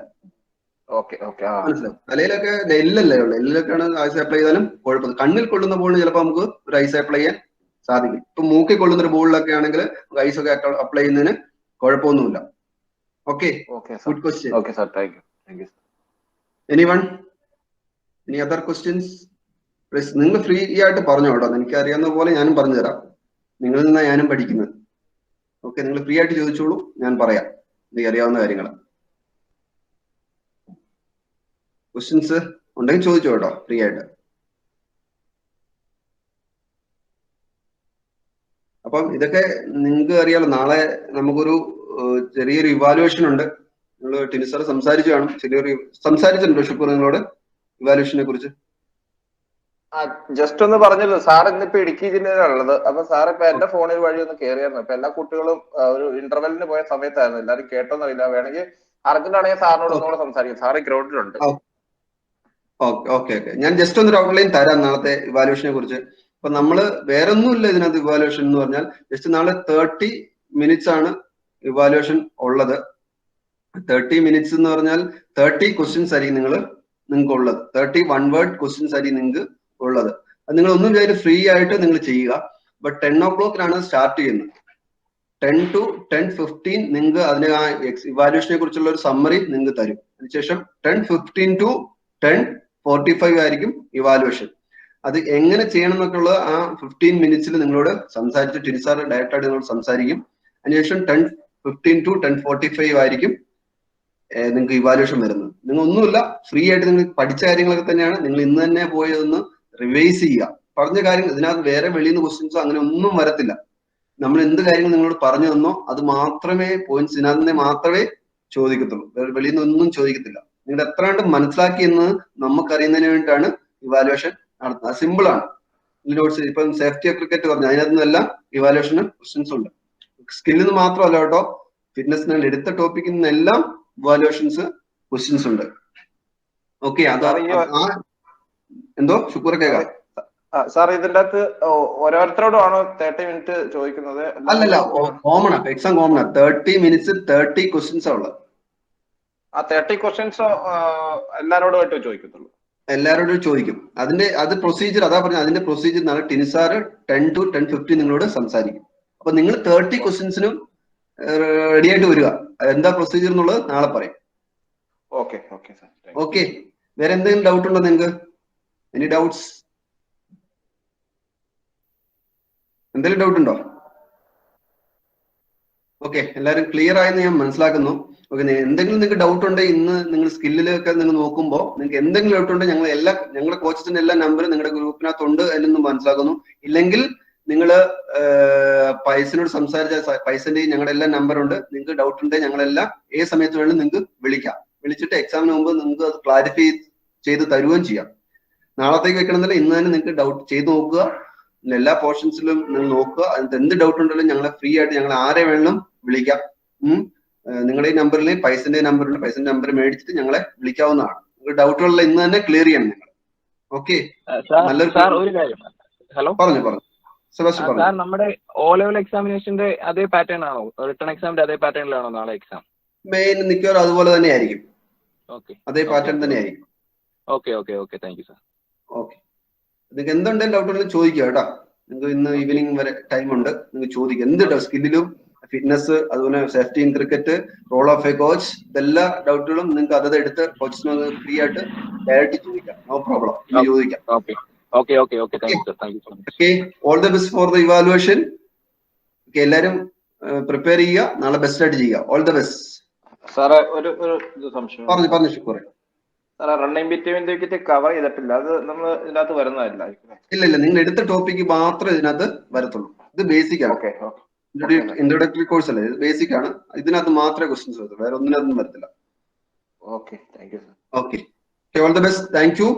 മനസ്സിലായി? തലയിലൊക്കെ എല്ലല്ലേ ഉള്ളു, എല്ലൊക്കെയാണ് ഐസ് അപ്ലൈ ചെയ്താലും കുഴപ്പമില്ല. കണ്ണിൽ കൊള്ളുന്ന ബോളിന് ചിലപ്പോൾ നമുക്ക് ഒരു ഐസ് അപ്ലൈ ചെയ്യാൻ സാധിക്കും. ഇപ്പൊ മൂക്കിൽ കൊള്ളുന്ന ഒരു ബോളിലൊക്കെ ആണെങ്കിൽ ഐസ് ഒക്കെ അപ്ലൈ ചെയ്യുന്നതിന് കുഴപ്പമൊന്നുമില്ല. Okay, good question. Anyone, any other questions? നിങ്ങൾ ഫ്രീ ആയിട്ട് പറഞ്ഞോ കേട്ടോ. എനിക്ക് അറിയാവുന്ന പോലെ ഞാനും പറഞ്ഞുതരാം. നിങ്ങളിൽ നിന്നാണ് ഞാനും പഠിക്കുന്നത്. ഓക്കെ, നിങ്ങൾ ഫ്രീ ആയിട്ട് ചോദിച്ചോളൂ, ഞാൻ പറയാം എനിക്ക് അറിയാവുന്ന കാര്യങ്ങൾ. ക്വസ്റ്റ്യൻസ് ഉണ്ടെങ്കിൽ ചോദിച്ചോ കേട്ടോ, ഫ്രീ ആയിട്ട്. അപ്പം ഇതൊക്കെ നിങ്ങൾക്ക് അറിയാലോ. നാളെ നമുക്കൊരു ചെറിയൊരു ഇവാലുവേഷൻ ഉണ്ട്. നിങ്ങൾ ടിനിസർ സംസാരിച്ചു കാണും, സംസാരിച്ചിട്ടുണ്ടോ ഷുക്കൂർ നിങ്ങളോട് ഇവാലുവേഷനെ കുറിച്ച്? ജസ്റ്റ് ഒന്ന് പറഞ്ഞല്ലോ സാർ. ഇന്നിപ്പോ ഇടുക്കി ജില്ലയിലുള്ളത്. അപ്പൊ സാർ ഇപ്പൊ എന്റെ ഫോണിൽ വഴി ഒന്ന് കയറിയായിരുന്നു. ഇപ്പൊ എല്ലാ കുട്ടികളും ഒരു ഇന്റർവെല്ലിന് പോയ സമയത്തായിരുന്നു. എല്ലാവരും കേട്ടോന്നറിയില്ല. വേണമെങ്കിൽ അർജന്റാണെങ്കിൽ സാറിനോട് ഒന്നുകൂടെ സംസാരിക്കും. സാറ് ഗ്രൗണ്ടിലുണ്ട്. ഓക്കെ. ഞാൻ ജസ്റ്റ് ഒന്നൊരു ഔട്ട്ലൈൻ തരാം നാളത്തെ ഇവാലുവേഷനെ കുറിച്ച്. അപ്പൊ നമ്മള് വേറെ ഒന്നുമില്ല ഇതിനകത്ത്. ഇവാലുവേഷൻ എന്ന് പറഞ്ഞാൽ ജസ്റ്റ് നാളെ 30 minutes ആണ് ഇവാലുവേഷൻ ഉള്ളത്. 30 മിനിറ്റ്സ് എന്ന് പറഞ്ഞാൽ 30 ക്വസ്റ്റ്യൻസ് ആയിരിക്കും നിങ്ങൾക്ക് ഉള്ളത്. 30 1 വേർഡ് ക്വസ്റ്റ്യൻസ് ആയിരിക്കും നിങ്ങൾക്ക് ഉള്ളത്. അത് നിങ്ങൾ ഒന്നും ചെയ്ത് ഫ്രീ ആയിട്ട് നിങ്ങൾ ചെയ്യുക. ബട്ട് 10 o'clock സ്റ്റാർട്ട് ചെയ്യുന്നത്. 10 to 10:15 നിങ്ങൾക്ക് അതിന് ആ ഇവാലുവേഷനെ കുറിച്ചുള്ള ഒരു സമ്മറി നിങ്ങൾക്ക് തരും. അതിനുശേഷം 10:15 to 10:45 ആയിരിക്കും ഇവാലുവേഷൻ. അത് എങ്ങനെ ചെയ്യണം എന്നൊക്കെ ഉള്ളത് ആ 15 മിനിറ്റ്സിൽ നിങ്ങളോട് സംസാരിച്ച് ടിനിസാർ ഡയറക്റ്റ് ആയിട്ട് നിങ്ങളോട് സംസാരിക്കും. അതിനുശേഷം 10:15 to 10:45 ആയിരിക്കും നിങ്ങൾക്ക് ഇവാലുവേഷൻ വരുന്നത്. നിങ്ങൾ ഒന്നുമില്ല, ഫ്രീ ആയിട്ട് നിങ്ങൾ പഠിച്ച കാര്യങ്ങളൊക്കെ തന്നെയാണ്. നിങ്ങൾ ഇന്ന് തന്നെ പോയി ഒന്ന് റിവൈസ് ചെയ്യുക. പറഞ്ഞ കാര്യങ്ങൾ ഇതിനകത്ത് വേറെ വെളിയിൽ നിന്ന് ക്വസ്റ്റ്യൻസോ അങ്ങനെ ഒന്നും വരത്തില്ല. നമ്മൾ എന്ത് കാര്യങ്ങൾ നിങ്ങളോട് പറഞ്ഞു തന്നോ അത് മാത്രമേ പോയിന്റ്സ് ഇതിനകത്ത് മാത്രമേ ചോദിക്കത്തുള്ളൂ. വെളിയിൽ നിന്ന് ഒന്നും ചോദിക്കത്തില്ല. നിങ്ങൾ എത്ര കണ്ട് മനസ്സിലാക്കി എന്ന് നമുക്കറിയുന്നതിന് വേണ്ടിയിട്ടാണ് ഇവാലുവേഷൻ നടത്തുന്നത്. സിമ്പിൾ ആണ്. നോട്ട്സ് ഇപ്പം സേഫ്റ്റി ഓഫ് ക്രിക്കറ്റ് പറഞ്ഞു, അതിനകത്ത് നിന്നെല്ലാം ഇവാലുവേഷന് ക്വസ്റ്റ്യൻസ് ഉണ്ട്. സ്കില്ലിൽ നിന്ന് മാത്രമല്ല കേട്ടോ, ഫിറ്റ്നസ് എടുത്ത ടോപ്പിക്കിൽ നിന്നെല്ലാം ഇവാലുവേഷൻസ് ക്വസ്റ്റ്യൻസ് ഉണ്ട്. ഓക്കെ, അതാ എന്തോ ശുക്കൂർ കേൾക്കാം. സാർ ഇതിന്റെ അകത്ത് ഓരോരുത്തരോടുമാണോ 30 മിനിറ്റ് ചോദിക്കുന്നത്? അല്ലല്ല, കോമൺ ആണ്, എക്സാം കോമൺ ആണ്. 30 മിനിറ്റ്സ് 30 ക്വസ്റ്റ്യൻസ് ഉള്ളത്. ആ 30 ക്വസ്റ്റ്യൻസ് എല്ലാരോടുമായിട്ട് ചോദിക്കത്തുള്ളൂ? എല്ലാരോടും ചോദിക്കും. അത് പ്രൊസീജിയർ, അതാ പറഞ്ഞത്, അതിന്റെ പ്രൊസീജിയർ എന്നാണ്. ടിനിസാർ 10 to 10:15 നിങ്ങളോട് സംസാരിക്കും. അപ്പൊ നിങ്ങൾ 30 ക്വസ്റ്റ്യൻസിനും റെഡി ആയിട്ട് വരിക. എന്താ പ്രൊസീജിയർ എന്നുള്ളത് നാളെ പറയും. ഓക്കെ, വേറെ എന്തെങ്കിലും ഡൗട്ട് ഉണ്ടോ നിങ്ങൾക്ക്? Any doubts? എന്തെങ്കിലും ഡൗട്ട് ഉണ്ടോ? ഓക്കെ, എല്ലാവരും ക്ലിയർ ആയെന്ന് ഞാൻ മനസ്സിലാക്കുന്നു. ഓക്കെ, എന്തെങ്കിലും നിങ്ങൾക്ക് ഡൗട്ട് ഉണ്ടെങ്കിൽ ഇന്ന് നിങ്ങൾ സ്കില്ലിലൊക്കെ നിങ്ങൾ നോക്കുമ്പോൾ നിങ്ങൾക്ക് എന്തെങ്കിലും ഡൗട്ട് ഉണ്ടെങ്കിൽ ഞങ്ങളുടെ കോച്ചസിന്റെ എല്ലാ നമ്പറും നിങ്ങളുടെ ഗ്രൂപ്പിനകത്തുണ്ട് എന്ന് മനസ്സിലാക്കുന്നു. ഇല്ലെങ്കിൽ നിങ്ങൾ പൈസനോട് സംസാരിച്ച പൈസന്റെ ഞങ്ങളുടെ എല്ലാ നമ്പറുണ്ട്. നിങ്ങൾക്ക് ഡൗട്ട് ഉണ്ടെങ്കിൽ ഞങ്ങളെല്ലാം ഏത് സമയത്ത് വേണമെങ്കിലും നിങ്ങൾക്ക് വിളിക്കാം. വിളിച്ചിട്ട് എക്സാമിന് മുമ്പ് നിങ്ങൾക്ക് അത് ക്ലാരിഫൈ ചെയ്ത് തരുകയും ചെയ്യാം. നാളത്തേക്ക് വെക്കണമെന്നില്ല, ഇന്ന് തന്നെ നിങ്ങൾക്ക് ഡൗട്ട് ചെയ്ത് നോക്കുക. എല്ലാ പോർഷൻസിലും നിങ്ങൾ നോക്കുക. അതിന് എന്ത് ഡൗട്ട് ഉണ്ടെങ്കിലും ഞങ്ങളെ ഫ്രീ ആയിട്ട് ഞങ്ങൾ ആരെ വേണമെങ്കിലും വിളിക്കാം. നിങ്ങളുടെ ഈ നമ്പറിൽ പൈസന്റെ നമ്പറുണ്ട്, പൈസന്റെ നമ്പർ മേടിച്ചിട്ട് ഞങ്ങളെ വിളിക്കാവുന്നതാണ്. നിങ്ങൾക്ക് ഡൗട്ടുകളിൽ ഇന്ന് തന്നെ ക്ലിയർ ചെയ്യണം നിങ്ങൾ. ഓക്കെ, നല്ലൊരു ഹലോ പറഞ്ഞു സാർ, നമ്മുടെ ഓ ലെവൽ എക്സാമിനേഷന്റെ അതേ പാറ്റേൺ ആണോ? റിട്ടേൺ എക്സാമിന്റെ അതേ പാറ്റേണിലാണോ നാളെ എക്സാം? മെയിൻ മിക്കവാറും അതുപോലെ തന്നെ ആയിരിക്കും. അതേ പാറ്റേൺ തന്നെ ആയിരിക്കും. Okay, thank you sir. Okay, നിങ്ങൾക്ക് എന്തുണ്ടെങ്കിലും ഡൗട്ട് ഉണ്ടെങ്കിൽ ചോദിക്കുക കേട്ടോ. നിങ്ങൾക്ക് ഇന്ന് ഈവനിങ് വരെ ടൈം ഉണ്ട്. നിങ്ങൾക്ക് ചോദിക്കുക. എന്ത് സ്കില്ലിലും ഫിറ്റ്നസ്, അതുപോലെ safety in cricket, role of a coach, ഇതെല്ലാ ഡൗട്ടുകളും നിങ്ങൾക്ക് അതത് എടുത്ത് കോച്ചിനോട് ഫ്രീ ആയിട്ട് ഡയറക്റ്റ് ചോദിക്കാം. നോ പ്രോബ്ലം, ചോദിക്കാം. Okay, all the best for the evaluation. Okay, എല്ലാരും പ്രിപ്പയർ ചെയ്യുക. നാളെ ബെസ്റ്റ് ആയിട്ട് ചെയ്യുക. All the best. സാറേ, ഒരു സംശയം പറഞ്ഞു ശുക്കൂർ. സാറേ, running between the wicket cover ചെയ്തിട്ടില്ല. അത് നമ്മൾ ഇതിനകത്ത് വരുന്നതല്ല? ഇല്ല, നിങ്ങൾ എടുത്ത ടോപ്പിക്ക് മാത്രമേ ഇതിനകത്ത് വരത്തുള്ളൂ. ഇത് ബേസിക് ആണ്. ഇൻട്രോഡക്ടറി കോഴ്സ് അല്ലേ, ഇത് ബേസിക് ആണ്. ഇതിനകത്ത് മാത്രമേ ക്വസ്റ്റ്യൻസ് വരത്തുള്ളൂ, വേറെ ഒന്നിനകത്തും വരത്തില്ല. Okay, thank you. Okay, all the best. Thank you.